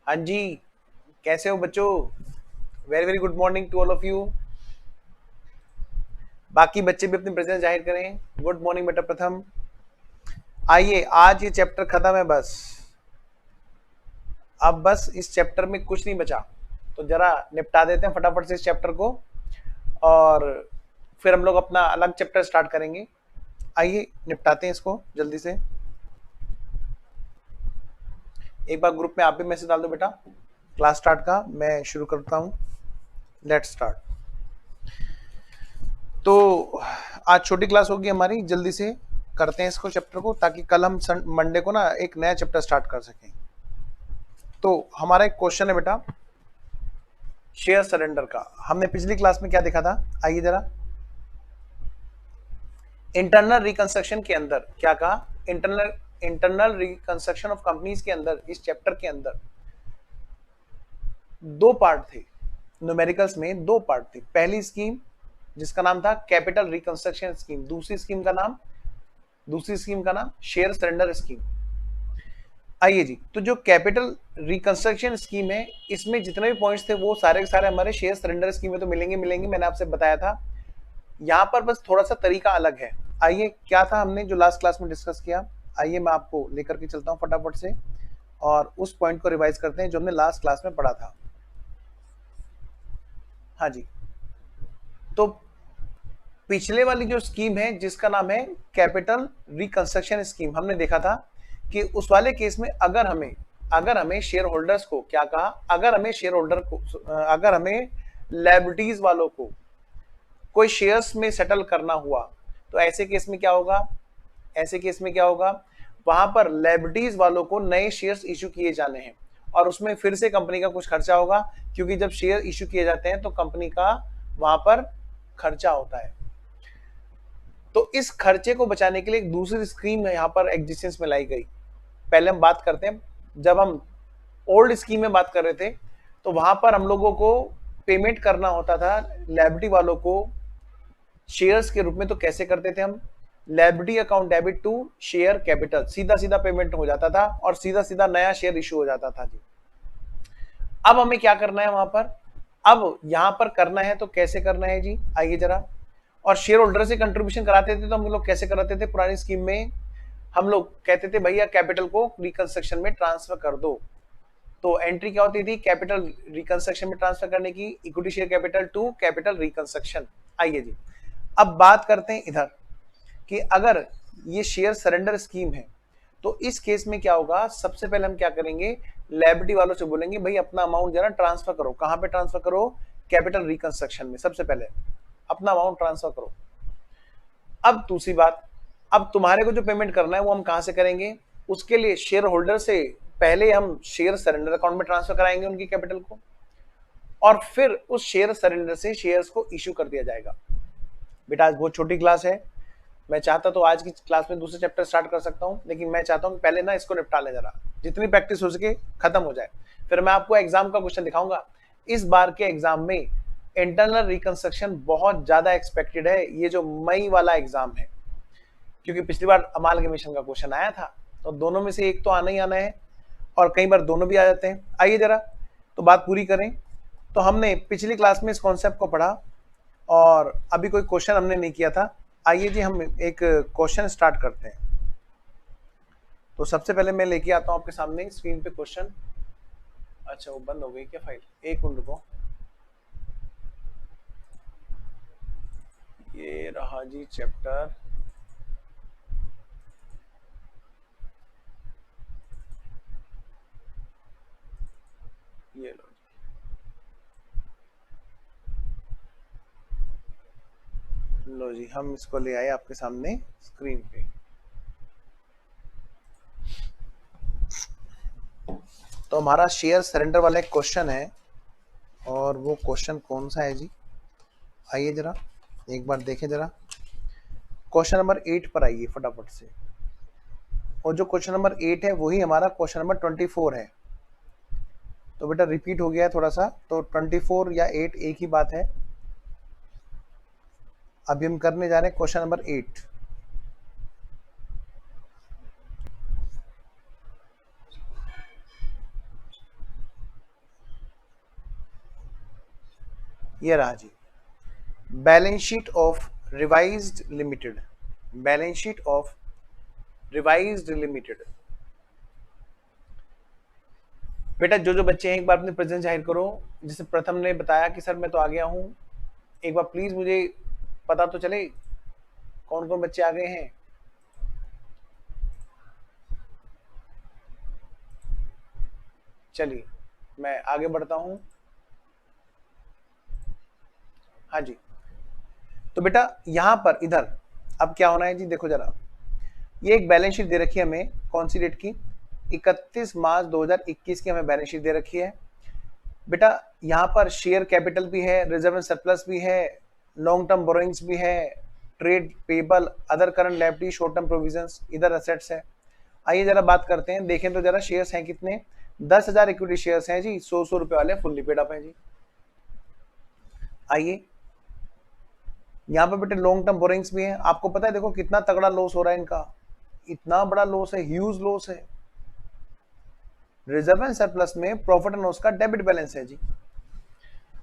हाँ जी, कैसे हो बच्चों? Very very good morning to all of you. बाकी बच्चे भी अपनी प्रेजेंस जाहिर करें। गुड मॉर्निंग बेटा प्रथम। आइए, आज ये चैप्टर खत्म है बस। अब बस इस चैप्टर में कुछ नहीं बचा, तो जरा निपटा देते हैं फटाफट से इस चैप्टर को, और फिर हम लोग अपना अलग चैप्टर स्टार्ट करेंगे। आइए निपटाते हैं इसको जल्दी से। एक बार ग्रुप में आप भी मैसेज डाल दो बेटा। क्लास स्टार्ट का मैं शुरू करता हूँ। Let's start. तो आज छोटी क्लास होगी हमारी, जल्दी से करते हैं इसको चैप्टर को, ताकि कल हम मंडे को ना एक नया चैप्टर स्टार्ट कर सकें। तो हमारा एक क्वेश्चन है बेटा, शेयर सरेंडर का। हमने पिछली क्लास में क्या देखा था? आइए जरा। इंटरनल रिकंस्ट्रक्शन के अंदर क्या कहा? इंटरनल रिकंस्ट्रक्शन ऑफ कंपनीज के अंदर, इस चैप्टर के अंदर दो पार्ट थे। न्यूमेरिकल्स में दो पार्ट थे। पहली स्कीम जिसका नाम था कैपिटल रिकंस्ट्रक्शन स्कीम, दूसरी स्कीम का नाम शेयर सरेंडर स्कीम। आइए जी, तो जो कैपिटल रिकंस्ट्रक्शन स्कीम है, इसमें जितने भी पॉइंट्स थे वो सारे के सारे हमारे शेयर सरेंडर स्कीम में तो मिलेंगे। मैंने आपसे बताया था। यहाँ पर बस थोड़ा सा तरीका अलग है। आइए, क्या था हमने जो लास्ट क्लास में डिस्कस किया? आइए मैं आपको लेकर के चलता हूँ फटाफट से, और उस पॉइंट को रिवाइज करते हैं जो हमने लास्ट क्लास में पढ़ा था। हाँ जी, तो पिछले वाली जो स्कीम है जिसका नाम है कैपिटल रिकंस्ट्रक्शन स्कीम, हमने देखा था कि उस वाले केस में अगर हमें शेयर होल्डर्स को क्या कहा, अगर हमें लायबिलिटीज वालों को कोई शेयर्स में सेटल करना हुआ, तो ऐसे केस में क्या होगा? वहां पर लायबिलिटीज वालों को नए शेयर्स इश्यू किए जाने हैं, और उसमें फिर से कंपनी का कुछ खर्चा होगा, क्योंकि जब शेयर इश्यू किए जाते हैं तो कंपनी का वहां पर खर्चा होता है। तो इस खर्चे को बचाने के लिए एक दूसरी स्कीम यहाँ पर एग्जिस्टेंस में लाई गई। पहले हम बात करते हैं, जब हम ओल्ड स्कीम में बात कर रहे थे, तो वहां पर हम लोगों को पेमेंट करना होता था लायबिलिटी वालों को शेयर्स के रूप में। तो कैसे करते थे हम? Liability account debit to share capital, सीधा सीधा पेमेंट हो जाता था और सीधा सीधा नया शेयर इशू हो जाता था जी। अब हमें क्या करना है वहां पर? अब यहां पर करना है तो कैसे करना है जी? आइए जरा। और शेयर होल्डर से कंट्रीब्यूशन कराते थे, तो हम लोग कैसे कराते थे पुरानी स्कीम में? हम लोग कहते थे भैया कैपिटल को रिकंस्ट्रक्शन में ट्रांसफर कर दो। तो एंट्री क्या होती थी कैपिटल रिकंस्ट्रक्शन में ट्रांसफर करने की? Equity share capital to capital reconstruction. आइए जी, अब बात करते हैं इधर कि अगर ये शेयर सरेंडर स्कीम है, तो इस केस में क्या होगा? सबसे पहले हम क्या करेंगे? लायबिलिटी वालों से बोलेंगे भाई अपना अमाउंट जरा ट्रांसफर करो। कहां पे ट्रांसफर करो? कैपिटल रिकंस्ट्रक्शन में। सबसे पहले अपना अमाउंट ट्रांसफर करो। अब दूसरी बात, अब तुम्हारे को जो पेमेंट करना है वो हम कहां से करेंगे? उसके लिए शेयर होल्डर से पहले हम शेयर सरेंडर अकाउंट में ट्रांसफर कराएंगे उनकी कैपिटल को, और फिर उस शेयर सरेंडर से शेयर्स को इश्यू कर दिया जाएगा। बेटा आज बहुत छोटी क्लास है, मैं चाहता तो आज की क्लास में दूसरे चैप्टर स्टार्ट कर सकता हूं, लेकिन मैं चाहता हूं कि पहले ना इसको निपटा लें, जरा जितनी प्रैक्टिस हो सके खत्म हो जाए, फिर मैं आपको एग्जाम का क्वेश्चन दिखाऊंगा। इस बार के एग्जाम में इंटरनल रिकंस्ट्रक्शन बहुत ज्यादा एक्सपेक्टेड है, ये जो मई वाला एग्जाम है, क्योंकि पिछली बार अमालगमेशन का क्वेश्चन आया था, तो दोनों में से एक तो आना ही आना है, और कई बार दोनों भी आ जाते हैं। आइए जरा तो बात पूरी करें। तो हमने पिछली क्लास में इस कॉन्सेप्ट को पढ़ा, और अभी कोई क्वेश्चन हमने नहीं किया था। आइए जी, हम एक क्वेश्चन स्टार्ट करते हैं। तो सबसे पहले मैं लेके आता हूं आपके सामने स्क्रीन पे क्वेश्चन। अच्छा, वो बंद हो गई क्या फाइल? एक मिनट रुको। ये रहा जी चैप्टर। ये लो जी, हम इसको ले आए आपके सामने स्क्रीन पे। तो हमारा शेयर सरेंडर वाला एक क्वेश्चन है, और वो क्वेश्चन कौन सा है जी? आइए जरा एक बार देखें जरा। क्वेश्चन नंबर 8 पर आइए फटाफट से। और जो क्वेश्चन नंबर 8 है वही हमारा क्वेश्चन नंबर 24 है। तो बेटा रिपीट हो गया है थोड़ा सा, तो 24 या 8 एक ही बात है। अभी हम करने जा रहे हैं क्वेश्चन नंबर 8। ये रहा जी, balance sheet of revised limited, balance sheet of revised limited. बेटा जो जो बच्चे हैं एक बार अपनी प्रेजेंस जाहिर करो। जैसे प्रथम ने बताया कि सर मैं तो आ गया हूं, एक बार प्लीज मुझे पता तो चले कौन कौन बच्चे आ गए हैं। चलिए मैं आगे बढ़ता हूं। हाँ जी, तो बेटा यहां पर इधर अब क्या होना है जी, देखो जरा, ये एक बैलेंस शीट दे रखी है हमें, कौन सी डेट की, 31 मार्च 2021 की हमें बैलेंस शीट दे रखी है। बेटा यहाँ पर शेयर कैपिटल भी है, रिजर्व एंड सरप्लस भी है, लॉन्ग टर्म बोरोइंग्स भी है, trade payable, other current liability, short term provisions, इधर एसेट्स है। आइए जरा बात करते हैं, देखें तो जरा शेयर्स हैं कितने, 10,000 इक्विटी शेयर्स हैं जी, 100 रुपए वाले फुल्ली पेड अप है जी। आइए यहाँ पे बेटे लॉन्ग टर्म बोरिंग्स भी है, आपको पता है देखो कितना तगड़ा लॉस हो रहा है इनका, इतना बड़ा लॉस है, ह्यूज लॉस है। रिजर्व एंड सरप्लस में प्रॉफिट एंड लॉस का डेबिट बैलेंस है जी।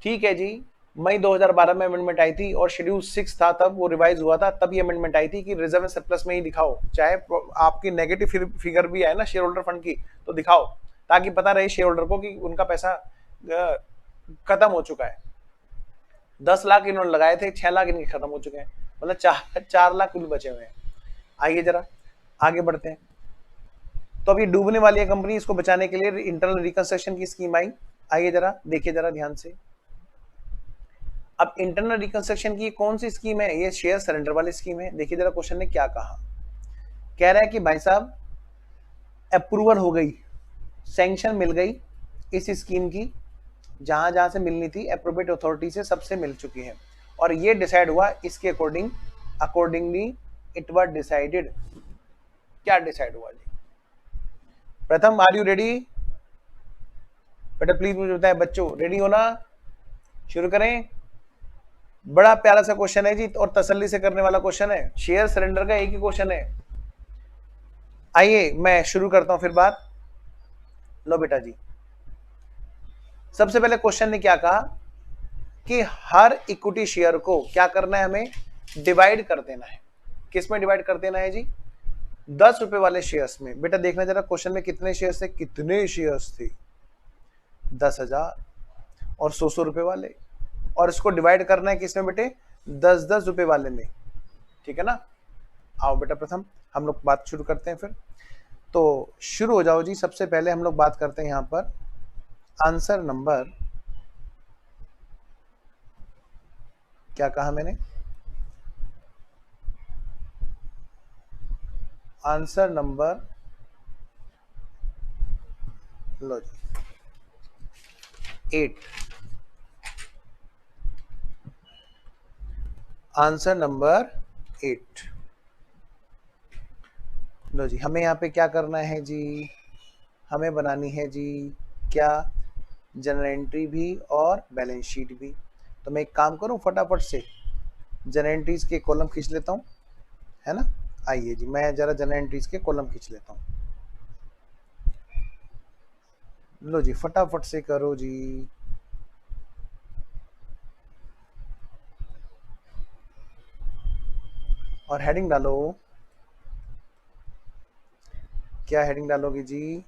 ठीक है जी, मई 2012 में अमेंडमेंट आई थी और शेड्यूल 6 था तब, वो रिवाइज हुआ था तब ये अमेंडमेंट आई थी कि रिजर्व एंड सरप्लस में ही दिखाओ, चाहे आपकी नेगेटिव फिगर भी आए ना शेयर होल्डर फंड की तो दिखाओ, ताकि पता रहे शेयर होल्डर को कि उनका पैसा खत्म हो चुका है। 10 लाख इन्होंने लगाए थे, 6 लाख इनके खत्म हो चुके हैं, मतलब 4 लाख कुल बचे हुए हैं। आइए जरा आगे बढ़ते हैं। तो अब ये डूबने वाली है कंपनी, इसको बचाने के लिए इंटरनल रिकंस्ट्रक्शन की स्कीम आई। आइए जरा देखिए जरा ध्यान से, अब इंटरनल रिकंस्ट्रक्शन की कौन सी स्कीम है, ये शेयर सरेंडर वाली स्कीम है। देखिए जरा क्वेश्चन ने क्या कहा, कह रहा है कि भाई साहब अप्रूवल हो गई, सैंक्शन मिल गई इस स्कीम की, जहां जहां से मिलनी थी एप्रोप्रिएट अथॉरिटी से सबसे मिल चुकी है, और ये डिसाइड हुआ इसके अकॉर्डिंगली इट वाज डिसाइडेड। क्या डिसाइड हुआ जी, प्रथम आर यू रेडी, बेटा प्लीज मुझे बताएं बच्चों, रेडी हो ना, शुरू करें। बड़ा प्यारा सा क्वेश्चन है जी और तसल्ली से करने वाला क्वेश्चन है, शेयर सरेंडर का एक ही क्वेश्चन है। आइए मैं शुरू करता हूं फिर बात। लो बेटा जी, सबसे पहले क्वेश्चन ने क्या कहा कि हर इक्विटी शेयर को क्या करना है, हमें डिवाइड कर देना है। किस में डिवाइड कर देना है जी, 10 रुपए वाले शेयर्स में। बेटा देखना जरा क्वेश्चन में कितने शेयर्स थे, कितने शेयर्स थे, 10,000 और 100 रुपए वाले, और इसको डिवाइड करना है किसमें बेटे, 10-10 रुपए वाले में, ठीक है ना। आओ बेटा प्रथम हम लोग बात शुरू करते हैं फिर, तो शुरू हो जाओ जी। सबसे पहले हम लोग बात करते हैं यहां पर आंसर नंबर, क्या कहा मैंने, आंसर नंबर, लो जी 8, आंसर नंबर 8। लो जी, हमें यहाँ पे क्या करना है जी, हमें बनानी है जी क्या, जनरल एंट्री भी और बैलेंस शीट भी। तो मैं एक काम करूं फटाफट से जनरल एंट्रीज के कॉलम खींच लेता हूं, है ना। आइए जी मैं जरा जनरल एंट्रीज के कॉलम खींच लेता हूं, लो जी फटाफट से करो जी। और हेडिंग डालो, क्या हेडिंग डालोगे जी,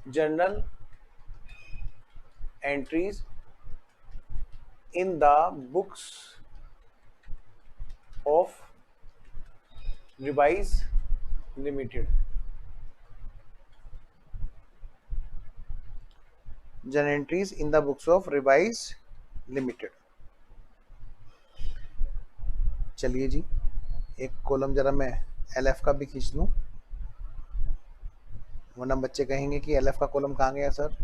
journal entries in the books of revise limited, general entries in the books of revise limited. चलिए जी एक कॉलम जरा मैं LF का भी खींच लूं, वरना बच्चे कहेंगे कि LF का कॉलम कहाँ गया सर।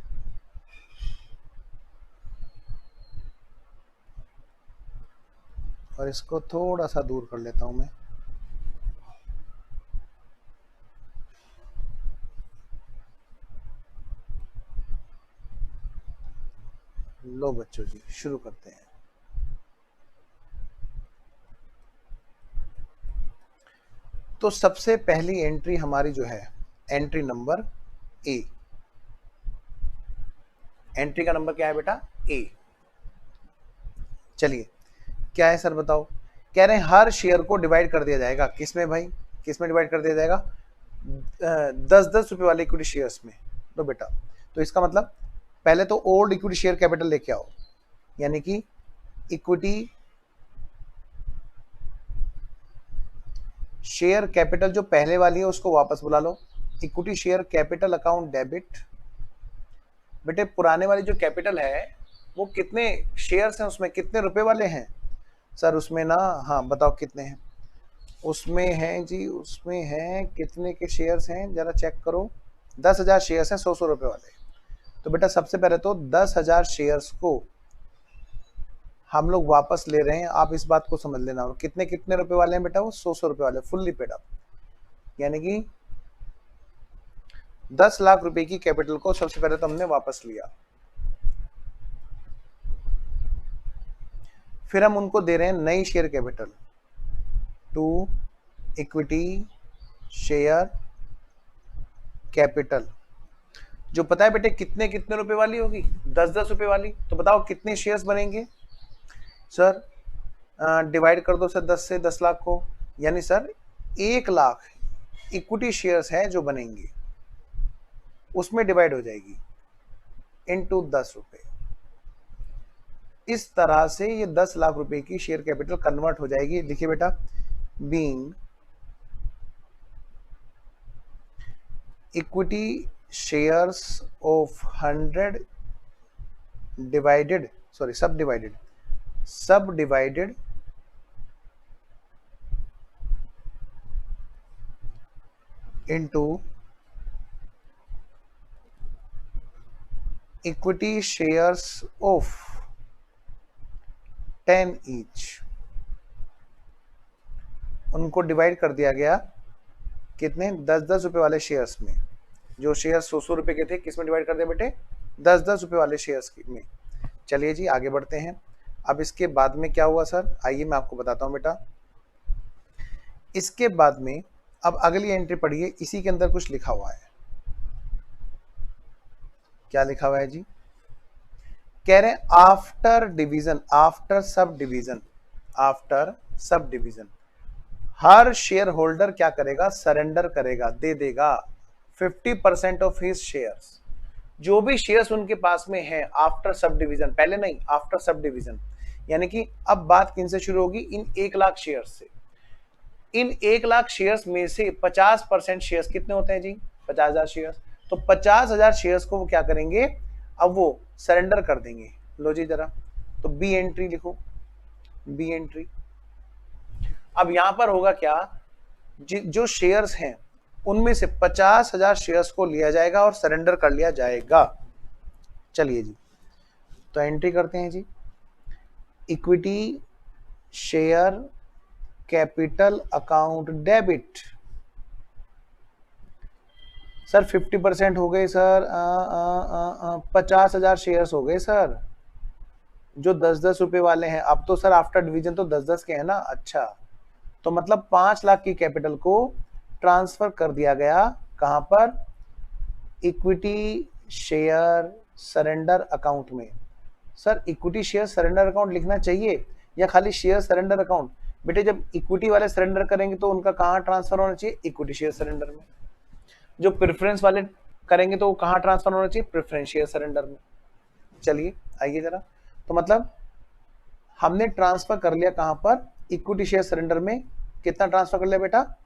और इसको थोड़ा सा दूर कर लेता हूं मैं, लो बच्चों जी शुरू करते हैं। तो सबसे पहली एंट्री हमारी जो है एंट्री नंबर ए। एंट्री का नंबर क्या है बेटा? ए। चलिए क्या है सर बताओ? कह रहे हैं हर शेयर को डिवाइड कर दिया जाएगा, किसमें भाई? किसमें डिवाइड कर दिया जाएगा? 10-10 रुपए वाले इक्विटी शेयर्स में। तो बेटा तो इसका मतलब पहले तो ओल्ड इक्विटी शेयर कैपिटल लेके आओ, यानी कि इक्विटी शेयर कैपिटल जो पहले वाली है उसको वापस बुला लो। Equity share capital account debit. बेटे पुराने वाली जो कैपिटल है वो कितने शेयर्स हैं, उसमें कितने रुपए वाले हैं सर? उसमें ना, हाँ बताओ कितने हैं उसमें? हैं जी, उसमें हैं कितने के शेयर्स हैं जरा चेक करो। 10,000 शेयर्स हैं 100-100 रुपए वाले। तो बेटा सबसे पहले तो 10,000 शेयर्स को हम लोग वापस ले रहे हैं, आप इस बात को समझ लेना। और कितने कितने रुपए वाले हैं बेटा? वो 100-100 रुपए वाले, फुल्ली पेड अप। यानी कि 10 लाख रुपए की कैपिटल को सबसे पहले तो हमने वापस लिया, फिर हम उनको दे रहे हैं नई share capital to equity share capital, जो पता है बेटे कितने कितने रुपए वाली होगी? 10-10 रुपए वाली। तो बताओ कितने शेयर्स बनेंगे सर? डिवाइड कर दो सर 10 से 10 लाख को, यानी सर 1 लाख इक्विटी शेयर्स हैं जो बनेंगे, उसमें डिवाइड हो जाएगी इनटू 10 रुपए। इस तरह से ये 10 लाख रुपए की शेयर कैपिटल कन्वर्ट हो जाएगी। देखिए बेटा, being equity shares of 100 divided, sorry sub divided into equity shares of 10 each, उनको डिवाइड कर दिया गया कितने? 10-10 रुपए वाले शेयर्स में। जो शेयर 100-100 रुपए के थे किस में डिवाइड कर दिया बेटे? 10-10 रुपए वाले शेयर्स में। चलिए जी आगे बढ़ते हैं। अब इसके बाद में क्या हुआ सर? आइए मैं आपको बताता हूं बेटा। इसके बाद में अब अगली एंट्री पढ़िए, इसी के अंदर कुछ लिखा हुआ है। क्या लिखा हुआ है जी? कह रहे हैं after division, after sub division हर शेयर होल्डर क्या करेगा? सरेंडर करेगा, दे देगा 50% ऑफ हिज शेयर्स। जो भी शेयर्स उनके पास में है आफ्टर सब डिवीजन, पहले नहीं, आफ्टर सब डिवीजन। यानी कि अब बात किन से शुरू होगी? इन 1 लाख शेयर्स से। इन 1 लाख शेयर्स में से 50% शेयर्स कितने होते हैं जी? 50,000 शेयर्स। तो 50,000 शेयर्स को वो क्या करेंगे? अब वो सरेंडर कर देंगे। लो जी जरा, तो बी एंट्री लिखो, बी एंट्री। अब यहां पर होगा क्या? जो शेयर्स हैं उनमें से 50,000 शेयर्स को लिया जाएगा और सरेंडर कर लिया जाएगा। चलिए जी, तो एंट्री करते हैं जी। Equity share capital account debit. Sir 50% हो गए सर, 50,000 शेयर्स हो गए सर, जो 10-10 रुपए वाले हैं। अब तो सर आफ्टर डिवीजन तो 10-10 के हैं ना। अच्छा, तो मतलब 5 लाख की कैपिटल को ट्रांसफर कर दिया गया कहां पर? इक्विटी शेयर सरेंडर अकाउंट में। Sir equity share surrender account लिखना चाहिए या खाली शेयर सरेंडर अकाउंट? बेटे जब इक्विटी वाले सरेंडर करेंगे तो उनका कहां ट्रांसफर होना चाहिए? इक्विटी शेयर सरेंडर में। जो प्रेफरेंस वाले करेंगे तो वो कहां ट्रांसफर होना चाहिए? प्रेफरेंस शेयर सरेंडर में। चलिए आइए जरा, तो मतलब हमने ट्रांसफर कर लिया कहां पर? इक्विटी शेयर सरेंडर में। कितना ट्रांसफर कर लिया बेटा?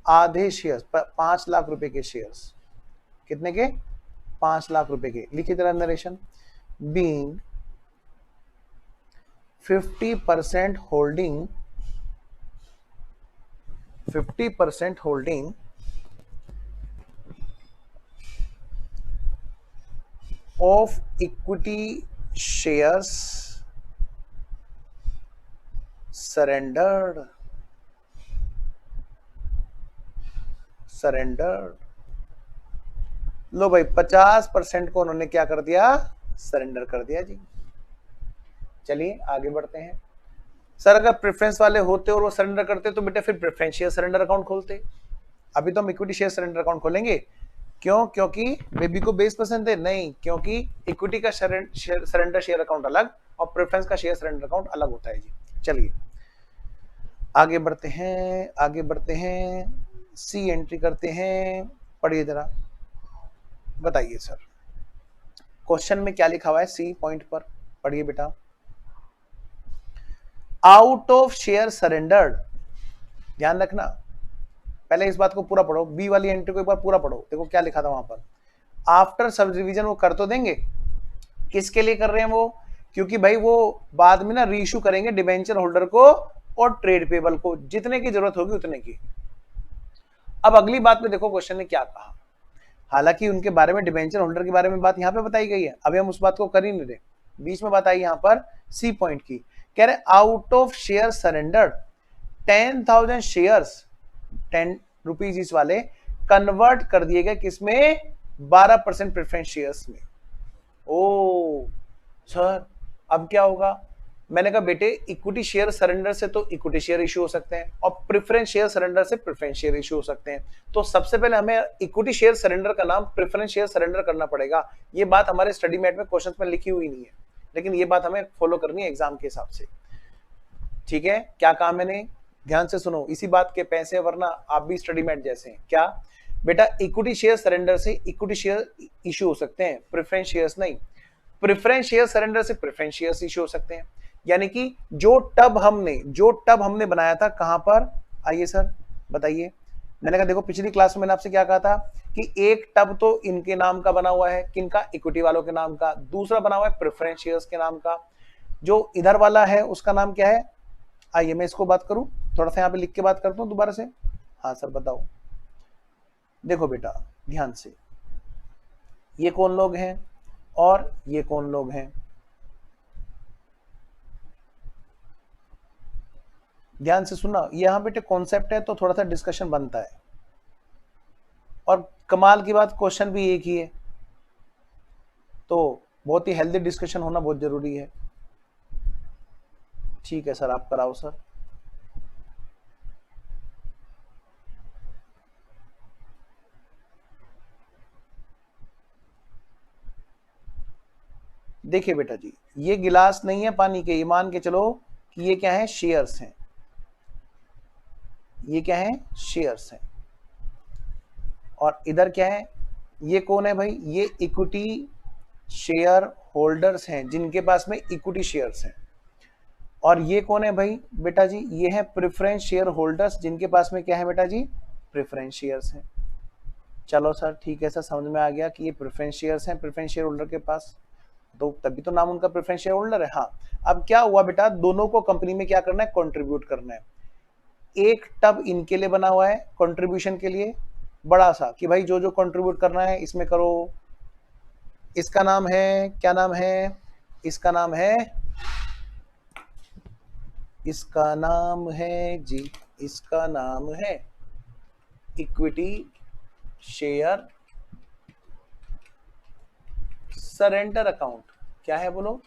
आधे शेयर्स, 5 लाख रुपए के शेयर्स। कितने के? 5 लाख रुपए के। लिखिए जरा narration. Being 50% holding, 50% holding of equity shares surrendered, लो भाई 50% को उन्होंने क्या कर दिया? सरेंडर कर दिया जी। चलिए आगे बढ़ते हैं। सर अगर प्रेफरेंस वाले होते और वो सरेंडर करते तो बेटा फिर प्रेफरेंस शेयर सरेंडर अकाउंट खोलते। अभी तो हम इक्विटी शेयर सरेंडर अकाउंट खोलेंगे, क्यों? क्योंकि बेबी को बेस पसंद है? नहीं, क्योंकि इक्विटी का सरेंडर शेयर अकाउंट अलग और प्रेफरेंस का शेयर सरेंडर अकाउंट अलग होता है जी। चलिए आगे बढ़ते हैं, आगे बढ़ते हैं, सी एंट्री करते हैं। पढ़िए जरा, बताइए सर क्वेश्चन में क्या लिखा हुआ है सी पॉइंट पर, पढ़िए बेटा। आउट ऑफ शेयर सरेंडर्ड, ध्यान रखना, पहले इस बात को पूरा पढ़ो, बी वाली एंट्री को एक बार पूरा पढ़ो, देखो क्या लिखा था वहां पर। आफ्टर सब डिवीजन वो कर तो देंगे, किसके लिए कर रहे हैं वो? क्योंकि भाई वो बाद में ना रीइश्यू करेंगे डिबेंचर होल्डर को और ट्रेड पेबल को, जितने की जरूरत होगी उतने की। अब अगली बात में देखो क्वेश्चन ने क्या कहा, हालांकि उनके बारे में डिबेंचर होल्डर के बारे में बात यहाँ पे बताई गई है, अभी हम उस बात को कर ही नहीं रहे, बीच में बात आई यहाँ पर सी पॉइंट की, कह रहे out of share surrender 10,000 shares 10 rupees इस वाले कन्वर्ट कर दिए गए किसमें? 12% प्रेफरेंस शेयर्स में। ओ सर अब क्या होगा? मैंने कहा बेटे इक्विटी शेयर सरेंडर से तो इक्विटी शेयर इश्यू हो सकते हैं और प्रेफरेंस शेयर सरेंडर से प्रेफरेंस शेयर इश्यू हो सकते हैं, तो सबसे पहले हमें इक्विटी शेयर सरेंडर का नाम प्रेफरेंस शेयर सरेंडर करना पड़ेगा। ये बात हमारे स्टडी मैट में क्वेश्चंस में लिखी हुई नहीं है, लेकिन ये बात हमें फॉलो करनी है एग्जाम के हिसाब से, ठीक है? क्या कहा मैंने, ध्यान से सुनो, इसी बात के पैसे, वरना आप भी स्टडी मैट जैसे हैं। क्या बेटा? इक्विटी शेयर सरेंडर से इक्विटी शेयर इश्यू हो सकते हैं, प्रेफरेंस शेयर्स नहीं। प्रेफरेंस शेयर सरेंडर से प्रेफरेंस शेयर्स इश्यू हो सकते हैं, यानी कि जो टब हमने बनाया था कहां पर? आइए सर बताइए। मैंने कहा देखो पिछली क्लास में मैंने आपसे क्या कहा था कि एक टब तो इनके नाम का बना हुआ है, किनका? इक्विटी वालों के नाम का, दूसरा बना हुआ है प्रेफरेंस शेयर्स के नाम का, जो इधर वाला है उसका नाम क्या है? आइए मैं इसको बात करूं, थोड़ा सा यहाँ पे लिख के बात करता हूं दोबारा से। हाँ सर बताओ, देखो बेटा ध्यान से, ये कौन लोग हैं और ये कौन लोग हैं? ध्यान से सुनना, यहाँ बेटे कॉन्सेप्ट है तो थोड़ा सा डिस्कशन बनता है, और कमाल की बात क्वेश्चन भी एक ही है, तो बहुत ही हेल्दी डिस्कशन होना बहुत जरूरी है। ठीक है सर, आप कराओ सर। देखिए बेटा जी, ये गिलास नहीं है पानी के, ये मान के चलो कि ये क्या है? शेयर्स हैं। ये क्या है? शेयर्स हैं। और इधर क्या है? ये कौन है भाई? ये इक्विटी शेयर होल्डर्स हैं जिनके पास में इक्विटी शेयर्स हैं। और ये कौन है भाई बेटा जी? ये है प्रेफरेंस शेयर होल्डर्स जिनके पास में क्या है बेटा जी? प्रेफरेंस शेयर्स हैं। चलो सर ठीक है सर, समझ में आ गया कि ये प्रेफरेंस शेयर्स हैं प्रेफरेंस शेयर होल्डर के पास, तो तभी तो नाम उनका प्रेफरेंस शेयर होल्डर है। हाँ अब क्या हुआ बेटा, दोनों को कंपनी में क्या करना है? कंट्रीब्यूट करना है। एक टब इनके लिए बना हुआ है कंट्रीब्यूशन के लिए बड़ा सा, कि भाई जो जो कंट्रीब्यूट करना है इसमें करो। इसका नाम है, क्या नाम है? इसका नाम है, इसका नाम है जी, इसका नाम है इक्विटी शेयर सरेंडर अकाउंट। क्या है बोलो?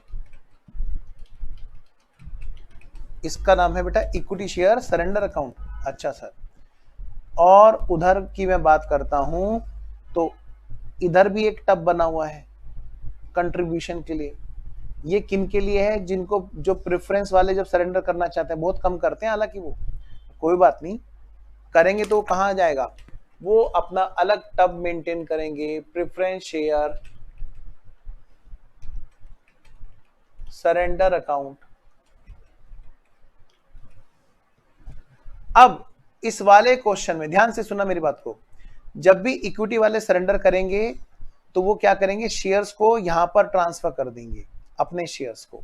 इसका नाम है बेटा इक्विटी शेयर सरेंडर अकाउंट। अच्छा सर, और उधर की मैं बात करता हूं तो इधर भी एक टब बना हुआ है कंट्रीब्यूशन के लिए। ये किन के लिए है? जिनको, जो प्रेफरेंस वाले जब सरेंडर करना चाहते हैं, बहुत कम करते हैं हालांकि वो, कोई बात नहीं, करेंगे तो कहां जाएगा? वो अपना अलग टब मेंटेन करेंगे, प्रेफरेंस शेयर सरेंडर अकाउंट। अब इस वाले क्वेश्चन में ध्यान से सुनना मेरी बात को, जब भी इक्विटी वाले सरेंडर करेंगे तो वो क्या करेंगे? शेयर्स को यहां पर ट्रांसफर कर देंगे, अपने शेयर्स को,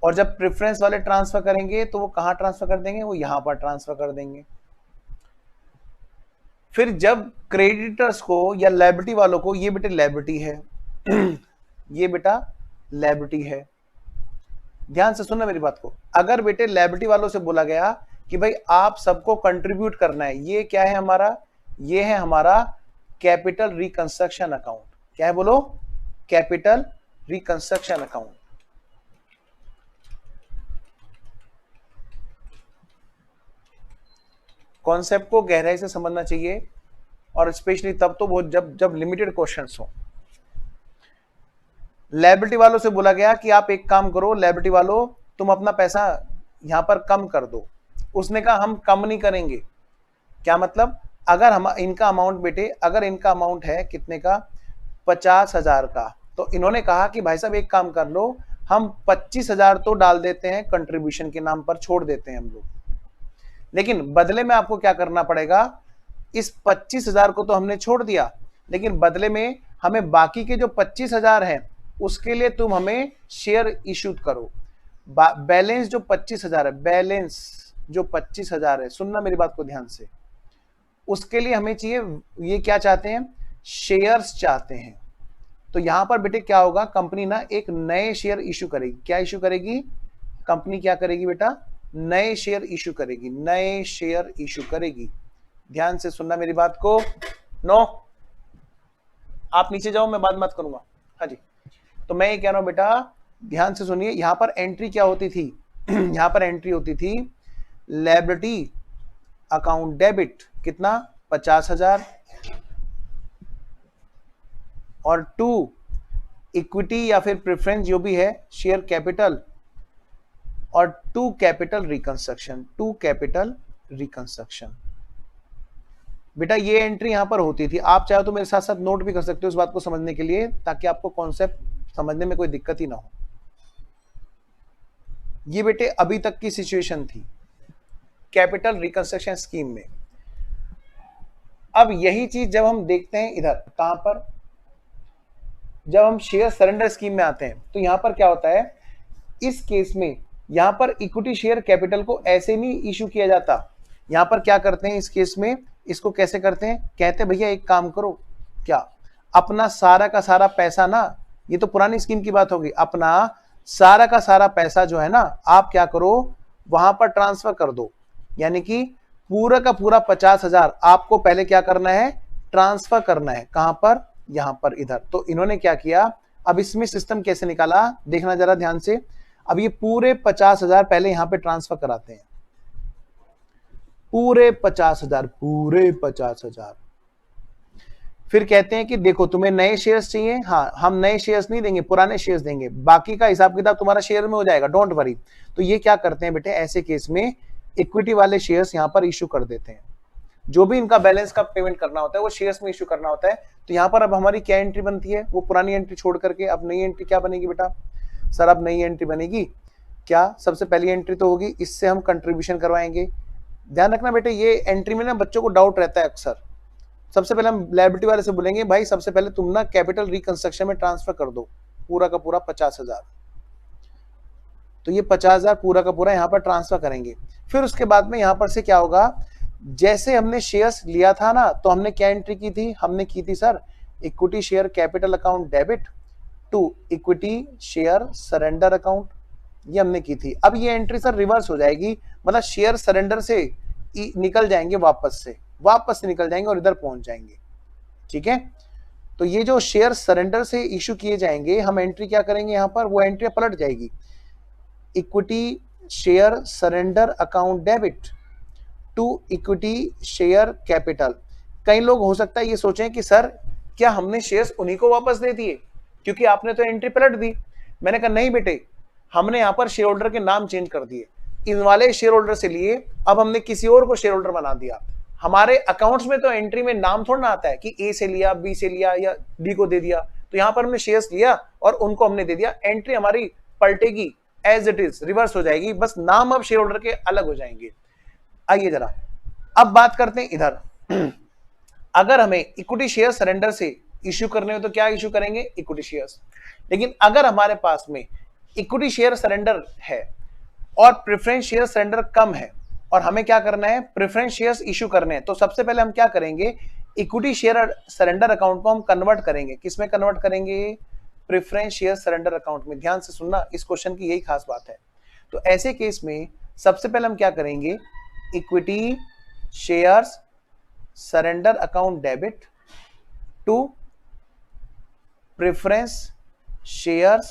और जब प्रेफरेंस वाले ट्रांसफर करेंगे तो वो कहां ट्रांसफर कर देंगे? वो यहां पर ट्रांसफर कर देंगे। फिर जब क्रेडिटर्स को या लायबिलिटी वालों को, ये बेटे लायबिलिटी है ये बेटा लायबिलिटी है, ध्यान से सुनना मेरी बात को, अगर बेटे लायबिलिटी वालों से बोला गया कि भाई आप सबको कंट्रीब्यूट करना है, ये क्या है हमारा? ये है हमारा कैपिटल रिकंस्ट्रक्शन अकाउंट। क्या है बोलो? Capital reconstruction account. कॉन्सेप्ट को गहराई से समझना चाहिए। और स्पेशली तब तो वो जब जब लिमिटेड क्वेश्चंस हो। लायबिलिटी वालों से बोला गया कि आप एक काम करो, लायबिलिटी वालों तुम अपना पैसा यहां पर कम कर दो। उसने कहा हम कम नहीं करेंगे। क्या मतलब, अगर हम इनका अमाउंट बेटे, अगर इनका अमाउंट है कितने का, 50,000 का, तो इन्होंने कहा कि भाई साहब एक काम कर लो, हम 25,000 तो डाल देते हैं कंट्रीब्यूशन के नाम पर, छोड़ देते हैं हम लोग, लेकिन बदले में आपको क्या करना पड़ेगा, इस 25,000 को तो हमने छोड़ दिया, लेकिन बदले में हमें बाकी के जो 25,000 हैं उसके लिए तुम हमें शेयर इशू करो। बैलेंस जो 25,000 है, बैलेंस जो 25,000 है, सुनना मेरी बात को ध्यान से, उसके लिए हमें चाहिए, ये क्या चाहते हैं, शेयर्स चाहते हैं। तो यहां पर बेटे क्या होगा, कंपनी ना एक नए शेयर इशू करेगी। क्या इशू करेगी कंपनी, क्या करेगी बेटा, नए शेयर इशू करेगी, नए शेयर इशू करेगी। ध्यान से सुनना मेरी बात को। नो, आप नीचे जाओ, मैं बात मत करूंगा। हाँ जी, तो मैं ये कह रहा हूं बेटा, ध्यान से सुनिए, यहां पर एंट्री क्या होती थी यहां पर एंट्री होती थी लायबिलिटी अकाउंट डेबिट, कितना, 50,000, और 2 इक्विटी या फिर प्रेफरेंस जो भी है, शेयर कैपिटल, और 2 कैपिटल रिकंस्ट्रक्शन, 2 कैपिटल रिकंस्ट्रक्शन। बेटा ये एंट्री यहां पर होती थी। आप चाहो तो मेरे साथ साथ नोट भी कर सकते हो इस बात को समझने के लिए, ताकि आपको कॉन्सेप्ट समझने में कोई दिक्कत ही ना हो। ये बेटे अभी तक की सिचुएशन थी कैपिटल रिकंस्ट्रक्शन स्कीम में। अब यही चीज जब हम देखते हैं इधर, कहां पर, जब हम शेयर सरेंडर स्कीम में आते हैं, तो यहां पर क्या होता है, इस केस में यहां पर इक्विटी शेयर कैपिटल को ऐसे नहीं इशू किया जाता। यहां पर क्या करते हैं इस केस में, इसको कैसे करते हैं, कहते हैं भैया एक काम करो, क्या, अपना सारा का सारा पैसा ना, ये तो पुरानी स्कीम की बात होगी, अपना सारा का सारा पैसा जो है ना, आप क्या करो, वहां पर ट्रांसफर कर दो। यानी कि पूरा का पूरा 50,000 आपको पहले क्या करना है, ट्रांसफर करना है। कहां पर, यहां पर इधर। तो इन्होंने क्या किया, अब इसमें सिस्टम कैसे निकाला, देखना जरा ध्यान से। अब ये पूरे 50,000 पहले यहां पे ट्रांसफर कराते हैं, पूरे 50,000, पूरे 50,000। फिर कहते हैं कि देखो तुम्हें नए शेयर्स चाहिए, हाँ हम नए शेयर्स नहीं देंगे, पुराने शेयर्स देंगे, बाकी का हिसाब किताब तुम्हारा शेयर में हो जाएगा, डोंट वरी। तो ये क्या करते हैं बेटे, ऐसे केस में इक्विटी वाले शेयर्स यहां पर इशू कर देते हैं। जो भी इनका बैलेंस का पेमेंट करना होता है वो शेयर्स में इशू करना होता है। तो यहां पर अब हमारी क्या एंट्री बनती है, वो पुरानी एंट्री छोड़ करके अब नई एंट्री क्या बनेगी बेटा, सर अब नई एंट्री बनेगी क्या, सबसे पहली एंट्री तो होगी, इससे हम कंट्रीब्यूशन करवाएंगे। ध्यान रखना बेटे, ये एंट्री में ना बच्चों को डाउट रहता है अक्सर। सबसे पहले हम लायबिलिटी वाले से बोलेंगे भाई सबसे पहले तुम ना कैपिटल रिकंस्ट्रक्शन में ट्रांसफर कर दो पूरा का पूरा 50,000। तो ये 50,000 पूरा का पूरा यहां पर ट्रांसफर करेंगे। फिर उसके बाद में यहां पर से क्या होगा, जैसे हमने शेयर्स लिया था ना, तो हमने क्या एंट्री की थी, हमने की थी sir equity share capital account debit to equity share surrender account, ये हमने की थी। अब ये एंट्री सर रिवर्स हो जाएगी, मतलब शेयर सरेंडर से निकल जाएंगे, वापस से निकल जाएंगे और इधर पहुंच जाएंगे। ठीक है, तो ये जो शेयर सरेंडर से इशू किए जाएंगे, हम एंट्री क्या करेंगे यहां पर, वो एंट्री पलट जाएगी, equity share surrender account debit to equity share capital. कई लोग हो सकता है ये सोचें कि सर क्या हमने शेयर्स उन्हीं को वापस दे दिए, क्योंकि आपने तो एंट्री पलट दी। मैंने कहा नहीं बेटे, हमने यहां पर शेयर होल्डर के नाम चेंज कर दिए, इन वाले शेयर होल्डर से लिए, अब हमने किसी और को शेयर होल्डर बना दिया। हमारे अकाउंट्स में तो एंट्री में नाम थोड़ा ना आता है कि ए से लिया, बी से लिया या डी को दे दिया। तो यहां पर हमने शेयर्स लिया और उनको हमने दे दिया, एंट्री हमारी पलटेगी, एज इट इज रिवर्स हो जाएगी, बस नाम अब शेयर होल्डर के अलग हो जाएंगे। आइए जरा अब बात करते हैं इधर। अगर हमें इक्विटी शेयर सरेंडर से इश्यू करने हो तो क्या इश्यू करेंगे, इक्विटी शेयर्स। लेकिन अगर हमारे पास में इक्विटी शेयर सरेंडर है और प्रेफरेंस शेयर सरेंडर कम है और हमें क्या करना है, प्रेफरेंस शेयर्स इश्यू करने हैं, तो सबसे पहले हम क्या करेंगे, इक्विटी शेयर सरेंडर अकाउंट को हम कन्वर्ट करेंगे। किसमें कन्वर्ट करेंगे, प्रेफरेंस शेयर सरेंडर अकाउंट में। ध्यान से सुनना, इस क्वेश्चन की यही खास बात है। तो ऐसे केस में सबसे पहले हम क्या करेंगे, equity shares surrender account debit to preference shares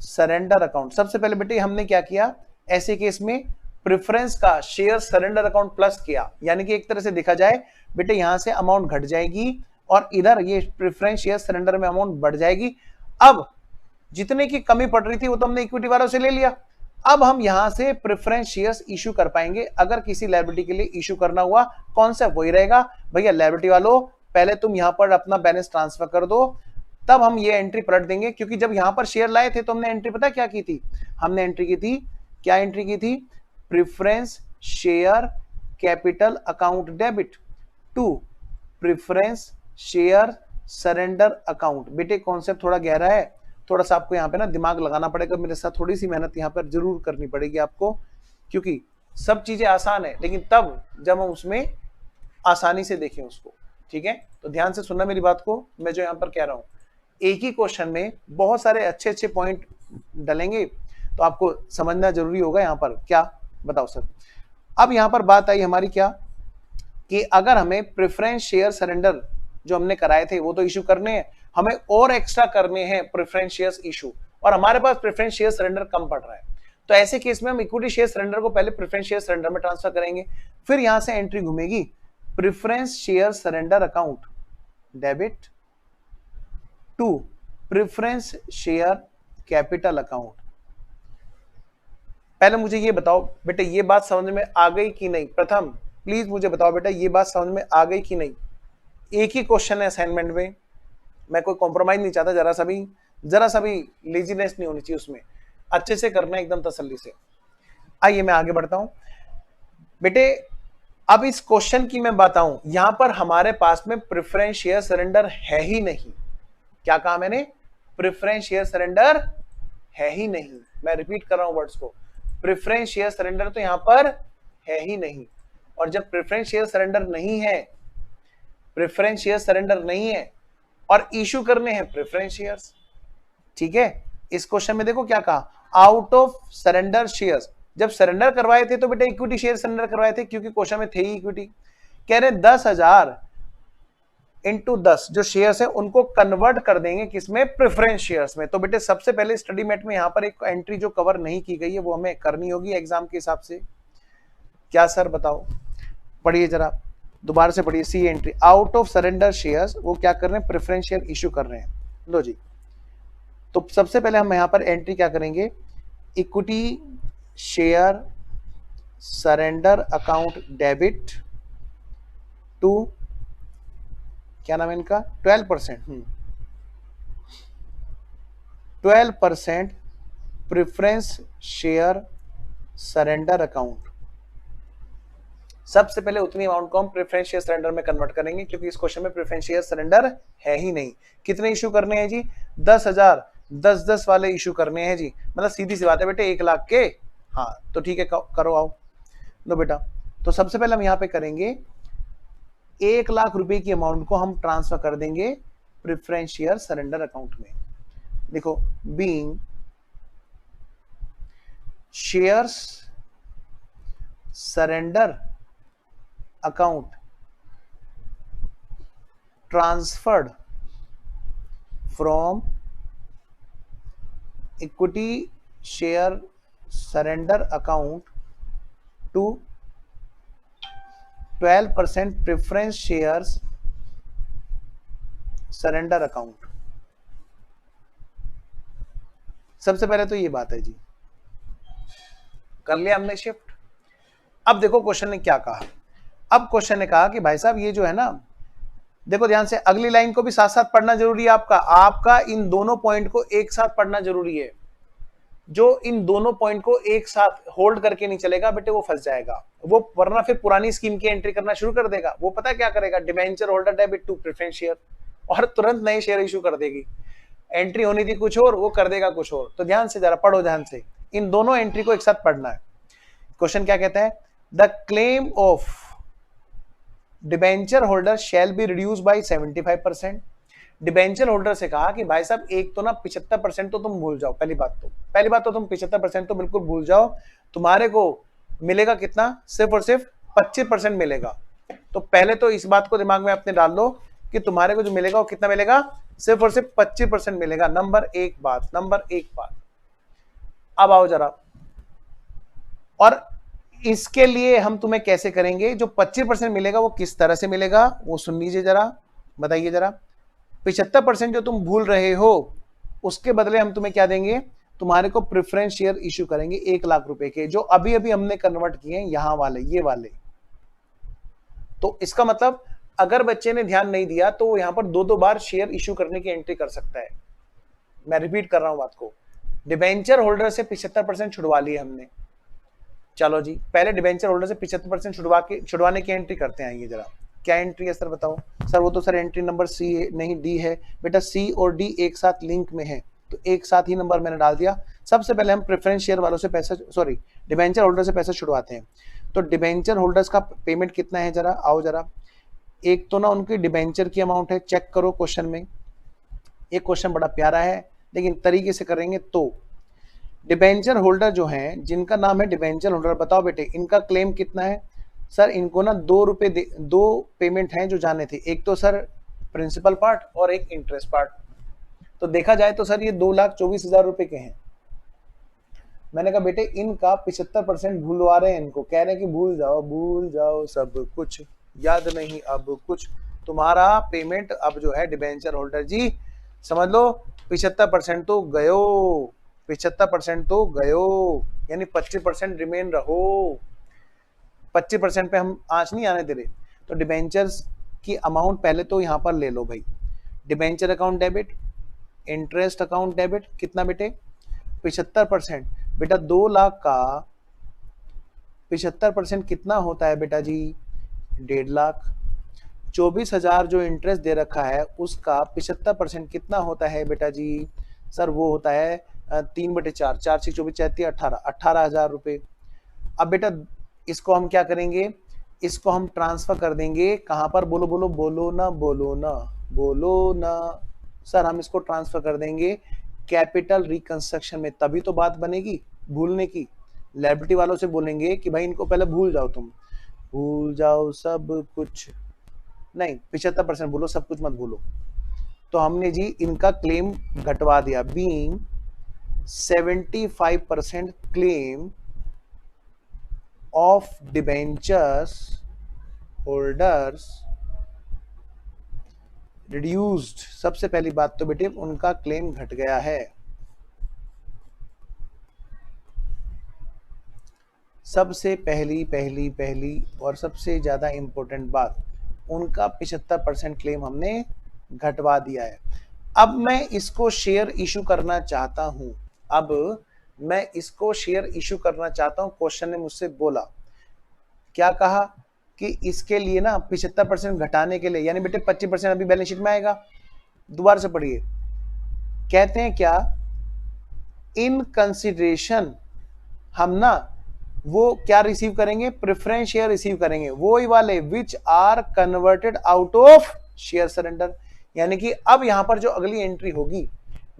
surrender account. सबसे पहले बेटे हमने क्या किया, ऐसे केस में प्रेफरेंस का शेयर सरेंडर अकाउंट प्लस किया, यानी कि एक तरह से देखा जाए बेटे यहां से अमाउंट घट जाएगी और इधर ये प्रेफरेंस शेयर सरेंडर में अमाउंट बढ़ जाएगी। अब जितने की कमी पड़ रही थी वो तो हमने इक्विटी वालों से ले लिया, अब हम यहां से प्रेफरेंस शेयर्स इश्यू कर पाएंगे अगर किसी लायबिलिटी के लिए इश्यू करना हुआ। कॉन्सेप्ट वही रहेगा भैया, लायबिलिटी वालों पहले तुम यहां पर अपना बैलेंस ट्रांसफर कर दो, तब हम ये एंट्री पलट देंगे। क्योंकि जब यहां पर शेयर लाए थे तो हमने एंट्री पता क्या की थी, हमने एंट्री की थी, क्या एंट्री की थी, preference share capital account debit to preference share surrender account. बेटे कॉन्सेप्ट थोड़ा गहरा है, थोड़ा सा आपको यहाँ पे ना दिमाग लगाना पड़ेगा, मेरे साथ थोड़ी सी मेहनत यहाँ पर जरूर करनी पड़ेगी आपको, क्योंकि सब चीजें आसान है लेकिन तब जब हम उसमें आसानी से देखें उसको। ठीक है, तो ध्यान से सुनना मेरी बात को, मैं जो यहाँ पर कह रहा हूँ एक ही क्वेश्चन में बहुत सारे अच्छे अच्छे पॉइंट डलेंगे तो आपको समझना जरूरी होगा। यहाँ पर क्या बताओ सर, अब यहाँ पर बात आई हमारी क्या कि अगर हमें प्रेफरेंस शेयर सरेंडर जो हमने कराए थे वो तो इश्यू करने हैं, हमें और एक्स्ट्रा करने हैं प्रेफरेंस शेयर्स इशू, और हमारे पास प्रेफरेंस शेयर सरेंडर कम पड़ रहा है, तो ऐसे केस में हम इक्विटी शेयर सरेंडर को पहले प्रेफरेंस शेयर सरेंडर में ट्रांसफर करेंगे, फिर यहां से एंट्री घूमेगी preference share surrender account debit to preference share capital account. पहले मुझे ये बताओ बेटे ये बात समझ में आ गई कि नहीं, प्रथम प्लीज मुझे बताओ बेटा ये बात समझ में आ गई कि नहीं। एक ही क्वेश्चन है असाइनमेंट में, मैं कोई कॉम्प्रोमाइज नहीं चाहता, जरा सा भी लेजीनेस नहीं होनी चाहिए उसमें, अच्छे से करना है एकदम तसल्ली से। आइए मैं आगे बढ़ता हूं बेटे, अब इस क्वेश्चन की मैं बताऊं, यहां पर हमारे पास में प्रेफरेंस शेयर सरेंडर है ही नहीं। क्या कहा मैंने, प्रेफरेंस शेयर सरेंडर है ही नहीं, मैं रिपीट कर रहा हूं वर्ड्स को, प्रेफरेंस शेयर सरेंडर तो यहां पर है ही नहीं। और जब प्रेफरेंस शेयर सरेंडर नहीं है, प्रेफरेंस शेयर सरेंडर नहीं है और इशू करने हैं प्रेफरेंस शेयर्स, ठीक है, इस क्वेश्चन में देखो क्या कहा, आउट ऑफ सरेंडर शेयर्स, जब सरेंडर करवाए थे तो बेटा इक्विटी शेयर सरेंडर करवाए थे क्योंकि क्वेश्चन में थे ही इक्विटी, कह रहे 10,000 इंटू 10 जो शेयर्स है उनको कन्वर्ट कर देंगे किसमें, प्रेफरेंस शेयर्स में। तो बेटे सबसे पहले स्टडी मेट में यहां पर एक एंट्री जो कवर नहीं की गई है वो हमें करनी होगी एग्जाम के हिसाब से। क्या सर बताओ, पढ़िए जरा दोबारा से पढ़िए, C entry out of surrender shares, वो क्या कर रहे हैं, प्रेफरेंस शेयर इश्यू कर रहे हैं। लो जी, तो सबसे पहले हम यहां पर एंट्री क्या करेंगे, equity share surrender account debit to, क्या नाम है इनका, 12%, 12% प्रेफरेंस शेयर सरेंडर अकाउंट। सबसे पहले उतनी अमाउंट को हम प्रेफरेंस शेयर सरेंडर में कन्वर्ट करेंगे क्योंकि इस क्वेश्चन में प्रेफरेंस शेयर सरेंडर है ही नहीं। कितने इशू करने हैं जी, 10,000, 10-10 वाले इशू करने हैं जी, मतलब सीधी सी बात है बेटे 1 लाख के। हाँ तो ठीक है करो आओ, लो बेटा, तो सबसे पहले हम यहाँ पे करेंगे 1 लाख रुपए की अमाउंट को हम ट्रांसफर कर देंगे प्रेफरेंस शेयर सरेंडर अकाउंट में। देखो being shares surrender account transferred from equity share surrender account to 12% preference shares surrender account. सबसे पहले तो ये बात है जी, कर लिया हमने शिफ्ट। अब देखो क्वेश्चन ने क्या कहा, अब क्वेश्चन ने कहा कि भाई साहब ये जो है ना, देखो ध्यान से अगली लाइन को भी साथ साथ पढ़ना जरूरी है, आपका इन दोनों पॉइंट को एक साथ पढ़ना जरूरी है। जो इन दोनों पॉइंट को एक साथ होल्ड करके नहीं चलेगा बेटे वो फंस जाएगा, वो वरना फिर पुरानी स्कीम की एंट्री करना शुरू कर देगा। वो पता क्या करेगा, debenture holder debit to preference share, और तुरंत नए शेयर इशू कर देगी। एंट्री होनी थी कुछ और, वो कर देगा कुछ और। तो ध्यान से जरा पढ़ो, ध्यान से इन दोनों एंट्री को एक साथ पढ़ना है। क्वेश्चन क्या कहता है, the claim of debenture holder shall be reduce by 75%। Debenture holder से कहा कि भाई साहब एक तो ना 75% तो तुम भूल जाओ, पहली बात तो तुम 75% तो बिल्कुल भूल जाओ, तुम्हारे को मिलेगा कितना, सिर्फ और सिर्फ 25% मिलेगा। तो पहले तो इस बात को दिमाग में अपने डाल लो कि तुम्हारे को जो मिलेगा वो कितना मिलेगा, सिर्फ और सिर्फ 25% मिलेगा। नंबर एक बात। अब आओ जरा, और इसके लिए हम तुम्हें कैसे करेंगे, जो 25% मिलेगा वो किस तरह से मिलेगा वो सुन लीजिए जरा, बताइए जरा। 75% जो तुम भूल रहे हो उसके बदले हम तुम्हें क्या देंगे, तुम्हारे को प्रेफरेंस शेयर इश्यू करेंगे 1 लाख रुपए के, जो अभी अभी हमने कन्वर्ट किए हैं यहां वाले, ये वाले। तो इसका मतलब अगर बच्चे ने ध्यान नहीं दिया तो वो यहां पर 2-2 बार शेयर इश्यू करने की एंट्री कर सकता है। मैं रिपीट कर रहा हूं बात को, डिबेंचर होल्डर से 75% छुड़वा लिए हमने। चलो जी, पहले डिबेंचर होल्डर से 75% छुड़वाने की एंट्री करते हैं। ये जरा क्या एंट्री है सर बताओ। सर वो तो सर एंट्री नंबर सी नहीं डी है बेटा, सी और डी एक साथ लिंक में है तो एक साथ ही नंबर मैंने डाल दिया। सबसे पहले हम प्रेफरेंस शेयर वालों से पैसा, सॉरी डिबेंचर होल्डर से पैसा छुड़वाते हैं। तो डिबेंचर होल्डर्स का पेमेंट कितना है जरा आओ जरा। एक तो ना उनकी डिबेंचर की अमाउंट है, चेक करो क्वेश्चन में। एक क्वेश्चन बड़ा प्यारा है लेकिन तरीके से करेंगे तो, डिबेंचर होल्डर जो हैं जिनका नाम है डिबेंचर होल्डर, बताओ बेटे इनका क्लेम कितना है। सर इनको ना 2 रुपए, 2 पेमेंट हैं जो जाने थे, एक तो सर प्रिंसिपल पार्ट और एक इंटरेस्ट पार्ट। तो देखा जाए तो सर ये 2,24,000 रुपए के हैं। मैंने कहा बेटे इनका 75% भूलवा रहे हैं, इनको कह रहे हैं कि भूल जाओ सब कुछ, याद नहीं अब कुछ। तुम्हारा पेमेंट अब जो है डिबेंचर होल्डर जी समझ लो 75% तो गयो, 75% तो गयो, यानी 25% रिमेन रहो। 25% पे हम आंच नहीं आने दे रहे। तो डिबेंचर्स की अमाउंट पहले तो यहां पर ले लो भाई, debenture account debit, interest account debit, कितना बेटे 75%। बेटा 2 लाख का 75% कितना होता है बेटा जी 1.5 लाख। 24,000 जो इंटरेस्ट दे रखा है उसका 75% कितना होता है बेटा जी, सर वो होता है 3/4, 4×6 = 24, 18,000 रुपए। अब बेटा इसको हम क्या करेंगे, इसको हम ट्रांसफर कर देंगे कहां पर, बोलो बोलो बोलो ना बोलो ना बोलो ना। सर हम इसको ट्रांसफर कर देंगे कैपिटल रिकंस्ट्रक्शन में, तभी तो बात बनेगी भूलने की। लायबिलिटी वालों से बोलेंगे कि भाई इनको पहले भूल जाओ, तुम भूल जाओ सब कुछ, नहीं 75% बोलो, सब कुछ मत भूलो। तो हमने जी इनका क्लेम घटवा दिया, being 75% claim of debentures holders reduced. सबसे पहली बात तो बेटे उनका क्लेम घट गया है। सबसे पहली और सबसे ज्यादा इंपॉर्टेंट बात, उनका 75% क्लेम हमने घटवा दिया है। अब मैं इसको शेयर इशू करना चाहता हूं, अब मैं इसको शेयर इशू करना चाहता हूं। क्वेश्चन ने मुझसे बोला, क्या कहा कि इसके लिए ना 75% घटाने के लिए, यानी बेटे 25% अभी बैलेंस शीट में आएगा। दोबारा से पढ़िए, कहते हैं क्या, इन कंसिडरेशन हम ना वो क्या रिसीव करेंगे, प्रेफरेंस शेयर रिसीव करेंगे, वो ही वाले which are converted out of share surrender. यानी कि अब यहां पर जो अगली एंट्री होगी,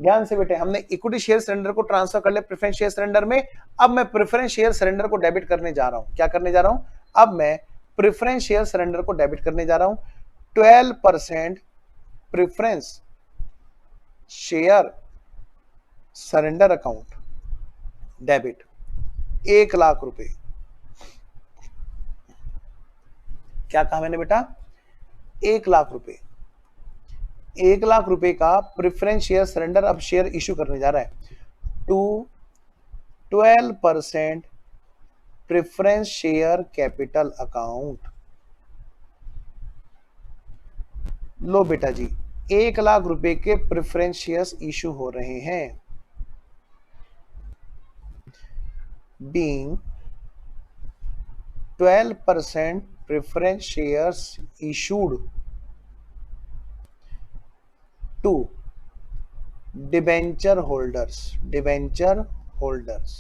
ध्यान से बेटे, हमने इक्विटी शेयर सरेंडर को ट्रांसफर कर लिया प्रेफरेंस शेयर सरेंडर में। अब मैं प्रेफरेंस शेयर सरेंडर को डेबिट करने जा रहा हूं। क्या करने जा रहा हूं, अब मैं प्रेफरेंस शेयर सरेंडर को डेबिट करने जा रहा हूं। 12% preference share surrender account debit 1 lakh रुपए। क्या कहा मैंने बेटा, 1 लाख रुपए। 1 लाख रुपए का प्रेफरेंस शेयर सरेंडर अब शेयर इश्यू करने जा रहा है to 12% preference share capital account. लो बेटा जी 1 लाख रुपए के प्रेफरेंस शेयर्स इश्यू हो रहे हैं, being 12% preference shares issued to debenture holders. Debenture holders,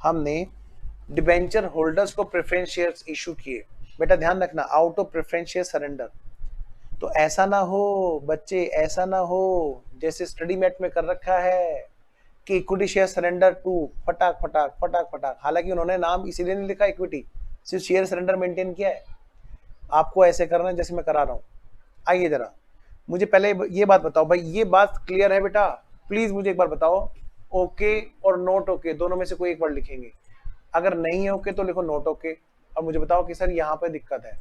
हमने डिबेंचर होल्डर्स को प्रेफरेंस शेयर्स इशू किए। बेटा ध्यान रखना, out of preference share surrender. तो ऐसा ना हो बच्चे, ऐसा ना हो जैसे स्टडी मेट में कर रखा है कि इक्विटी शेयर सरेंडर टू फटाक फटाक फटाक फटाक। हालांकि उन्होंने नाम इसीलिए नहीं लिखा इक्विटी, सिर्फ शेयर सरेंडर मेंटेन किया है। आपको ऐसे करना है जैसे मैं करा रहा हूं। आइए जरा मुझे पहले ये बात बताओ भाई, ये बात क्लियर है बेटा, प्लीज मुझे एक बार बताओ, ओके और नॉट ओके दोनों में से कोई एक वर्ड लिखेंगे। अगर नहीं है ओके तो लिखो नोट ओके, और मुझे बताओ कि सर यहाँ पे दिक्कत है।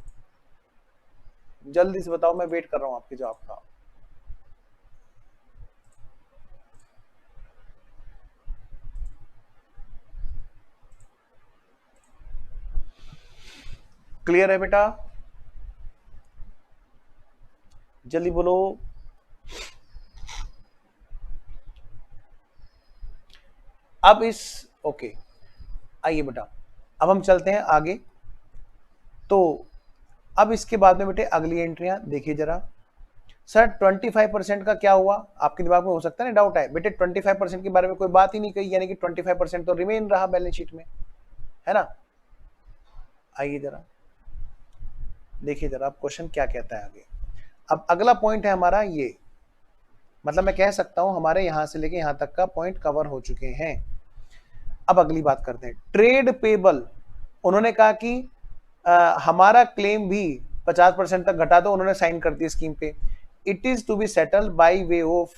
जल्दी से बताओ, मैं वेट कर रहा हूँ आपके जवाब का। क्लियर है बेटा? जल्दी बोलो। अब इस ओके, आइए बेटा, अब हम चलते हैं आगे। तो अब इसके बाद में बेटे अगली एंट्रियां देखिए जरा। सर 25% का क्या हुआ? आपके दिमाग में हो सकता है ना डाउट है बेटे, 25% के बारे में कोई बात ही नहीं कही, यानी कि 25% तो रिमेन रहा बैलेंस शीट में, है ना? आइए जरा देखिए जरा अब क्वेश्चन क्या कहता है आगे। अब अगला पॉइंट है हमारा ये, मतलब मैं कह सकता हूं हमारे यहां से लेके यहां तक का पॉइंट कवर हो चुके हैं। अब अगली बात करते हैं, ट्रेड पेबल। उन्होंने कहा कि हमारा क्लेम भी 50% तक घटा दो, उन्होंने साइन कर दी स्कीम पे। It is to be settle by way of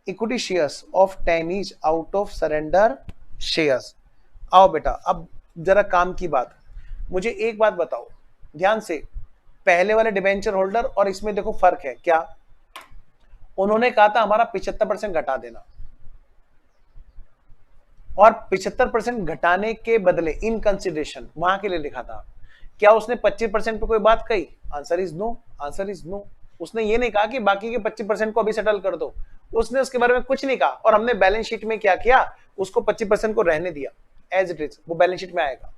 equity shares of 10 each out of surrender shares. आओ बेटा, अब जरा काम की बात, मुझे एक बात बताओ ध्यान से, पहले वाले डिबेंचर होल्डर और इसमें देखो फर्क है क्या? उन्होंने कहा था हमारा 75% घटा देना, और 75% घटाने के बदले इन कंसिडरेशन वहां के लिए लिखा था। क्या उसने 25% पे कोई बात कही? Answer is no, answer is no. उसने ये नहीं कहा कि बाकी के 25% को अभी सेटल कर दो, उसने उसके बारे में कुछ नहीं कहा, और हमने बैलेंस शीट में क्या किया, उसको 25% को रहने दिया एज इट इज, वो बैलेंस शीट में आएगा।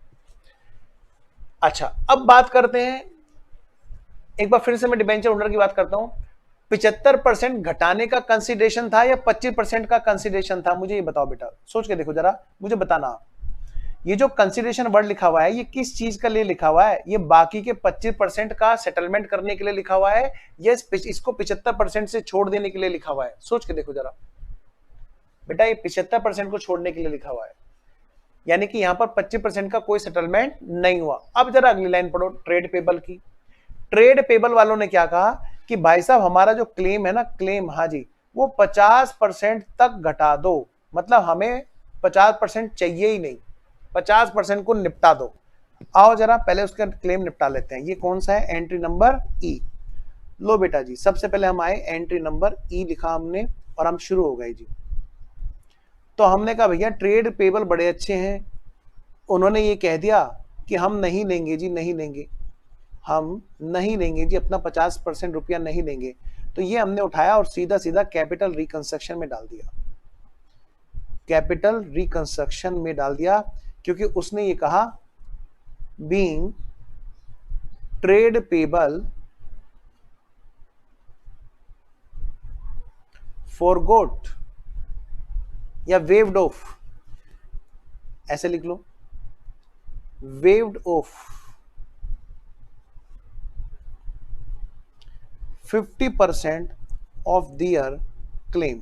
अच्छा, अब बात करते हैं, एक बार फिर से मैं डिबेंचर होल्डर की बात करता हूं। 75% घटाने का कंसिडरेशन था या 25% का कंसिडरेशन था? मुझे ये बताओ बेटा, सोच के देखो जरा, मुझे बताना। ये जो कंसिडरेशन वर्ड लिखा हुआ है, ये किस चीज के लिए लिखा हुआ है? ये बाकी के 25% का सेटलमेंट करने के लिए लिखा हुआ है, या इसको 75% से छोड़ देने के लिए लिखा हुआ है? सोच के देखो जरा बेटा, ये 75% को छोड़ने के लिए लिखा हुआ है, यानी कि यहां पर 25% का कोई सेटलमेंट नहीं हुआ। अब जरा अगली लाइन पढ़ो, ट्रेड पेबल की। ट्रेड पेबल वालों ने क्या कहा कि भाई साहब हमारा जो क्लेम है ना, क्लेम, हाँ जी, वो 50% तक घटा दो, मतलब हमें 50% चाहिए ही नहीं, 50% को निपटा दो। आओ जरा पहले उसका क्लेम निपटा लेते हैं। ये कौन सा है? एंट्री नंबर ई। लो बेटा जी, सबसे पहले हम आए, एंट्री नंबर ई लिखा हमने और हम शुरू हो गए जी। तो हमने कहा भैया ट्रेड पेबल बड़े अच्छे हैं, उन्होंने ये कह दिया कि हम नहीं लेंगे जी, नहीं लेंगे, हम नहीं लेंगे जी, अपना 50% रुपया नहीं लेंगे। तो ये हमने उठाया और सीधा सीधा कैपिटल रिकंस्ट्रक्शन में डाल दिया, कैपिटल रिकंस्ट्रक्शन में डाल दिया, क्योंकि उसने ये कहा बीइंग ट्रेड पेबल फॉरगोट या वेव्ड ऑफ, ऐसे लिख लो, waived off 50% of their claim.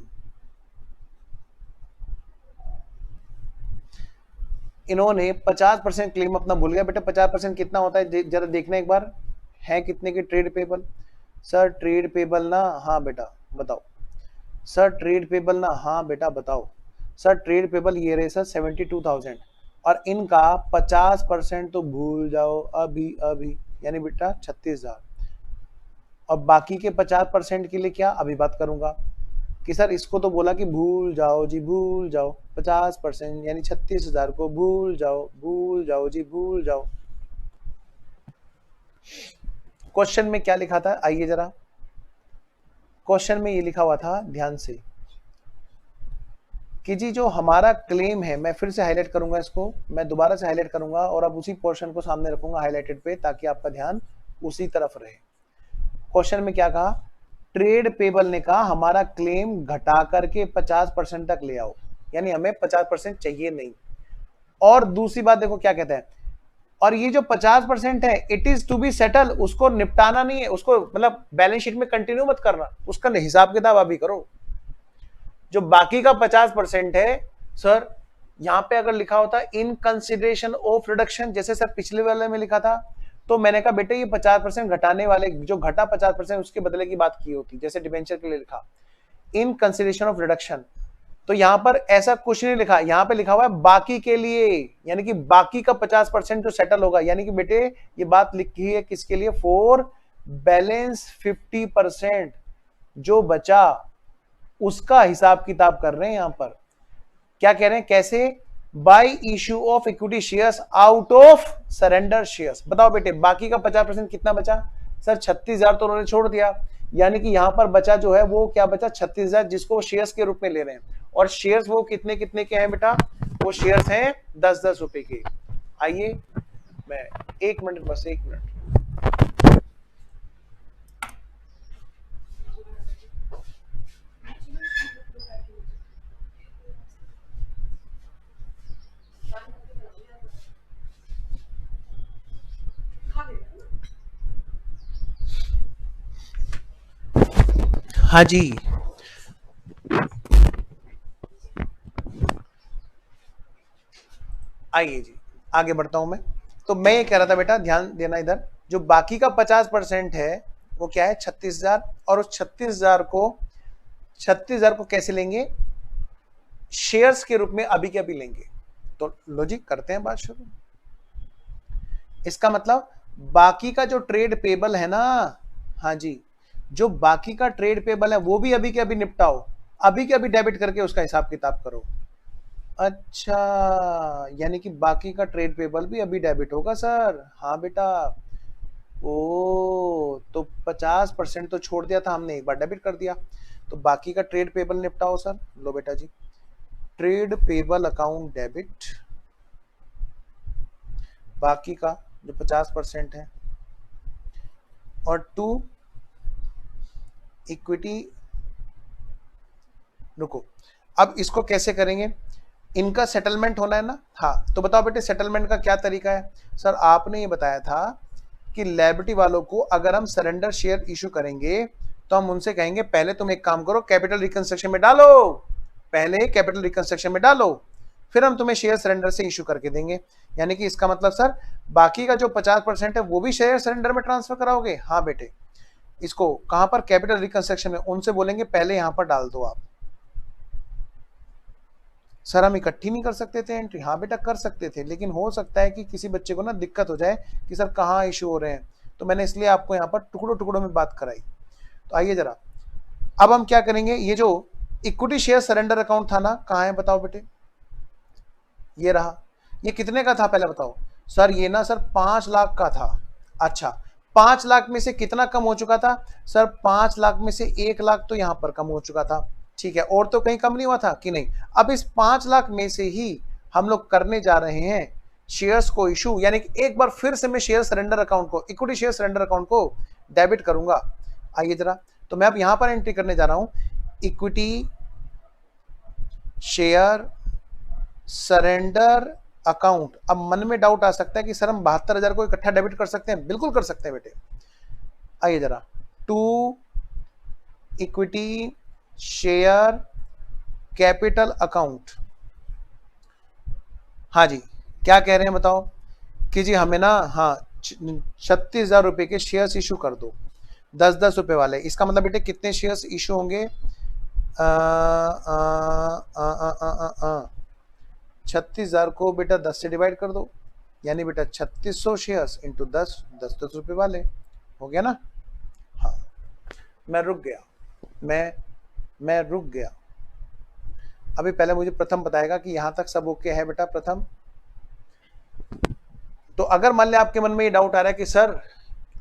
इन्होंने 50% क्लेम अपना भूल गया। बेटा 50% कितना होता है जरा देखना एक बार, है कितने के trade payable? Sir trade payable ना, हाँ बेटा बताओ। सर ट्रेड पेबल ना, हाँ बेटा बताओ। सर ट्रेड पेबल ये रहे सर 72,000, और इनका 50% तो भूल जाओ अभी अभी, यानी बेटा 36,000, और बाकी के 50% के लिए क्या अभी बात करूंगा कि सर इसको तो बोला कि भूल जाओ जी, भूल जाओ 50%, यानी 36,000 को भूल जाओ, भूल जाओ जी, भूल जाओ। क्वेश्चन में क्या लिखा था? आइए जरा, क्वेश्चन में ये लिखा हुआ था ध्यान से कि जी जो हमारा क्लेम है, मैं फिर से हाईलाइट करूंगा इसको, मैं दोबारा से हाईलाइट करूंगा और अब उसी पोर्शन को सामने रखूंगा हाईलाइटेड पे, ताकि आपका ध्यान उसी तरफ रहे। क्वेश्चन में क्या कहा? ट्रेड पेबल ने कहा हमारा क्लेम घटा करके 50% तक ले आओ, यानी हमें 50% चाहिए नहीं। और दूसरी बात देखो क्या कहता है, और ये जो 50% है it is to be settle, उसको निपटाना नहीं है, उसको मतलब बैलेंस शीट में कंटिन्यू मत करना, उसका हिसाब किताब अभी करो। जो बाकी का 50% है सर, यहां पे अगर लिखा होता इन कंसिडरेशन ऑफ रिडक्शन, जैसे सर पिछले वाले में लिखा था, तो मैंने कहा बेटे ये 50% घटाने वाले, जो घटा 50% उसके बदले की बात की होती, जैसे डिबेंचर के लिए लिखा इन कंसिडरेशन ऑफ रिडक्शन, तो यहां पर ऐसा कुछ नहीं लिखा, यहां पे लिखा हुआ है बाकी के लिए, यानी कि बाकी का 50% जो सेटल होगा, यानी कि बेटे ये बात लिखी है किसके लिए, फॉर बैलेंस 50% जो बचा उसका हिसाब किताब कर रहे हैं। यहां पर क्या कह रहे हैं, कैसे, bye issue of equity shares out of surrender shares. बताओ बेटे बाकी का 50% कितना बचा, सर 36,000 तो उन्होंने छोड़ दिया, यानी कि यहां पर बचा जो है वो क्या बचा, 36,000, जिसको शेयर्स के रूप में ले रहे हैं। और शेयर्स वो कितने कितने के हैं बेटा, वो शेयर्स हैं 10-10 रुपए के। आइए मैं 1 मिनट, बस 1 मिनट। हाँ जी, आइए जी आगे बढ़ता हूं मैं। तो मैं ये कह रहा था बेटा ध्यान देना इधर, जो बाकी का 50% है वो क्या है 36,000, और उस 36,000 को कैसे लेंगे, शेयर्स के रूप में अभी के अभी लेंगे। तो लॉजिक करते हैं बात शुरू। इसका मतलब बाकी का जो ट्रेड पेबल है ना, हाँ जी, जो बाकी का ट्रेड पेबल है वो भी अभी के अभी निपटाओ, अभी के अभी डेबिट करके उसका हिसाब किताब करो। अच्छा, यानी कि बाकी का ट्रेड पेबल भी अभी डेबिट होगा सर, हाँ बेटा। ओ तो 50% तो छोड़ दिया था हमने, एक बार डेबिट कर दिया, तो बाकी का ट्रेड पेबल निपटाओ सर। लो बेटा जी, ट्रेड पेबल अकाउंट डेबिट, बाकी का जो 50% है, और टू इक्विटी, रुको अब इसको कैसे करेंगे, इनका सेटलमेंट होना है ना, हाँ तो बताओ बेटे सेटलमेंट का क्या तरीका है। सर आपने ये बताया था कि लायबिलिटी वालों को अगर हम सरेंडर शेयर इशू करेंगे तो हम उनसे कहेंगे पहले तुम एक काम करो, कैपिटल रिकंस्ट्रक्शन में डालो, पहले कैपिटल रिकंस्ट्रक्शन में डालो, फिर हम तुम्हें शेयर सरेंडर से इशू करके देंगे। यानी कि इसका मतलब सर बाकी का जो 50% है वो भी शेयर सरेंडर में ट्रांसफर कराओगे। हाँ बेटे, इसको कहां पर, कैपिटल रिकंस्ट्रक्शन में, उनसे बोलेंगे पहले यहां पर डाल दो आप। सर हम इकट्ठी नहीं कर सकते थे एंट्री, हाँ बेटा कर सकते थे, लेकिन हो सकता है कि किसी बच्चे को ना दिक्कत हो जाए कि सर कहाँ इशू हो रहे हैं, तो मैंने इसलिए आपको यहाँ पर टुकड़ों टुकड़ों में बात कराई। तो आइए जरा अब हम क्या करेंगे, ये जो इक्विटी शेयर सरेंडर अकाउंट था ना, कहाँ है बताओ बेटे, ये रहा। ये कितने का था पहले बताओ, सर ये ना सर 5 लाख का था। अच्छा 5 लाख में से कितना कम हो चुका था, सर 5 लाख में से 1 लाख तो यहां पर कम हो चुका था, ठीक है, और तो कहीं कम नहीं हुआ था कि नहीं। अब इस 5 लाख में से ही हम लोग करने जा रहे हैं शेयर्स को इशू, यानी कि एक बार फिर से मैं शेयर सरेंडर अकाउंट को, इक्विटी शेयर सरेंडर अकाउंट को डेबिट करूंगा। आइए जरा, तो मैं अब यहां पर एंट्री करने जा रहा हूं, इक्विटी शेयर सरेंडर अकाउंट। अब मन में डाउट आ सकता है कि सर हम 72,000 को इकट्ठा डेबिट कर सकते हैं, बिल्कुल कर सकते हैं बेटे। आइए जरा, to equity share capital account, हाँ जी क्या कह रहे हैं बताओ, कि जी हमें ना, हाँ 36,000 रुपए के शेयर्स इशू कर दो, 10-10 रुपए वाले। इसका मतलब बेटे कितने शेयर्स इशू होंगे, 36,000 को बेटा 10 से डिवाइड कर दो, यानी बेटा 3600 शेयर्स इंटू 10, 10-10 रुपए वाले, हो गया ना। हाँ मैं रुक गया, मैं रुक गया। अभी पहले मुझे प्रथम बताएगा कि यहां तक सब ओके है बेटा प्रथम। तो अगर मान लिया आपके मन में ये डाउट आ रहा है कि सर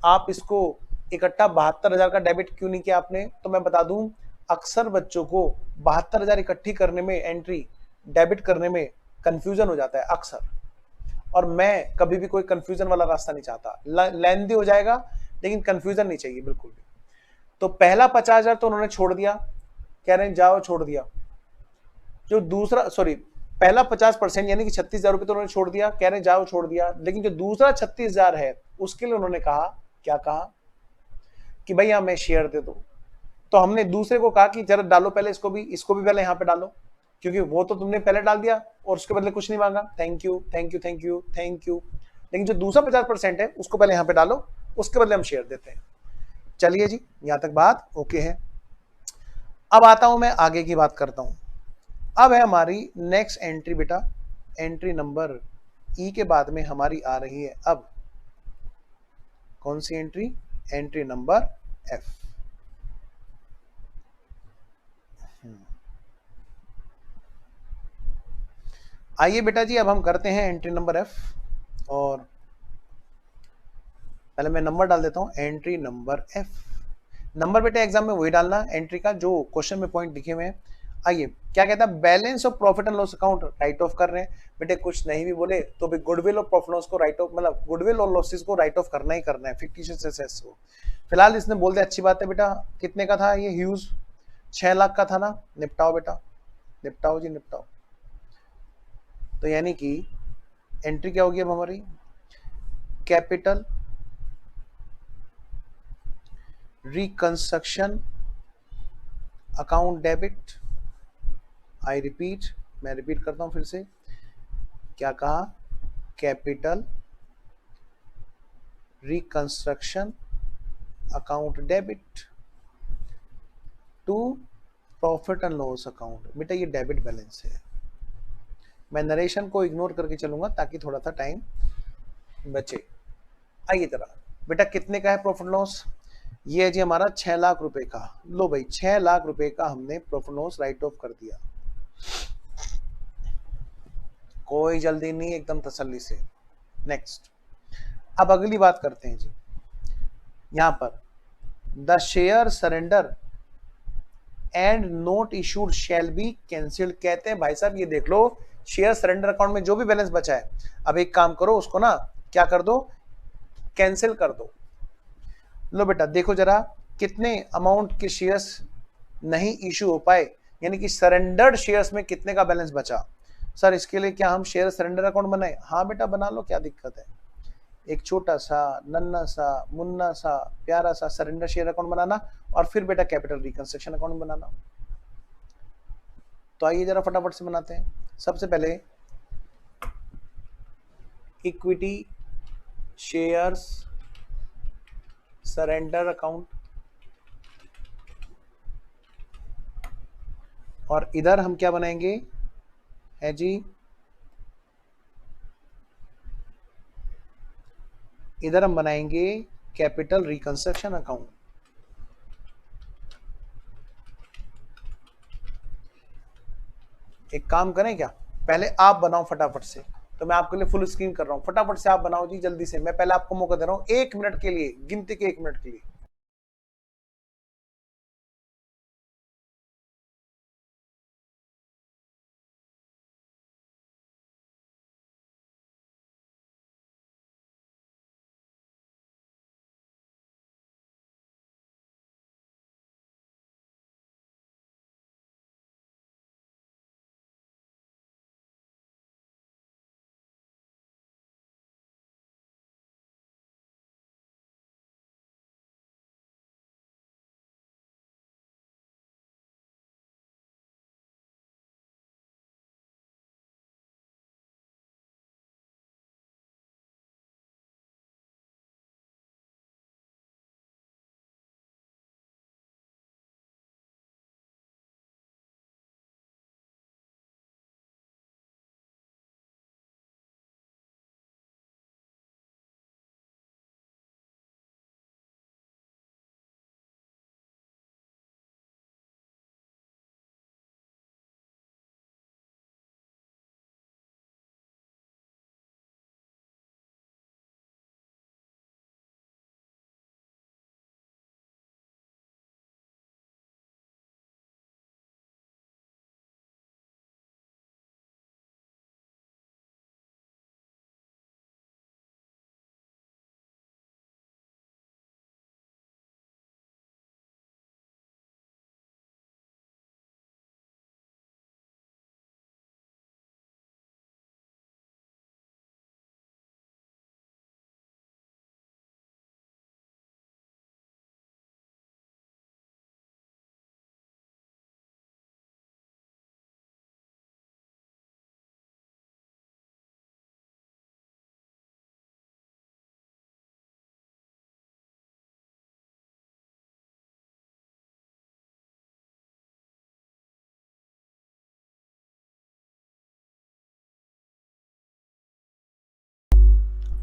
आप इसको इकट्ठा 72,000 का डेबिट क्यों नहीं किया आपने, तो मैं बता दूं अक्सर बच्चों को 72,000 इकट्ठी करने में, एंट्री डेबिट करने में कंफ्यूजन हो जाता है अक्सर, और मैं कभी भी कोई कंफ्यूजन वाला रास्ता नहीं चाहता, लेंदी हो जाएगा लेकिन कंफ्यूजन नहीं चाहिए बिल्कुल भी। तो पहला 50,000 तो उन्होंने छोड़ दिया, कह रहे हैं जाओ छोड़ दिया। जो दूसरा, सॉरी पहला 50% यानी कि 36,000 रुपए तो उन्होंने छोड़ दिया, कह रहे हैं जाओ छोड़ दिया, लेकिन जो दूसरा 36,000 है उसके लिए उन्होंने कहा, क्या कहा कि भैया हमें शेयर दे दो। तो हमने दूसरे को कहा कि जरा डालो पहले इसको भी पहले यहाँ पे डालो, क्योंकि वो तो तुमने पहले डाल दिया और उसके बदले कुछ नहीं मांगा, thank you thank you thank you thank you, लेकिन जो दूसरा 50% है उसको पहले यहाँ पे डालो, उसके बदले हम शेयर देते हैं। चलिए जी यहां तक बात ओके है। अब आता हूं मैं आगे की बात करता हूं। अब है हमारी नेक्स्ट एंट्री बेटा, एंट्री नंबर ई के बाद में हमारी आ रही है अब कौन सी एंट्री, एंट्री नंबर एफ। आइए बेटा जी अब हम करते हैं एंट्री नंबर एफ, और पहले मैं नंबर डाल देता हूं, एंट्री नंबर एफ। नंबर बेटा एग्जाम में वही डालना एंट्री का जो क्वेश्चन में पॉइंट लिखे हुए हैं। आइए क्या कहता है, balance of profit and loss account right of कर रहे हैं। बेटे कुछ नहीं भी बोले तो भी गुडविल और प्रॉफिट लॉस को राइट ऑफ, मतलब गुडविल और लॉसेस को राइट ऑफ करना ही करना है, फिक्टिशियस एसेट्स को। फिलहाल इसने बोल दिया, अच्छी बात है बेटा। कितने का था ये ह्यूज, 6 लाख का था ना, निपटाओ बेटा, निपटाओ जी निपटाओ। तो यानी कि एंट्री क्या होगी अब हमारी, capital reconstruction account debit. I repeat, मैं रिपीट करता हूं फिर से, क्या कहा, capital reconstruction account debit to profit and loss account. बेटा ये डेबिट बैलेंस है, मैं नरेशन को इग्नोर करके चलूंगा ताकि थोड़ा सा टाइम बचे। आइए जरा बेटा, कितने का है प्रॉफिट लॉस, ये है जी हमारा 6 लाख रुपए का। लो भाई 6 लाख रुपए का हमने प्रॉफिट लॉस राइट ऑफ कर दिया, कोई जल्दी नहीं, एकदम तसल्ली से। नेक्स्ट, अब अगली बात करते हैं जी, यहां पर the share surrender and note issued shall be cancelled. कहते हैं भाई साहब ये देख लो, शेयर सरेंडर अकाउंट में जो भी बैलेंस बचा है, अब एक काम करो उसको ना क्या कर दो, कैंसिल कर दो। लो बेटा देखो जरा, कितने अमाउंट के शेयर्स नहीं इशू हो पाए, यानी कि सरेंडर्ड शेयर्स में कितने का बैलेंस बचा। सर इसके लिए क्या हम शेयर सरेंडर अकाउंट बनाए, हाँ बेटा बना लो, क्या दिक्कत है। एक छोटा सा नन्ना सा मुन्ना सा प्यारा सा सरेंडर शेयर अकाउंट बनाना, और फिर बेटा कैपिटल रिकंस्ट्रक्शन अकाउंट बनाना। तो आइए जरा फटाफट से बनाते हैं। सबसे पहले इक्विटी शेयर्स सरेंडर अकाउंट, और इधर हम क्या बनाएंगे है जी, इधर हम बनाएंगे कैपिटल रिकंस्ट्रक्शन अकाउंट। एक काम करें क्या, पहले आप बनाओ फटाफट से, तो मैं आपके लिए फुल स्क्रीन कर रहा हूं, फटाफट से आप बनाओ जी जल्दी से, मैं पहले आपको मौका दे रहा हूं 1 मिनट के लिए, गिनती के 1 मिनट के लिए।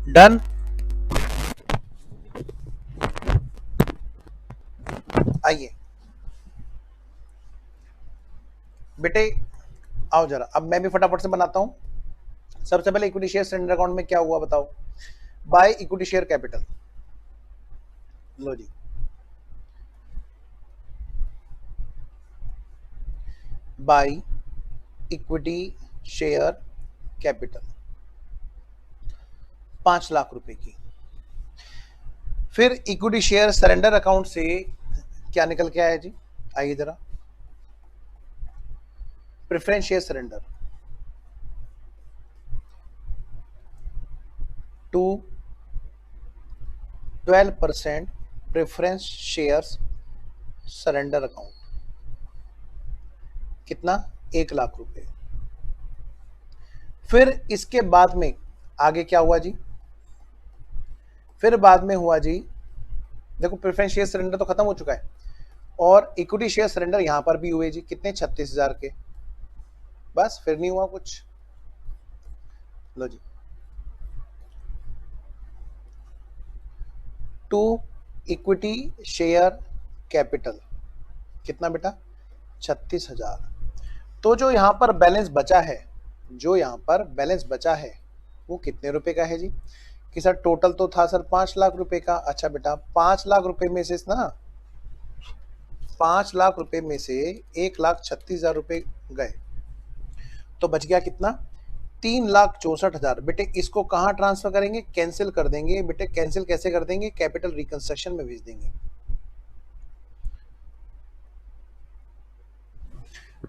डन। आइए बेटे आओ जरा, अब मैं भी फटाफट से बनाता हूं। सबसे पहले इक्विटी शेयर सरेंडर अकाउंट में क्या हुआ बताओ। बाय इक्विटी शेयर कैपिटल, लो जी, by equity share capital 5 lakh रुपए की। फिर इक्विटी शेयर सरेंडर अकाउंट से क्या निकल के आया जी, आइए जरा, preference share surrender to 12% preference shares surrender account, कितना, 1 लाख रुपए। फिर इसके बाद में आगे क्या हुआ जी, फिर बाद में हुआ जी, देखो प्रेफरेंस शेयर सरेंडर तो खत्म हो चुका है, और इक्विटी शेयर सरेंडर यहां पर भी हुए जी, कितने, 36,000 के। बस फिर नहीं हुआ कुछ, लो जी, टू इक्विटी शेयर कैपिटल, कितना बेटा, 36,000। तो जो यहां पर बैलेंस बचा है, जो यहां पर बैलेंस बचा है वो कितने रुपए का है जी, कि सर टोटल तो था सर 5 लाख रुपए का। अच्छा बेटा 5 लाख रुपए में से ना, 5 लाख रुपए में से 1,36,000 रुपए गए, तो बच गया कितना, 3,64,000। बेटे इसको कहां ट्रांसफर करेंगे, कैंसिल कर देंगे। बेटे कैंसिल कैसे कर देंगे, कैपिटल रिकंस्ट्रक्शन में भेज देंगे।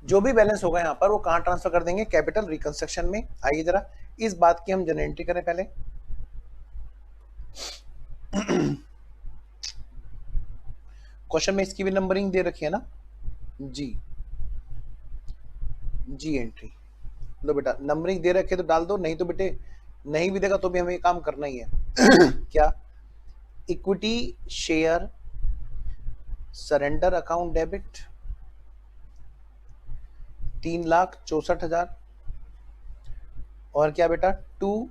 जो भी बैलेंस होगा यहां पर वो कहां ट्रांसफर कर देंगे, कैपिटल रिकंस्ट्रक्शन में। आइए जरा इस बात की हम जनरल एंट्री करें पहले। क्वेश्चन में इसकी भी नंबरिंग दे रखी है ना, जी जी एंट्री, लो बेटा नंबरिंग दे रखे तो डाल दो, नहीं तो बेटे नहीं भी देगा तो भी हमें ये काम करना ही है। क्या, equity share surrender account debit 3,64,000, और क्या बेटा, टू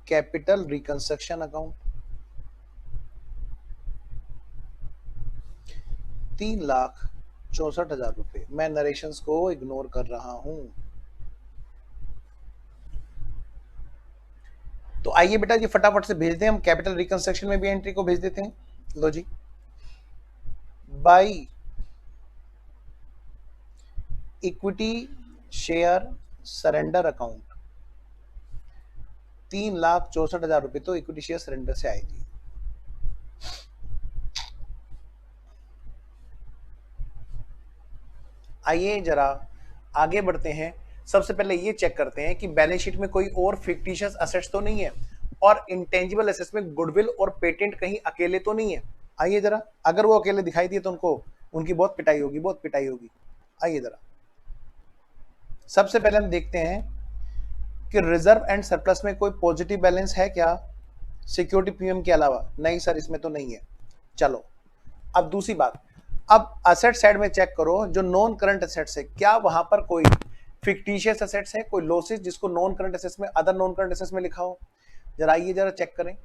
कैपिटल रिकंस्ट्रक्शन अकाउंट 3,64,000 रुपए। मैं नरेशंस को इग्नोर कर रहा हूं। तो आइए बेटा जी फटाफट से भेज दें, हम कैपिटल रिकंस्ट्रक्शन में भी एंट्री को भेज देते हैं। लो जी, by equity share surrender account 3,64,000 रुपए तो इक्विटी शेयर सरेंडर से आएगी। आइए जरा आगे बढ़ते हैं। सबसे पहले ये चेक करते हैं कि बैलेंस शीट में कोई और फिक्टिशियस असेट्स तो नहीं है, और इंटेंजिबल एसेट्स में गुडविल और पेटेंट कहीं अकेले तो नहीं है। आइए जरा, अगर वो अकेले दिखाई दिए तो उनको, उनकी बहुत पिटाई होगी, बहुत पिटाई होगी। आइए जरा, सबसे पहले हम देखते हैं कि रिजर्व एंड सरप्लस में कोई पॉजिटिव बैलेंस है क्या, सिक्योरिटी प्रीमियम के अलावा। नहीं सर इसमें तो नहीं है। चलो अब दूसरी बात, अब असेट साइड में चेक करो, जो नॉन करंट असेट्स है, क्या वहां पर कोई फिक्टिशियस असेट्स है, कोई लॉसेस जिसको नॉन करंट असेट्स में, अदर नॉन करंट असेट्स में लिखा हो। जरा आइए जरा चेक करें।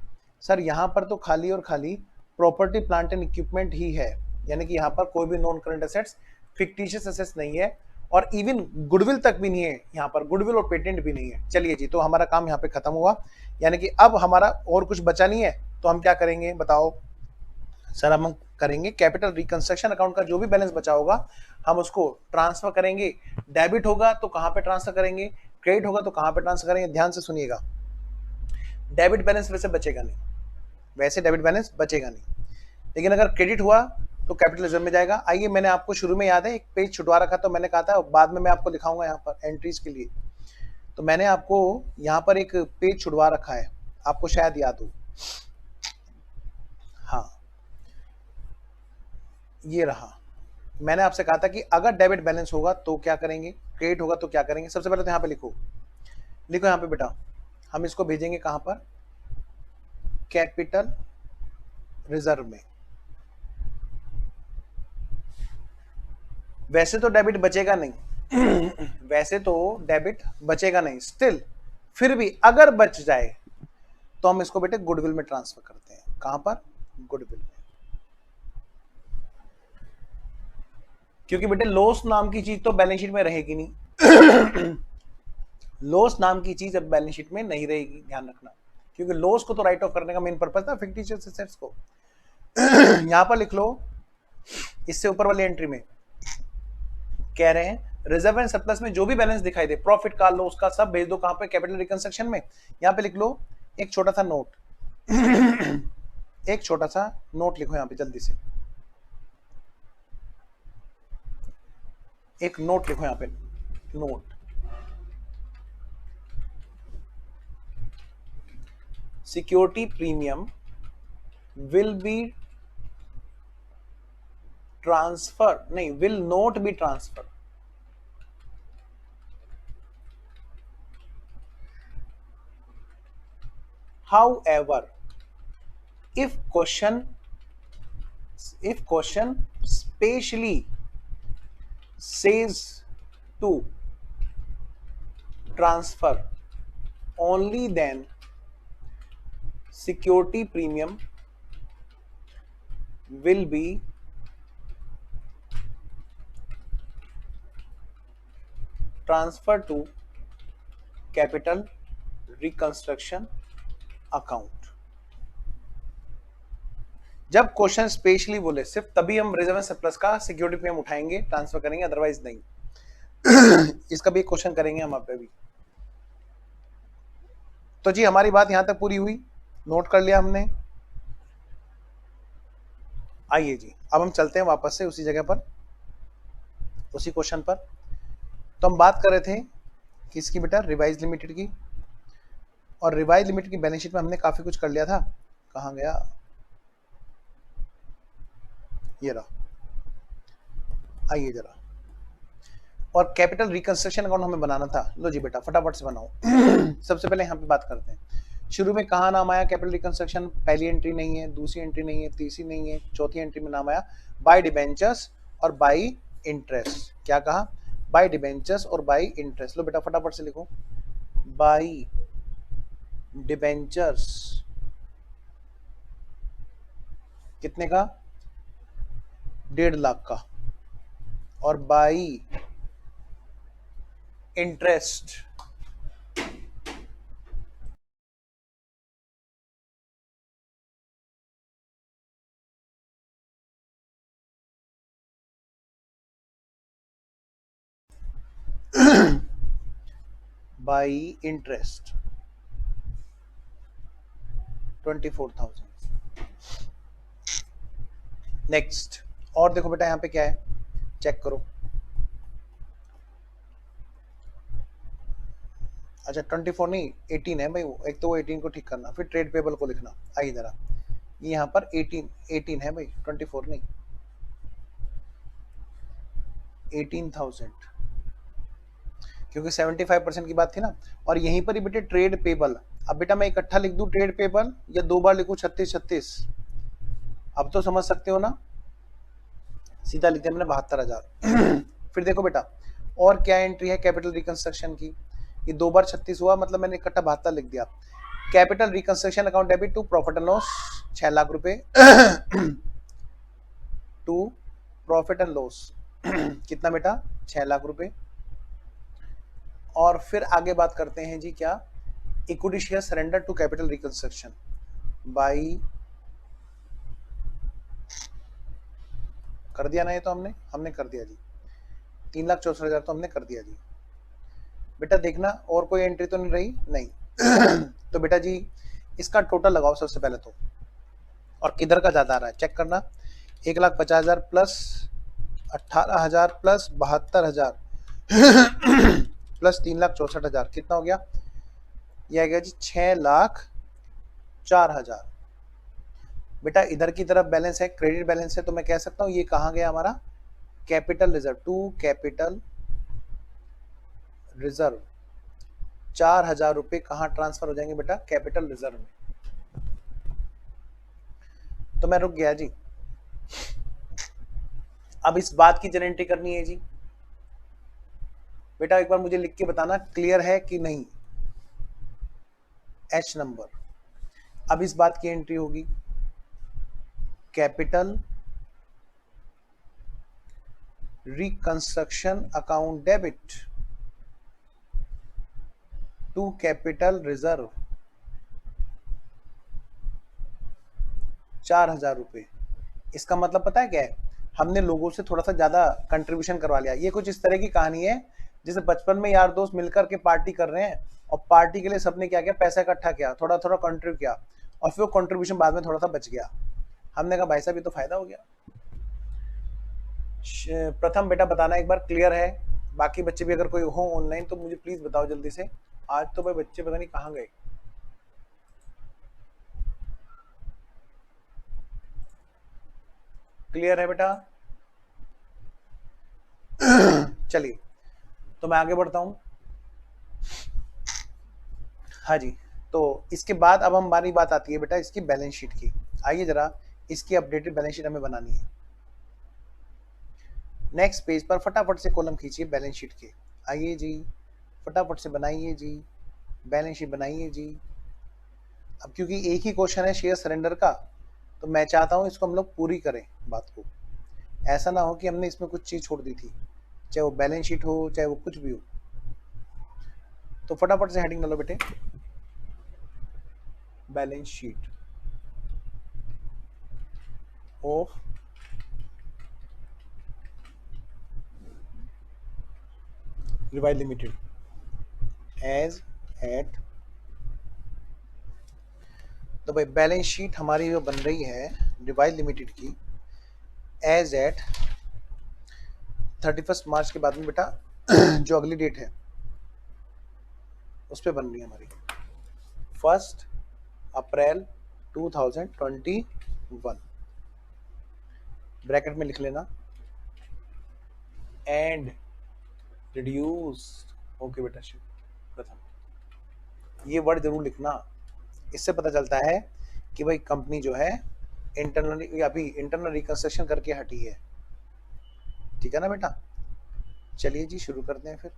सर यहां पर तो खाली और खाली प्रॉपर्टी प्लांट एंड इक्विपमेंट ही है, यानी कि यहां पर कोई भी non current assets, fictitious assets नहीं है, और इवन गुडविल तक भी नहीं है यहाँ पर, गुडविल और पेटेंट भी नहीं है। चलिए जी, तो हमारा काम यहाँ पे खत्म हुआ, यानी कि अब हमारा और कुछ बचा नहीं है। तो हम क्या करेंगे बताओ सर, हम करेंगे कैपिटल रिकंस्ट्रक्शन अकाउंट का जो भी बैलेंस बचा होगा हम उसको ट्रांसफर करेंगे। डेबिट होगा तो कहां पे ट्रांसफर करेंगे, क्रेडिट होगा तो कहां पे ट्रांसफर करेंगे। ध्यान से सुनिएगा, डेबिट बैलेंस वैसे बचेगा नहीं, वैसे डेबिट बैलेंस बचेगा नहीं, लेकिन अगर क्रेडिट हुआ तो कैपिटल रिजर्व में जाएगा। आइए, मैंने आपको शुरू में याद है एक पेज छुटवा रखा, तो मैंने कहा था बाद में मैं आपको दिखाऊंगा यहाँ पर एंट्रीज के लिए, तो मैंने आपको यहाँ पर एक पेज छुटवा रखा है, आपको शायद याद हो। हाँ ये रहा, मैंने आपसे कहा था कि अगर डेबिट बैलेंस होगा तो क्या करेंगे, क्रेडिट होगा तो क्या करेंगे। सबसे पहले तो यहाँ पे लिखो, लिखो यहाँ पे बेटा, हम इसको भेजेंगे कहां पर, कैपिटल रिजर्व में। वैसे तो डेबिट बचेगा नहीं, वैसे तो डेबिट बचेगा नहीं, स्टिल फिर भी अगर बच जाए तो हम इसको बेटे गुडविल में ट्रांसफर करते हैं। कहां पर? गुडविल में। क्योंकि बेटे लॉस नाम की चीज तो बैलेंस शीट में रहेगी नहीं। लॉस नाम की चीज अब बैलेंस शीट में नहीं रहेगी, ध्यान रखना, क्योंकि लॉस को तो राइट ऑफ करने का मेन पर्पस था फिक्टिशियस एसेट्स को। यहां पर लिख लो, इससे ऊपर वाली एंट्री में कह रहे हैं रिजर्व एंड सरप्लस में जो भी बैलेंस दिखाई दे, प्रॉफिट का, लॉस का, सब भेज दो कहां पे? कैपिटल रिकंस्ट्रक्शन में। यहां पे लिख लो एक छोटा सा नोट। एक छोटा सा नोट लिखो यहां पे जल्दी से, एक नोट लिखो यहां पे, note. Security premium will be transfer, नहीं, will not be transfer. However, if question specially says to transfer, only then security premium will be transferred to capital reconstruction account. जब क्वेश्चन स्पेशली बोले सिर्फ तभी हम reserve and surplus का security premium उठाएंगे, transfer करेंगे, otherwise नहीं। इसका भी क्वेश्चन करेंगे हम आप पे भी। तो जी हमारी बात यहां तक पूरी हुई, नोट कर लिया हमने। आइए जी अब हम चलते हैं वापस से उसी जगह पर, उसी क्वेश्चन पर। तो हम बात कर रहे थे किसकी बेटा? रिवाइज लिमिटेड की। और रिवाइज लिमिटेड की बैलेंस शीट में हमने काफी कुछ कर लिया था। कहां गया? ये रहा, आइए जरा। और कैपिटल रिकंस्ट्रक्शन अकाउंट हमें बनाना था। लो जी बेटा फटाफट से बनाओ। सबसे पहले यहाँ पे बात करते हैं, शुरू में कहाँ नाम आया कैपिटल रिकंस्ट्रक्शन? पहली एंट्री नहीं है, दूसरी एंट्री नहीं है, तीसरी नहीं है, चौथी एंट्री में नाम आया बाय डिबेंचर्स और बाय इंटरेस्ट। क्या कहा? बाय डिबेंचर्स और बाय इंटरेस्ट। लो बेटा फटाफट से लिखो, बाय डिबेंचर्स कितने का? 1.5 लाख का, और bye interest by interest 24,000। Next, और देखो बेटा यहाँ पे क्या है, चेक करो। अच्छा 24 नहीं 18 है भाई, वो एक तो वो 18 को ठीक करना, फिर ट्रेड पेबल को लिखना। आइए जरा, ये यहाँ पर 18 है भाई, 24 नहीं, 18,000, क्योंकि 75% की बात थी ना। और यहीं पर ही बेटे ट्रेड पेबल। अब बेटा मैं इकट्ठा लिख दूं ट्रेड पेबल या दो बार लिखूं 36? अब तो समझ सकते हो ना, सीधा लिख दिया मैंने 72,000। फिर देखो बेटा और क्या एंट्री है कैपिटल रिकंस्ट्रक्शन की, ये 2 बार 36 हुआ, मतलब मैंने इकट्ठा 72 लिख दिया। Capital reconstruction account debit to profit and loss 6 lakh रुपए। टू प्रॉफिट एंड लॉस कितना बेटा? 6 लाख रुपए। और फिर आगे बात करते हैं जी, क्या? Equity share surrender to capital reconstruction by, कर दिया ना ये तो हमने कर दिया जी, 3,64,000 तो हमने कर दिया जी। बेटा देखना और कोई एंट्री तो नहीं रही, नहीं। तो बेटा जी इसका टोटल लगाओ सबसे पहले तो, और किधर का ज्यादा आ रहा है चेक करना। 1,50,000 प्लस 18,000 प्लस 72,000 प्लस 3,64,000 कितना हो गया? यह आ गया जी 6,04,000। बेटा इधर की तरफ बैलेंस है, क्रेडिट बैलेंस है, तो मैं कह सकता हूं ये कहां गया हमारा? Capital reserve to capital reserve. 4,000 रुपए कहां ट्रांसफर हो जाएंगे बेटा? कैपिटल रिजर्व में। तो मैं रुक गया जी। अब इस बात की जनरेंटी करनी है जी। बेटा एक बार मुझे लिख के बताना क्लियर है कि नहीं। एच नंबर अब इस बात की एंट्री होगी, capital reconstruction account debit to capital reserve 4,000 रुपये। इसका मतलब पता है क्या है, हमने लोगों से थोड़ा सा ज्यादा कंट्रीब्यूशन करवा लिया। ये कुछ इस तरह की कहानी है जैसे बचपन में यार दोस्त मिलकर के पार्टी कर रहे हैं और पार्टी के लिए सबने क्या किया, पैसा इकट्ठा किया, थोड़ा थोड़ा कंट्रीब्यूट किया और फिर वो कंट्रीब्यूशन बाद में थोड़ा सा बच गया। हमने कहा भाई साहब ये तो फायदा हो गया। प्रथम बेटा बताना एक बार क्लियर है, बाकी बच्चे भी अगर कोई हो ऑनलाइन तो मुझे प्लीज बताओ जल्दी से। आज तो भाई बच्चे पता नहीं कहाँ गए। क्लियर है बेटा? चलिए तो मैं आगे बढ़ता हूं। हाँ जी, तो इसके बाद अब हमारी बात आती है बेटा इसकी बैलेंस शीट की। आइए जरा इसकी अपडेटेड बैलेंस शीट हमें बनानी है। नेक्स्ट पेज पर फटाफट से कॉलम खींचिए बैलेंस शीट के। आइए जी, फटाफट से बनाइए जी, बैलेंस शीट बनाइए जी। अब क्योंकि एक ही क्वेश्चन है शेयर सरेंडर का, तो मैं चाहता हूं इसको हम लोग पूरी करें बात को। ऐसा ना हो कि हमने इसमें कुछ चीज छोड़ दी थी, चाहे वो बैलेंस शीट हो चाहे वो कुछ भी हो। तो फटाफट से हेडिंग डालो बेटे, balance sheet of revise limited as at. तो भाई बैलेंस शीट हमारी जो बन रही है रिवाइज लिमिटेड की एज एट 31 मार्च के बाद में बेटा जो अगली डेट है उस पर बन रही है हमारी 1 अप्रैल 2021। ब्रैकेट में लिख लेना एंड रिड्यूस्ड। ओके बेटा प्रथम ये वर्ड जरूर लिखना, इससे पता चलता है कि भाई कंपनी जो है इंटरनली अभी इंटरनल रिकंस्ट्रक्शन करके हटी है। ठीक है ना बेटा? चलिए जी शुरू करते हैं फिर।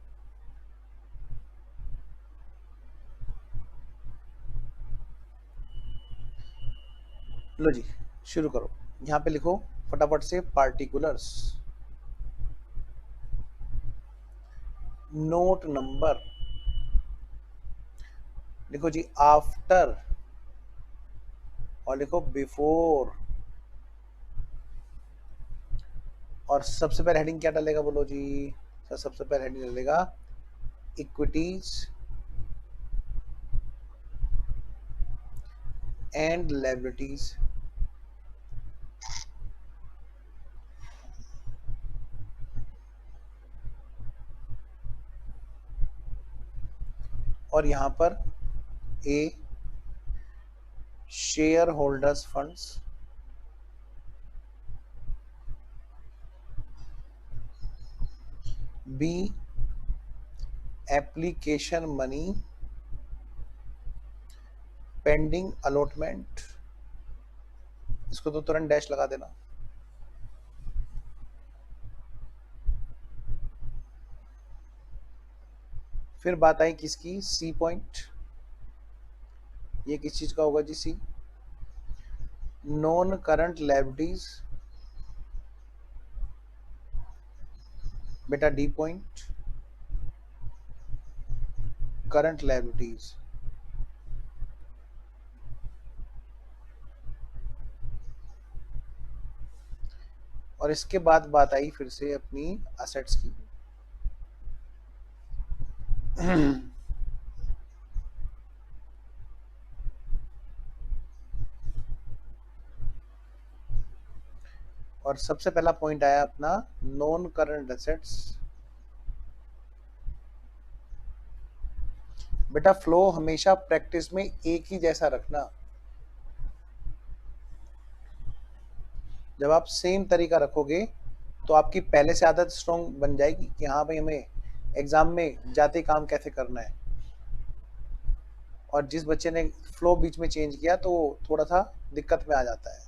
लो जी शुरू करो। यहाँ पे लिखो फटाफट से पार्टिकुलर्स, नोट नंबर लिखो जी आफ्टर और लिखो बिफोर। और सबसे पहले हेडिंग क्या डालेगा बोलो जी? सबसे पहले हेडिंग डालेगा इक्विटीज एंड लायबिलिटीज। और यहां पर A share holders funds, B application money pending allotment. इसको तो तुरंत डैश लगा देना। फिर बात आई किसकी? C point. ये किस चीज का होगा जी? सी नॉन करंट लायबिलिटीज बेटा। D point current liabilities. और इसके बाद बात आई फिर से अपनी असेट्स की। और सबसे पहला पॉइंट आया अपना नॉन करंट एसेट्स। बेटा फ्लो हमेशा प्रैक्टिस में एक ही जैसा रखना। जब आप सेम तरीका रखोगे तो आपकी पहले से आदत स्ट्रॉन्ग बन जाएगी कि हाँ भाई हमें एग्जाम में जाते काम कैसे करना है। और जिस बच्चे ने फ्लो बीच में चेंज किया तो थोड़ा सा दिक्कत में आ जाता है।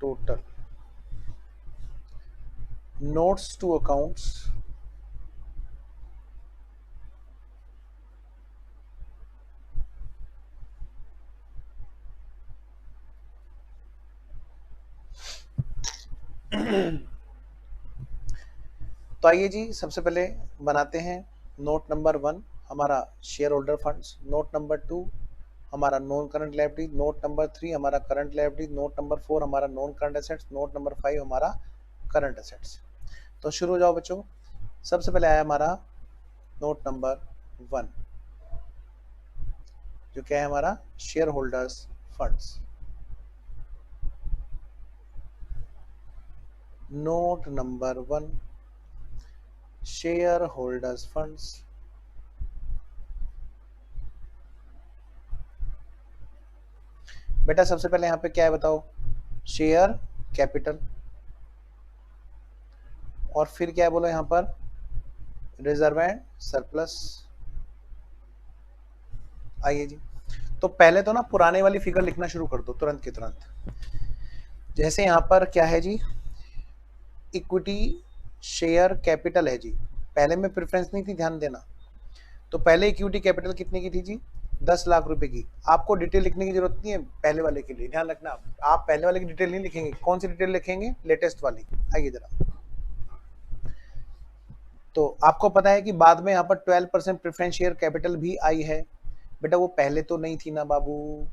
टोटल नोट्स टू अकाउंट्स तो आइए जी सबसे पहले बनाते हैं नोट नंबर 1 हमारा share holder funds, note number 2 हमारा non current liability, note number 3 हमारा करंट लायबिलिटी, नोट नंबर 4 हमारा non current assets, note number 5 हमारा करंट एसेट्स। तो शुरू हो जाओ बच्चों। सबसे पहले आया हमारा नोट नंबर 1 जो क्या है हमारा share holders funds. Note number 1 share holders funds. बेटा सबसे पहले यहाँ पे क्या है बताओ, शेयर कैपिटल, और फिर क्या बोलो यहाँ पर रिजर्व एंड सरप्लस। आइए जी, तो पहले तो ना पुराने वाली फिगर लिखना शुरू कर दो तुरंत के तुरंत। जैसे यहाँ पर क्या है जी, इक्विटी शेयर कैपिटल है जी, पहले में प्रेफरेंस नहीं थी, ध्यान देना। तो पहले इक्विटी कैपिटल कितने की थी जी, 10 लाख रुपए की। आपको डिटेल लिखने की जरूरत नहीं है पहले वाले के लिए, ध्यान रखना। आप पहले वाले की डिटेल नहीं लिखेंगे, कौन सी डिटेल लिखेंगे, लेटेस्ट वाली। आइए जरा, तो आपको पता है कि बाद में यहाँ पर 12% प्रेफरेंस शेयर कैपिटल भी आई है। बेटा वो पहले तो नहीं थी ना बाबू।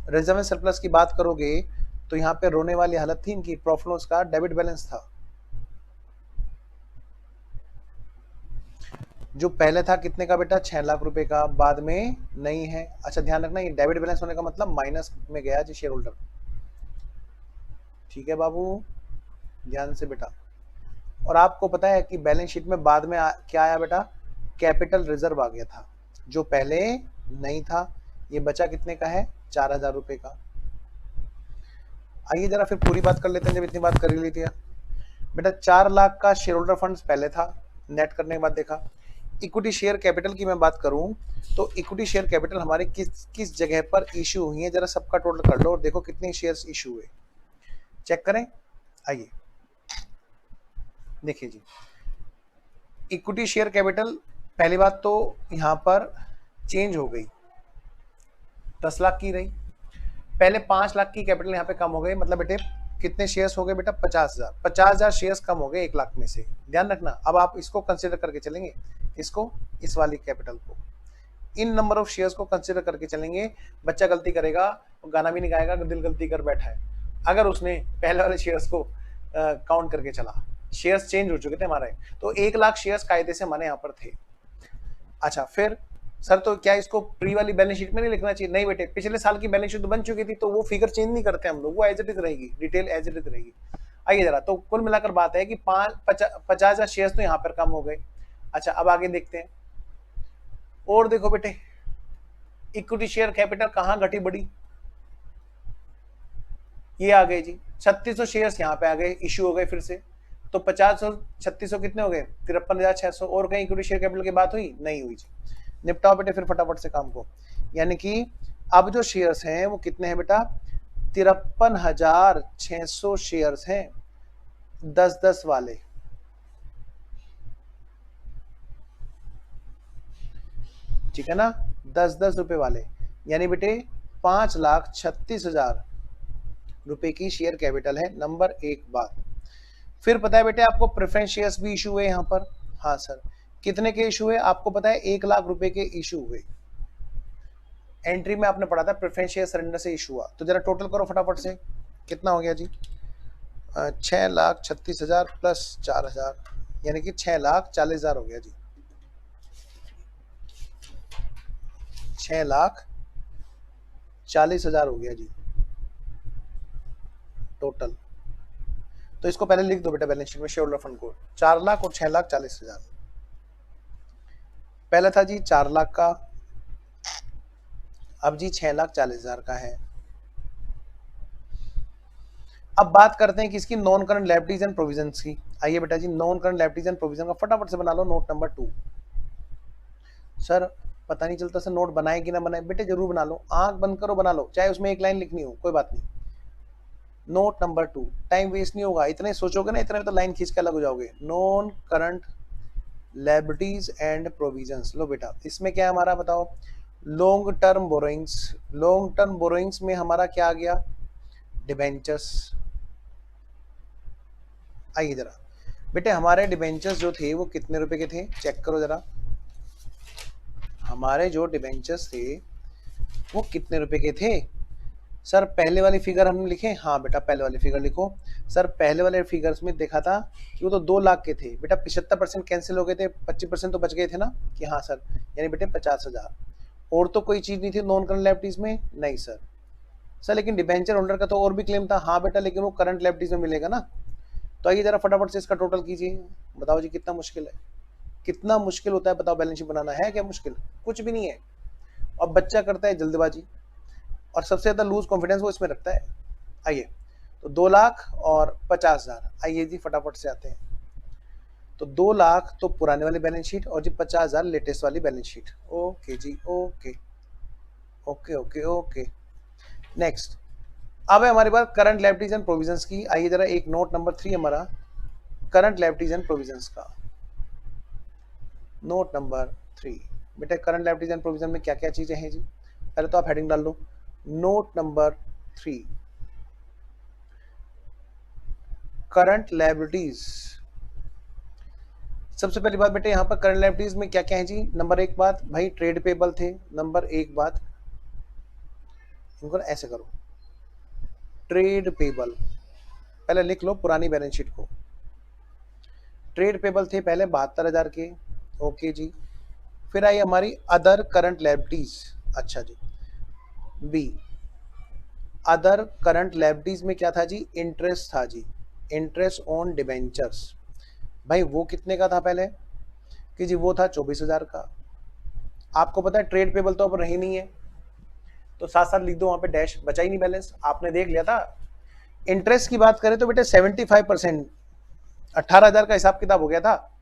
रिजर्व सरप्लस की बात करोगे तो यहाँ पे रोने वाली हालत थी इनकी, प्रॉफिट लॉस का डेबिट बैलेंस था जो पहले था कितने का बेटा, 6 लाख रुपए का, बाद में नहीं है। अच्छा ध्यान रखना, ये डेबिट बैलेंस होने का मतलब माइनस में गया जी शेयर होल्डर। ठीक है बाबू, ध्यान से बेटा। और आपको पता है कि बैलेंस शीट में बाद में क्या आया बेटा, कैपिटल रिजर्व आ गया था जो पहले नहीं था। ये बचा कितने का है, 4,000 रुपए का। आइए जरा फिर पूरी बात कर लेते हैं, जब इतनी बात कर ही ली थी बेटा। 4 लाख का शेयर होल्डर फंड्स पहले था, नेट करने के बाद देखा। इक्विटी शेयर कैपिटल की मैं बात करूं तो इक्विटी शेयर कैपिटल हमारे किस किस जगह पर इशू हुई है, जरा सबका टोटल कर लो और देखो कितने शेयर्स इशू हुए, चेक करें। आइए देखिए जी, इक्विटी शेयर कैपिटल पहली बात तो यहां पर चेंज हो गई, 10 लाख की रही, पहले 5 लाख की कैपिटल यहाँ पे कम हो गई, मतलब बेटे कितने शेयर्स हो गए बेटा, 50,000। 50,000 शेयर्स कम हो गए 1 लाख में से, ध्यान रखना। अब आप इसको कंसिडर करके चलेंगे, इसको, इस वाली कैपिटल को, इन नंबर ऑफ शेयर्स को कंसिडर करके चलेंगे। बच्चा गलती करेगा, गाना भी नहीं गाएगा, दिल गलती कर बैठा है, अगर उसने पहले वाले शेयर्स को काउंट करके चला। शेयर्स चेंज हो चुके थे हमारे, तो 1 लाख शेयर्स कायदे से हमारे यहाँ पर थे। अच्छा फिर सर तो क्या इसको प्री वाली बैलेंस शीट में नहीं लिखना चाहिए, नहीं बेटे, पिछले साल की बैलेंस शीट तो बन चुकी थी, तो वो फिगर चेंज नहीं करते हम लोग, वो एज इट इज रहेगी, डिटेल एज इट इज रहेगी। आइए जरा, तो कुल मिलाकर बात है कि 50,000 शेयर्स तो यहाँ पर कम हो गए। अच्छा अब आगे देखते हैं, और देखो बेटे इक्विटी शेयर कैपिटल कहाँ घटी बढ़ी, ये आ गए जी, 3600 शेयर्स यहाँ पे आ गए, इश्यू हो गए फिर से। तो 50 3600 कितने हो गए, 53,600। और कहीं इक्विटी शेयर कैपिटल की बात हुई, नहीं हुई जी। निपटाओ बेटे फिर फटाफट से काम को, यानी कि अब जो शेयर्स हैं वो कितने हैं बेटा, 53,600 शेयर्स हैं, 10-10 वाले। ठीक है ना, 10-10 रुपए वाले, यानी बेटे 5,36,000 रुपए की शेयर कैपिटल है, नंबर 1 बात। फिर पता है बेटे आपको प्रेफरेंस शेयर्स भी इशू हुए यहाँ पर। हाँ सर, कितने के इशू हुए आपको पता है, 1 लाख रुपए के इशू हुए। एंट्री में आपने पढ़ा था प्रेफरेंस शेयर सरेंडर से इशू हुआ, तो जरा टोटल करो फटाफट से, कितना हो गया जी, 6,36,000 प्लस 4,000, यानी कि 6,40,000 हो गया जी, 6,40,000 हो गया जी टोटल। तो इसको पहले लिख दो बेटा बैलेंस शीट में, शेयर होल्डर फंड को 4 लाख और 6,40,000। पहला था जी 4 लाख का, अब जी 6,40,000 का है। अब बात करते हैं किसकी, non current liabilities and provisions की। आइए बेटा जी, non current liabilities and provision का फटाफट से बना लो नोट नंबर 2। सर पता नहीं चलता सर नोट बनाए कि ना बनाए, बेटे जरूर बना लो, आंख बंद करो बना लो, चाहे उसमें एक लाइन लिखनी हो कोई बात नहीं। नोट नंबर 2, टाइम वेस्ट नहीं होगा, इतने सोचोगे ना, इतने में तो लाइन खींच के अलग हो जाओगे। Non current liabilities and provisions, लो बेटा इसमें क्या है हमारा बताओ, long term borrowings. Long term borrowings में हमारा क्या आ गया, डिबेंचर्स। आइए जरा बेटे, हमारे डिबेंचर्स जो थे वो कितने रुपए के थे, चेक करो जरा। हमारे जो डिबेंचर्स थे वो कितने रुपए के थे। सर पहले वाली फिगर हम लिखें, हाँ बेटा पहले वाली फिगर लिखो। सर पहले वाले फिगर्स में देखा था कि वो तो 2 लाख के थे बेटा, 75% कैंसिल हो गए थे, 25% तो बच गए थे ना, कि हाँ सर, यानी बेटे 50,000। और तो कोई चीज नहीं थी नॉन करंट लायबिलिटीज में, नहीं सर। सर लेकिन डिबेंचर होल्डर का तो और भी क्लेम था, हाँ बेटा लेकिन वो करंट लायबिलिटीज में मिलेगा ना। तो आइए जरा फटाफट से इसका टोटल कीजिए, बताओ जी कितना मुश्किल है, कितना मुश्किल होता है बताओ, बैलेंस शीट बनाना है क्या मुश्किल, कुछ भी नहीं है। और बच्चा करता है जल्दबाजी, और सबसे ज्यादा लूज कॉन्फिडेंस वो इसमें रखता है। आइए, तो 2,50,000, आइए जी फटाफट से आते हैं। तो 2 लाख तो पुराने वाली बैलेंस शीट, और जी 50,000 लेटेस्ट वाली बैलेंस शीट। ओके जी, okay okay okay okay. Next, अब है हमारे पास करंट लायबिलिटीज एंड प्रोविजंस की। आइए जरा एक नोट नंबर 3 हमारा करंट लायबिलिटीज एंड प्रोविजंस का, नोट नंबर 3। बेटे करंट लायबिलिटीज एंड प्रोविजन में क्या क्या चीजें हैं जी, पहले तो आप हेडिंग डाल लो, नोट नंबर 3 करंट लायबिलिटीज। सबसे पहली बात बेटे यहाँ पर करंट लायबिलिटीज में क्या क्या है जी। नंबर 1 बात भाई ट्रेड पेबल थे, नंबर 1 बात, इनको ऐसे करो, ट्रेड पेबल पहले लिख लो पुरानी बैलेंस शीट को। ट्रेड पेबल थे पहले 72,000 के, ओके जी। फिर आई हमारी अदर करंट लायबिलिटीज, अच्छा जी। बी, अदर करंट लायबिलिटीज में क्या था जी, इंटरेस्ट था जी, इंटरेस्ट ऑन डिबेंचर्स। भाई वो कितने का था पहले, कि जी वो था 24,000 का। आपको पता है ट्रेड पेबल तो अब रही नहीं है, तो साथ साथ लिख दो वहां पे डैश, बचा ही नहीं बैलेंस, आपने देख लिया था। इंटरेस्ट की बात करें तो बेटे 75%, 18,000 का हिसाब किताब हो गया था,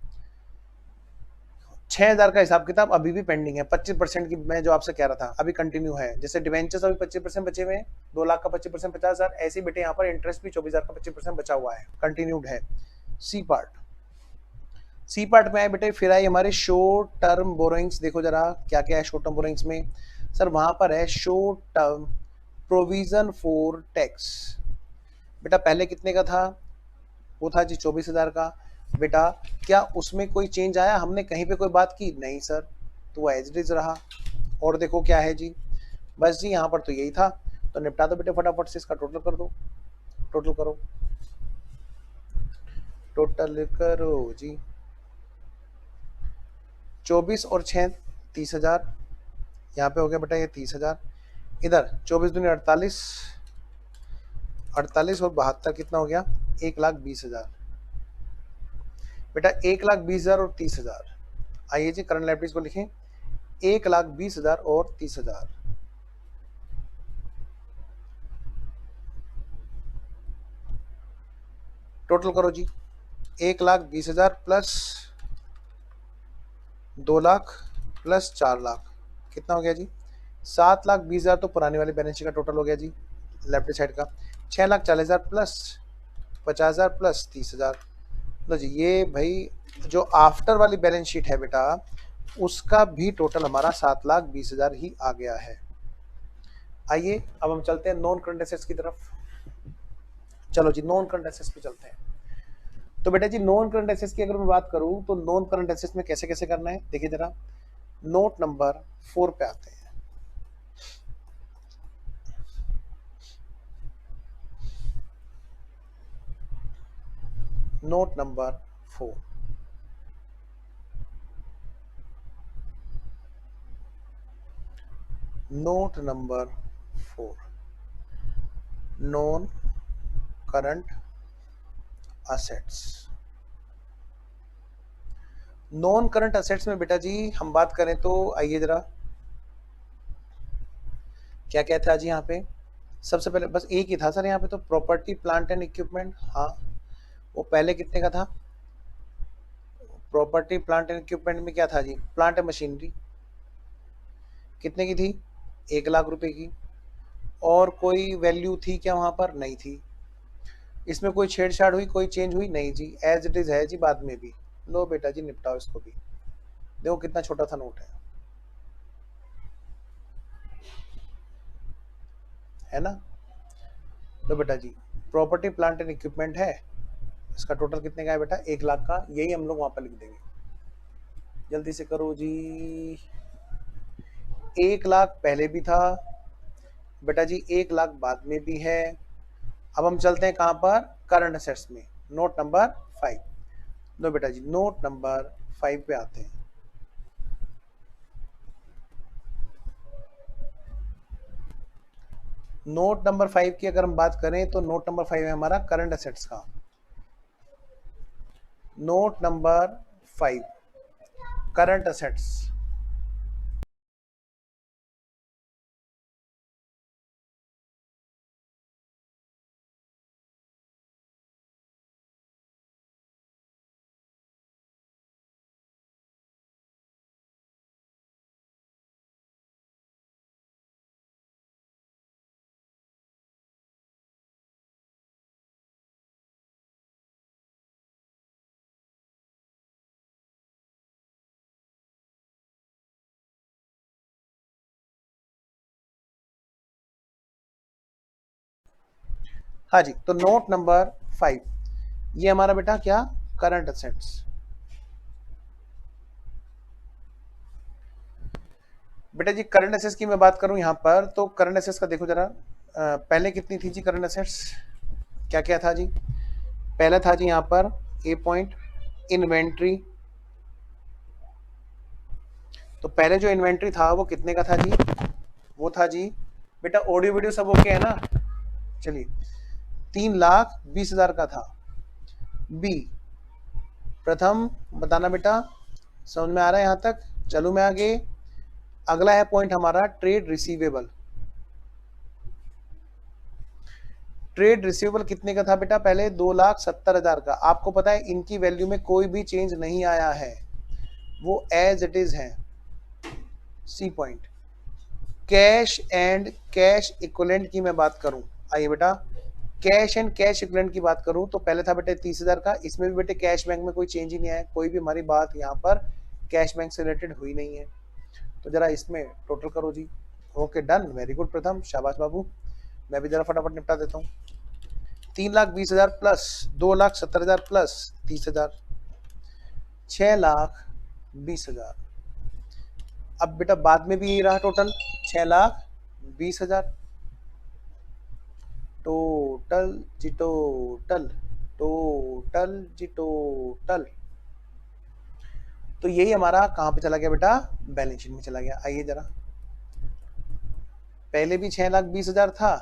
6,000 का हिसाब किताब अभी भी पेंडिंग है। 25% की मैं जो आपसे कह रहा था अभी कंटिन्यू है, जैसे डिवेंचर्स अभी 25% बचे हुए हैं, 2 लाख का 25% 50,000, ऐसे बेटे यहाँ पर इंटरेस्ट भी 24,000 का 25% बचा हुआ है, कंटिन्यूड है। सी पार्ट, सी पार्ट में आए बेटे, फिर आई हमारे शॉर्ट टर्म बोरोइंग्स। देखो जरा क्या क्या है शॉर्ट टर्म बोरोइंग्स में। सर वहां पर है short term provision for tax, बेटा पहले कितने का था, वो था जी 24,000 का। बेटा क्या उसमें कोई चेंज आया, हमने कहीं पे कोई बात की, नहीं सर, तो वो एज इट इज रहा। और देखो क्या है जी, बस जी यहाँ पर तो यही था, तो निपटा दो बेटे फटाफट से, इसका टोटल कर दो, टोटल करो, टोटल करो जी। 24 और 6 30,000, यहाँ पे हो गया बेटा ये 30,000, इधर 24 दूनी 48, 48 और 72 कितना हो गया, 1,20,000। बेटा 1,20,000 और 30,000। आइए जी करंट लायबिलिटीज को लिखें, 1,20,000 और 30,000। टोटल करो जी, 1,20,000 प्लस 2 लाख प्लस 4 लाख, कितना हो गया जी, 7,20,000 तो पुरानी वाली बैलेंस शीट का टोटल हो गया जी, लेफ्ट साइड का। 6,40,000 प्लस 50,000 प्लस 30,000, लो जी ये भाई जो आफ्टर वाली बैलेंस शीट है बेटा, उसका भी टोटल हमारा 7,20,000 ही आ गया है। आइए अब हम चलते हैं नॉन करंट एसेट्स की तरफ। चलो जी नॉन करंट एसेट्स पे चलते हैं। तो बेटा जी नॉन करंट एसेट्स की अगर मैं बात करूं तो नॉन करंट एसेट्स में कैसे कैसे करना है, देखिए जरा नोट नंबर 4 पे आते हैं। Note number 4, note number 4, non current assets. Non current assets में बेटा जी हम बात करें तो आइए जरा क्या क्या था जी यहाँ पे। सबसे पहले बस एक ही था सर यहाँ पे, तो प्रॉपर्टी प्लांट एंड इक्विपमेंट, हाँ वो पहले कितने का था, प्रॉपर्टी प्लांट एंड इक्विपमेंट में क्या था जी, प्लांट एंड मशीनरी कितने की थी, 1,00,000 रुपए की। और कोई वैल्यू थी क्या वहां पर, नहीं थी। इसमें कोई छेड़छाड़ हुई, कोई चेंज हुई, नहीं जी, एज इट इज है जी बाद में भी। लो बेटा जी निपटाओ इसको भी, देखो कितना छोटा सा नोट है ना। लो बेटा जी प्रॉपर्टी प्लांट एंड इक्विपमेंट है, इसका टोटल कितने का है बेटा, 1 लाख का, यही हम लोग वहां पर लिख देंगे। जल्दी से करो जी। 1 लाख पहले भी था बेटा जी, 1 लाख बाद में भी है। अब हम चलते हैं कहां पर, करंट असेट्स में, नोट नंबर 5। नो बेटा जी, नोट नंबर 5 पे आते हैं। नोट नंबर 5 की अगर हम बात करें तो नोट नंबर 5 है हमारा करंट असेट्स का। Note number 5, current assets. हाँ जी, तो नोट नंबर 5 ये हमारा बेटा क्या, करंट असेट्स। बेटा जी करंट असेट्स की मैं बात करूं यहां पर, तो करंट असेट्स का देखो जरा, पहले कितनी थी जी करंट असेट्स, क्या क्या था जी। पहला था जी यहां पर ए पॉइंट, इन्वेंट्री। तो पहले जो इन्वेंट्री था वो कितने का था जी, वो था जी, बेटा ऑडियो वीडियो सब ओके है ना, चलिए 3,20,000 का था। बी, प्रथम बताना बेटा, समझ में आ रहा है यहां तक, चलो मैं आगे। अगला है पॉइंट हमारा ट्रेड रिसीवेबल। ट्रेड रिसीवेबल कितने का था बेटा, पहले 2,70,000 का। आपको पता है इनकी वैल्यू में कोई भी चेंज नहीं आया है, वो एज इट इज है। C point. Cash and cash equivalent की मैं बात करूं, आइए बेटा, कैश एंड कैश इक्विवेलेंट की बात करूं तो पहले था बेटे 30,000 का, इसमें भी बेटे कैश बैंक में कोई चेंज ही नहीं आया, कोई भी हमारी बात यहाँ पर कैश बैंक से रिलेटेड हुई नहीं है। तो जरा इसमें टोटल करो जी। ओके डन, वेरी गुड प्रथम, शाबाश बाबू। मैं भी जरा फटाफट निपटा देता हूँ। 3,20,000 प्लस 2,70,000 प्लस 30,000, 6,20,000। अब बेटा बाद में भी यही रहा टोटल, 6,20,000। टोटल जी टोटल, टोटल जी टोटल। तो यही हमारा कहां पे चला गया बेटा, बैलेंस शीट में चला गया। आइए जरा, पहले भी 6,20,000 था,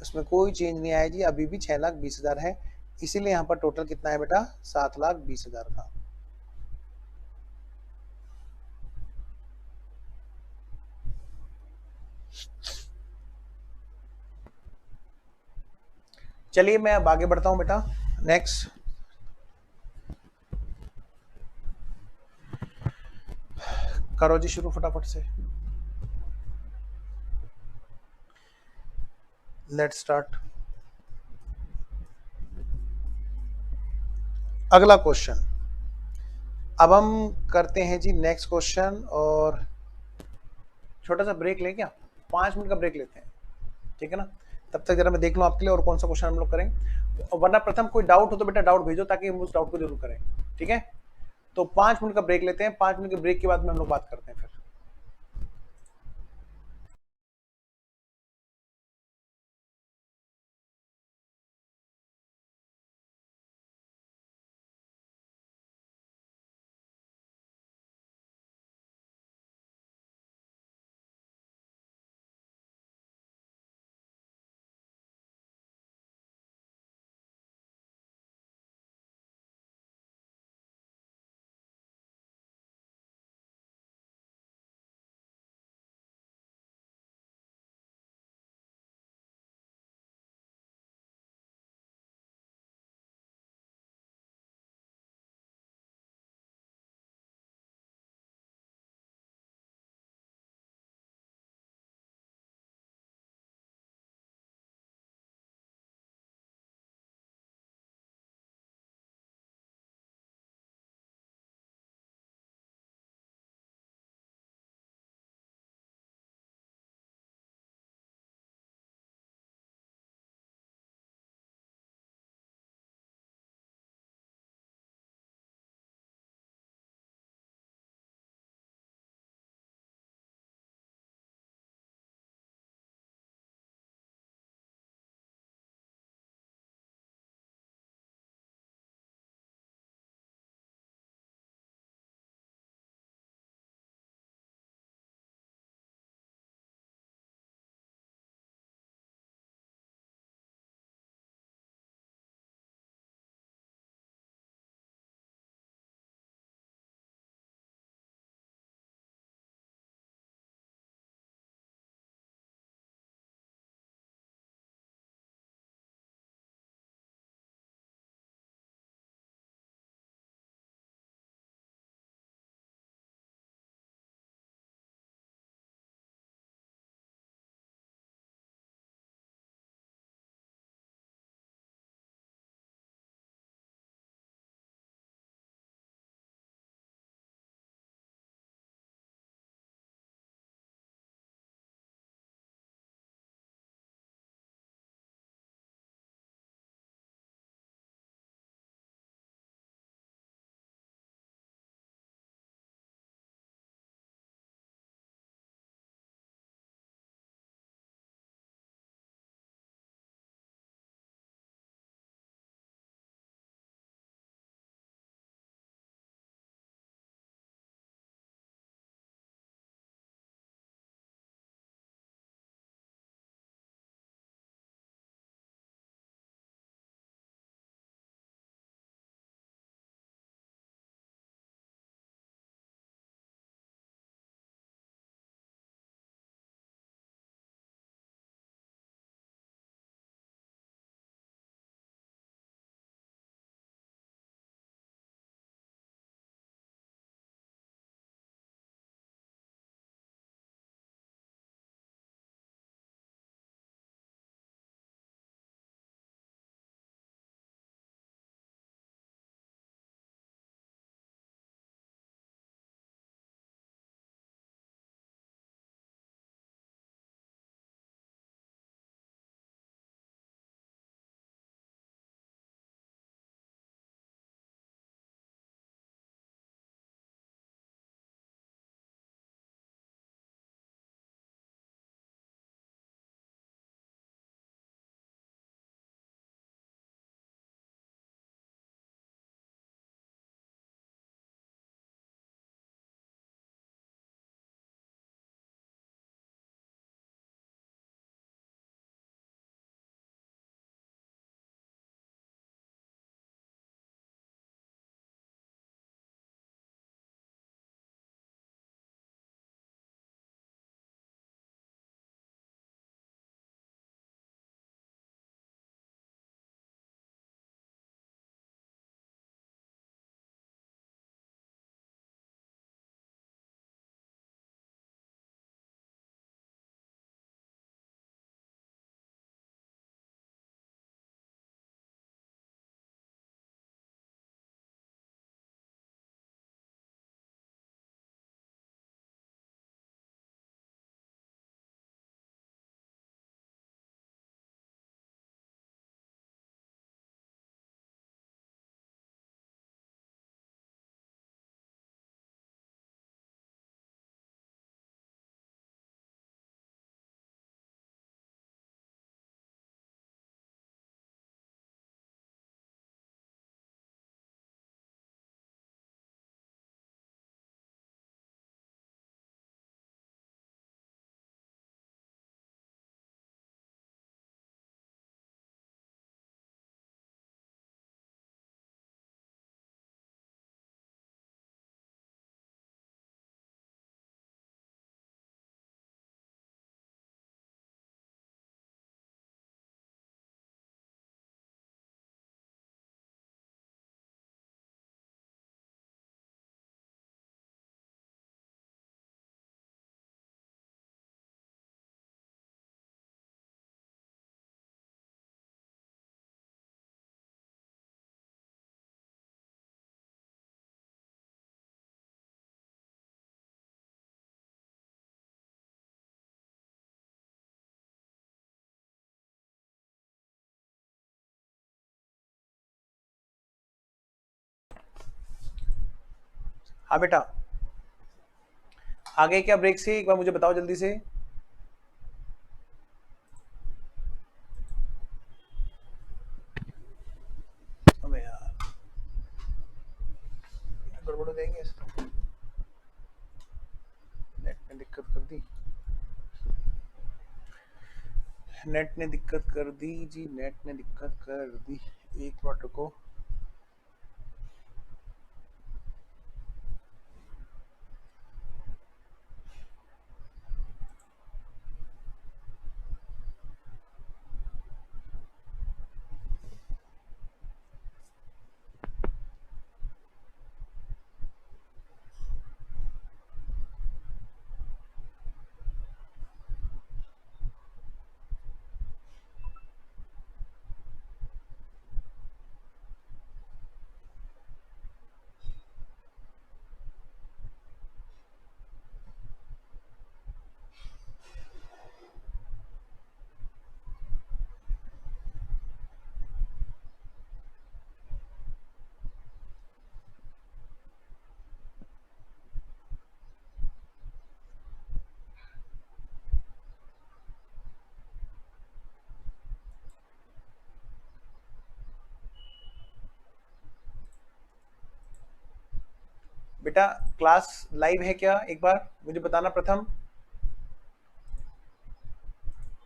उसमें कोई चेंज नहीं आया जी, अभी भी 6,20,000 है, इसीलिए यहाँ पर टोटल कितना है बेटा, 7,20,000 का। चलिए मैं अब आगे बढ़ता हूं बेटा, नेक्स्ट। करो जी शुरू फटाफट से, लेट्स स्टार्ट। अगला क्वेश्चन, अब हम करते हैं जी नेक्स्ट क्वेश्चन, और छोटा सा ब्रेक लें क्या, 5 मिनट का ब्रेक लेते हैं, ठीक है ना। तब तक जरा मैं देख लूं आपके लिए और कौन सा क्वेश्चन हम लोग करें, वरना प्रथम कोई डाउट हो तो बेटा डाउट भेजो ताकि हम उस डाउट को जरूर करें, ठीक है। तो 5 मिनट का ब्रेक लेते हैं, 5 मिनट के ब्रेक के बाद में हम लोग बात करते हैं फिर। हाँ बेटा, आगे क्या ब्रेक से, एक बार मुझे बताओ जल्दी से। अबे यार, गड़बड़ हो जाएंगे इसको। नेट ने दिक्कत कर दी, नेट ने दिक्कत कर दी जी, नेट ने दिक्कत कर दी। एक मिनट रुको। बेटा क्लास लाइव है क्या, एक बार मुझे बताना प्रथम।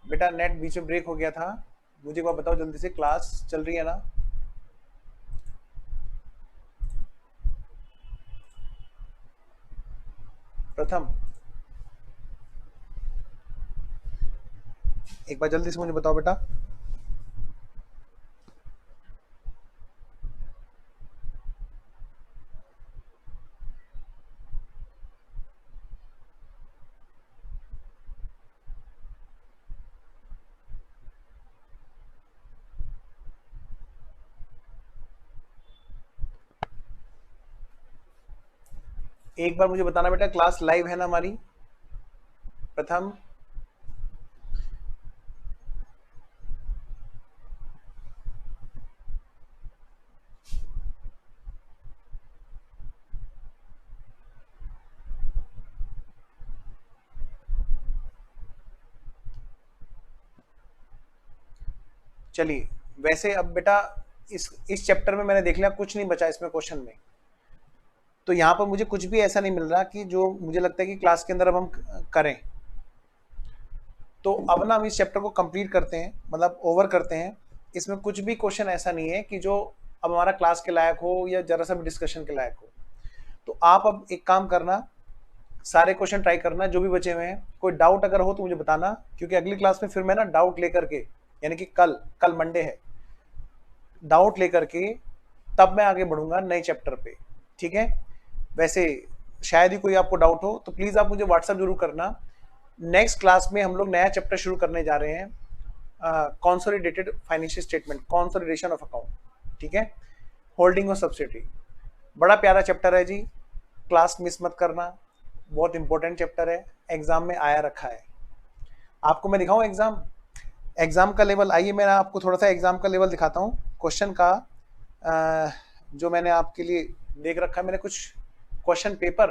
बेटा नेट बीच में ब्रेक हो गया था, मुझे एक बार बताओ जल्दी से, क्लास चल रही है ना? प्रथम एक बार जल्दी से मुझे बताओ बेटा। एक बार मुझे बताना बेटा, क्लास लाइव है ना हमारी? प्रथम चलिए, वैसे अब बेटा इस चैप्टर में मैंने देख लिया कुछ नहीं बचा इसमें क्वेश्चन में, तो यहाँ पर मुझे कुछ भी ऐसा नहीं मिल रहा कि जो मुझे लगता है कि क्लास के अंदर अब हम करें। तो अब ना हम इस चैप्टर को कंप्लीट करते हैं, मतलब ओवर करते हैं। इसमें कुछ भी क्वेश्चन ऐसा नहीं है कि जो अब हमारा क्लास के लायक हो या जरा सा भी डिस्कशन के लायक हो। तो आप अब एक काम करना, सारे क्वेश्चन ट्राई करना जो भी बचे हुए हैं। कोई डाउट अगर हो तो मुझे बताना, क्योंकि अगली क्लास में फिर मैं ना डाउट लेकर के, यानी कि कल मंडे है, डाउट लेकर के तब मैं आगे बढ़ूंगा नए चैप्टर पे, ठीक है? वैसे शायद ही कोई आपको डाउट हो तो प्लीज़ आप मुझे व्हाट्सएप जरूर करना। नेक्स्ट क्लास में हम लोग नया चैप्टर शुरू करने जा रहे हैं, consolidated financial statement, consolidation of account, ठीक है? होल्डिंग और सब्सिडी, बड़ा प्यारा चैप्टर है जी, क्लास मिस मत करना, बहुत इंपॉर्टेंट चैप्टर है, एग्जाम में आया रखा है। आपको मैं दिखाऊं एग्जाम का लेवल, आइए मैं आपको थोड़ा सा एग्जाम का लेवल दिखाता हूँ क्वेश्चन का। जो मैंने आपके लिए देख रखा है, मैंने कुछ क्वेश्चन पेपर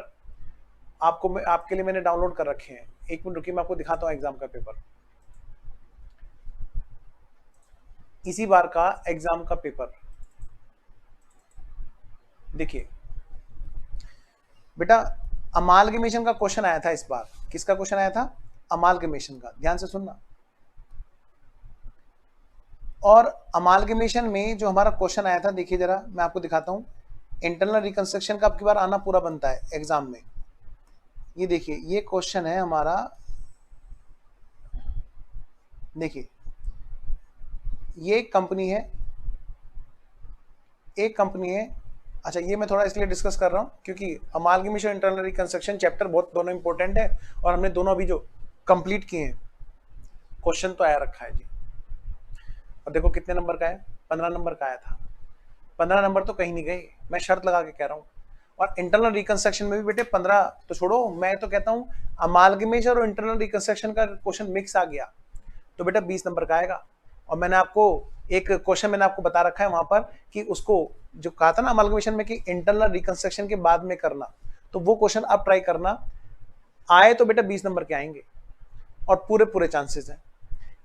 आपके लिए मैंने डाउनलोड कर रखे हैं। एक मिनट रुकिए, मैं आपको दिखाता हूँ एग्जाम का पेपर, इसी बार का एग्जाम का पेपर देखिए बेटा। अमालगमेशन का क्वेश्चन आया था इस बार। किसका क्वेश्चन आया था? अमालगमेशन का, ध्यान से सुनना। और अमालगमेशन में जो हमारा क्वेश्चन आया था, देखिए जरा मैं आपको दिखाता हूँ। इंटरनल रिकंस्ट्रक्शन का आपकी बार आना पूरा बनता है एग्जाम में। ये देखिए, ये क्वेश्चन है हमारा, देखिए ये कंपनी है, एक कंपनी है। अच्छा, ये मैं थोड़ा इसलिए डिस्कस कर रहा हूँ क्योंकि अमालगमेशन इंटरनल रिकंस्ट्रक्शन चैप्टर बहुत दोनों इंपॉर्टेंट है, और हमने दोनों अभी जो कंप्लीट किए हैं। क्वेश्चन तो आया रखा है जी, और देखो कितने नंबर का है, 15 नंबर का आया था। 15 नंबर तो कहीं नहीं गए, मैं शर्त लगा के कह रहा हूँ। और इंटरनल रिकंस्ट्रक्शन में भी बेटे 15 तो छोड़ो, मैं तो कहता हूँ अमालगमेशन और इंटरनल रिकंस्ट्रक्शन का क्वेश्चन मिक्स आ गया तो बेटा 20 नंबर का आएगा। और मैंने आपको एक क्वेश्चन मैंने आपको बता रखा है वहां पर कि उसको जो कहा था ना अमालगमेशन में कि इंटरनल रिकंस्ट्रक्शन के बाद में करना, तो वो क्वेश्चन आप ट्राई करना, आए तो बेटा 20 नंबर के आएंगे और पूरे पूरे चांसेस हैं,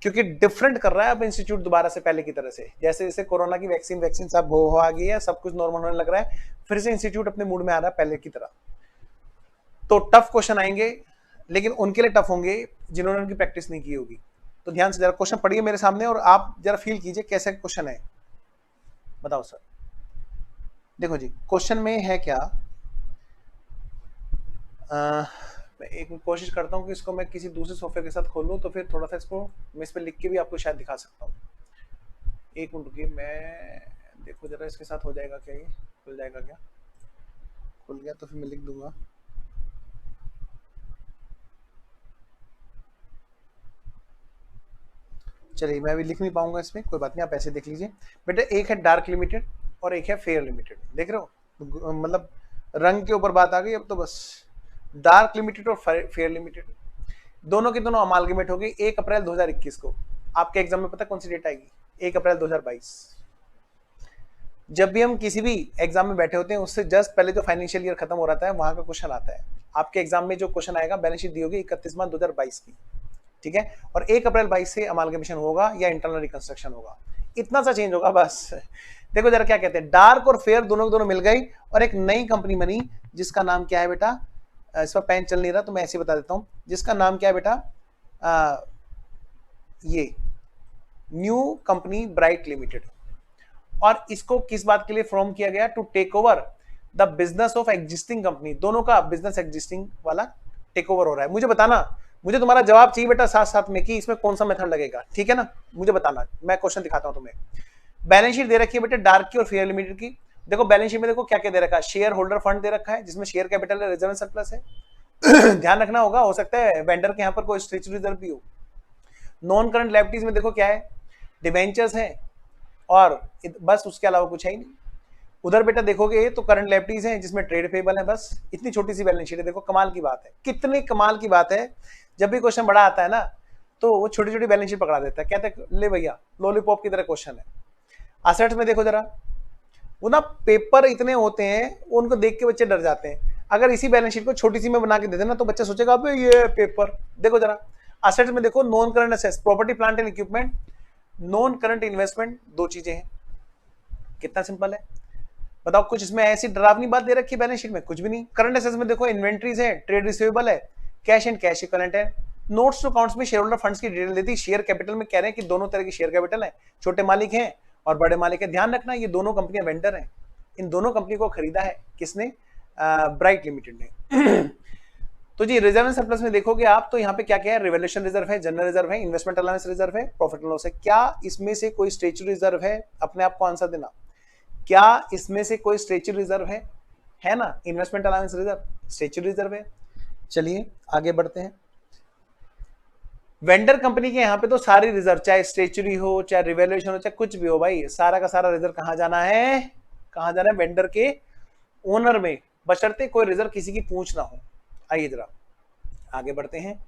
क्योंकि डिफरेंट कर रहा है अब इंस्टीट्यूट दोबारा से पहले की तरह से। जैसे जैसे कोरोना की वैक्सीन सब हो आ गई है, सब कुछ नॉर्मल होने लग रहा है, फिर से इंस्टीट्यूट अपने मूड में आ रहा है पहले की तरह। तो टफ क्वेश्चन आएंगे, लेकिन उनके लिए टफ होंगे जिन्होंने उनकी प्रैक्टिस नहीं की होगी। तो ध्यान से जरा क्वेश्चन पढ़िए मेरे सामने और आप जरा फील कीजिए कैसा क्वेश्चन है। बताओ सर। देखो जी क्वेश्चन में है क्या, मैं एक कोशिश करता हूँ कि इसको मैं किसी दूसरे सॉफ्टवेयर के साथ खोलूँ, तो फिर थोड़ा सा इसको मैं इस पर लिख के भी आपको शायद दिखा सकता हूँ। एक मिनट रुकिए, मैं देखो जरा इसके साथ हो जाएगा क्या, ये खुल जाएगा क्या? खुल गया तो फिर मैं लिख दूंगा। चलिए मैं अभी लिख नहीं पाऊंगा इसमें, कोई बात नहीं, आप ऐसे देख लीजिए। बेटा एक है डार्क लिमिटेड और एक है फेयर लिमिटेड, देख रहे हो, मतलब रंग के ऊपर बात आ गई अब तो बस। डार्क लिमिटेड और फेयर लिमिटेड दोनों के दोनों अमालगमेट हो गई 1 अप्रैल 2021 को। आपके एग्जाम में पता कौन सी डेट आएगी? 1 अप्रैल 2022। जब भी हम किसी भी एग्जाम में बैठे होते हैं उससे जस्ट पहले जो फाइनेंशियल ईयर खत्म हो रहा है वहां का क्वेश्चन आता है। आपके एग्जाम में जो क्वेश्चन आएगा, बैलेंस शीट दी होगी 31 मार्च 2022 की, ठीक है, और 1 अप्रैल 22 से अमालगमेशन होगा या इंटरनल रिकंस्ट्रक्शन होगा, इतना सा चेंज होगा बस। देखो जरा क्या कहते हैं, डार्क और फेयर दोनों के दोनों मिल गई और एक नई कंपनी बनी जिसका नाम क्या है बेटा, इस पर पेन चल नहीं रहा तो मैं ऐसे बता देता हूं, जिसका नाम क्या है बेटा, ये न्यू कंपनी ब्राइट लिमिटेड। और इसको किस बात के लिए फॉर्म किया गया? To take over the business of existing company. दोनों का बिजनेस एग्जिस्टिंग वाला टेक ओवर हो रहा है। मुझे बताना, मुझे तुम्हारा जवाब चाहिए बेटा साथ साथ में कि इसमें कौन सा मेथड लगेगा, ठीक है ना, मुझे बताना। मैं क्वेश्चन दिखाता हूं तुम्हें। बैलेंस शीट दे रखी है बेटा डार्क की और फेयर लिमिटेड की। देखो बैलेंस शीट में देखो क्या क्या दे रखा है, शेयर होल्डर फंड दे रखा है जिसमें शेयर कैपिटल है, रिजर्व सरप्लस है। ध्यान रखना होगा, हो सकता है वेंडर के यहाँ पर कोई स्ट्रेचरी रिजर्व भी हो। नॉन करंट लायबिलिटीज में देखो क्या है, डिबेंचर्स हैं और बस उसके अलावा कुछ है ही नहीं। उधर बेटा देखोगे तो करंट लायबिलिटीज हैं जिसमें ट्रेड पेबल है, बस इतनी छोटी सी बैलेंस शीट है। देखो कमाल की बात है, कितनी कमाल की बात है, जब भी क्वेश्चन बड़ा आता है ना तो वो छोटी छोटी बैलेंस शीट पकड़ा देता है, कहते हैं ले भैया लॉलीपॉप की तरह क्वेश्चन है। असेट्स में देखो जरा, वो ना पेपर इतने होते हैं उनको देख के बच्चे डर जाते हैं। अगर इसी बैलेंस शीट को छोटी सी में बना के दे देना तो बच्चा सोचेगा अबे ये पेपर। देखो जरा असेट्स में देखो, non current assets property plant and equipment, non current investment, दो चीजें हैं। कितना सिंपल है बताओ, कुछ इसमें ऐसी डरावनी बात दे रखी है बैलेंस शीट में? कुछ भी नहीं। करंट असेट्स में देखो इन्वेंट्रीज है, ट्रेड रिसीवेबल है, कैश एंड कैश इक्विवेलेंट है। नोट्स टू अकाउंट्स में शेयर होल्डर फंड्स की डिटेल देती। शेयर कैपिटल में कह रहे हैं कि दोनों तरह की शेयर कैपिटल है, छोटे मालिक हैं और बड़े मालिक है। ध्यान रखना ये दोनों कंपनियां वेंडर हैं। इन दोनों कंपनी को खरीदा है किसने? ब्राइट लिमिटेड ने। तो जी रिजर्व एंड सरप्लस में देखोगे आप तो यहाँ पे क्या क्या है, रिवैल्यूएशन रिजर्व है, जनरल रिजर्व है, इन्वेस्टमेंट अलाउंस रिजर्व है, प्रॉफिट एंड लॉस है। क्या इसमें से कोई स्ट्रेचरी रिजर्व है? अपने आप को आंसर देना, क्या इसमें से कोई स्ट्रेचरी रिजर्व है ना? इन्वेस्टमेंट अलाउंस रिजर्व स्ट्रेचरी रिजर्व है। चलिए आगे बढ़ते हैं। वेंडर कंपनी के यहाँ पे तो सारी रिजर्व, चाहे स्ट्रेचरी हो, चाहे रिवैल्यूएशन हो, चाहे कुछ भी हो, भाई सारा का सारा रिजर्व कहाँ जाना है? कहाँ जाना है? वेंडर के ओनर में, बशर्ते कोई रिजर्व किसी की पूछ ना हो। आइए जरा आगे बढ़ते हैं।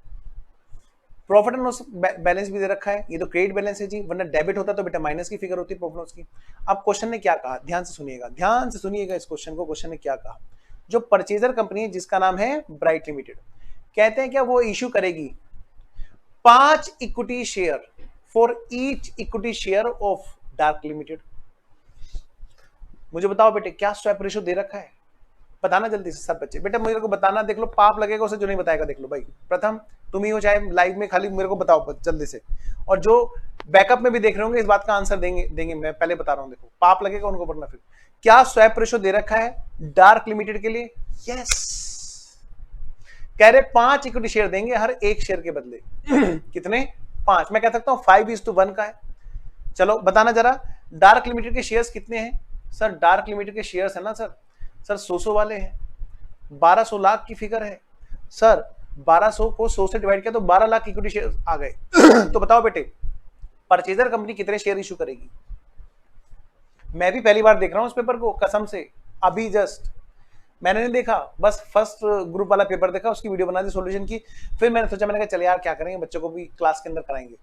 प्रॉफिट एंड लॉस बैलेंस भी दे रखा है, ये तो क्रेडिट बैलेंस है जी, वरना डेबिट होता तो बेटा माइनस की फिगर होती प्रॉफिट लॉस की। अब क्वेश्चन ने क्या कहा, ध्यान से सुनिएगा, ध्यान से सुनिएगा इस क्वेश्चन को। क्वेश्चन ने क्या कहा, जो परचेजर कंपनी है जिसका नाम है ब्राइट लिमिटेड, कहते हैं क्या वो इश्यू करेगी 5 equity share for each equity share of dark limited. मुझे बताओ बेटे क्या स्वैप रेशो दे रखा है, बताना जल्दी से सब बच्चे। बेटा मेरे को बताना, देख लो पाप लगेगा उसे जो नहीं बताएगा, देख लो भाई प्रथम तुम ही हो चाहे लाइव में, खाली मेरे को बताओ जल्दी से। और जो बैकअप में भी देख रहे होंगे इस बात का आंसर देंगे मैं पहले बता रहा हूं, देखो पाप लगेगा उनको, वरना फिर क्या स्वैप रेशो दे रखा है डार्क लिमिटेड के लिए? यस, कह रहे 5 इक्विटी शेयर देंगे हर एक शेयर के बदले। कितने? 5। मैं कह सकता हूं 5:1 का है। चलो बताना जरा डार्क लिमिटेड के शेयर्स कितने हैं? सर डार्क लिमिटेड के शेयर्स है ना सर 100 वाले हैं, 1200 लाख की फिगर है सर। 1200 को 100 से डिवाइड किया तो 12 लाख इक्विटी शेयर आ गए। तो बताओ बेटे परचेजर कंपनी कितने शेयर इशू करेगी? मैं भी पहली बार देख रहा हूं इस पेपर को, कसम से अभी जस्ट मैंने नहीं देखा, बस फर्स्ट ग्रुप वाला पेपर देखा, उसकी वीडियो बना दी सोल्यूशन की, फिर मैंने सोचा, मैंने कहा चल यार क्या करेंगे, बच्चों को भी क्लास के अंदर कराएंगे।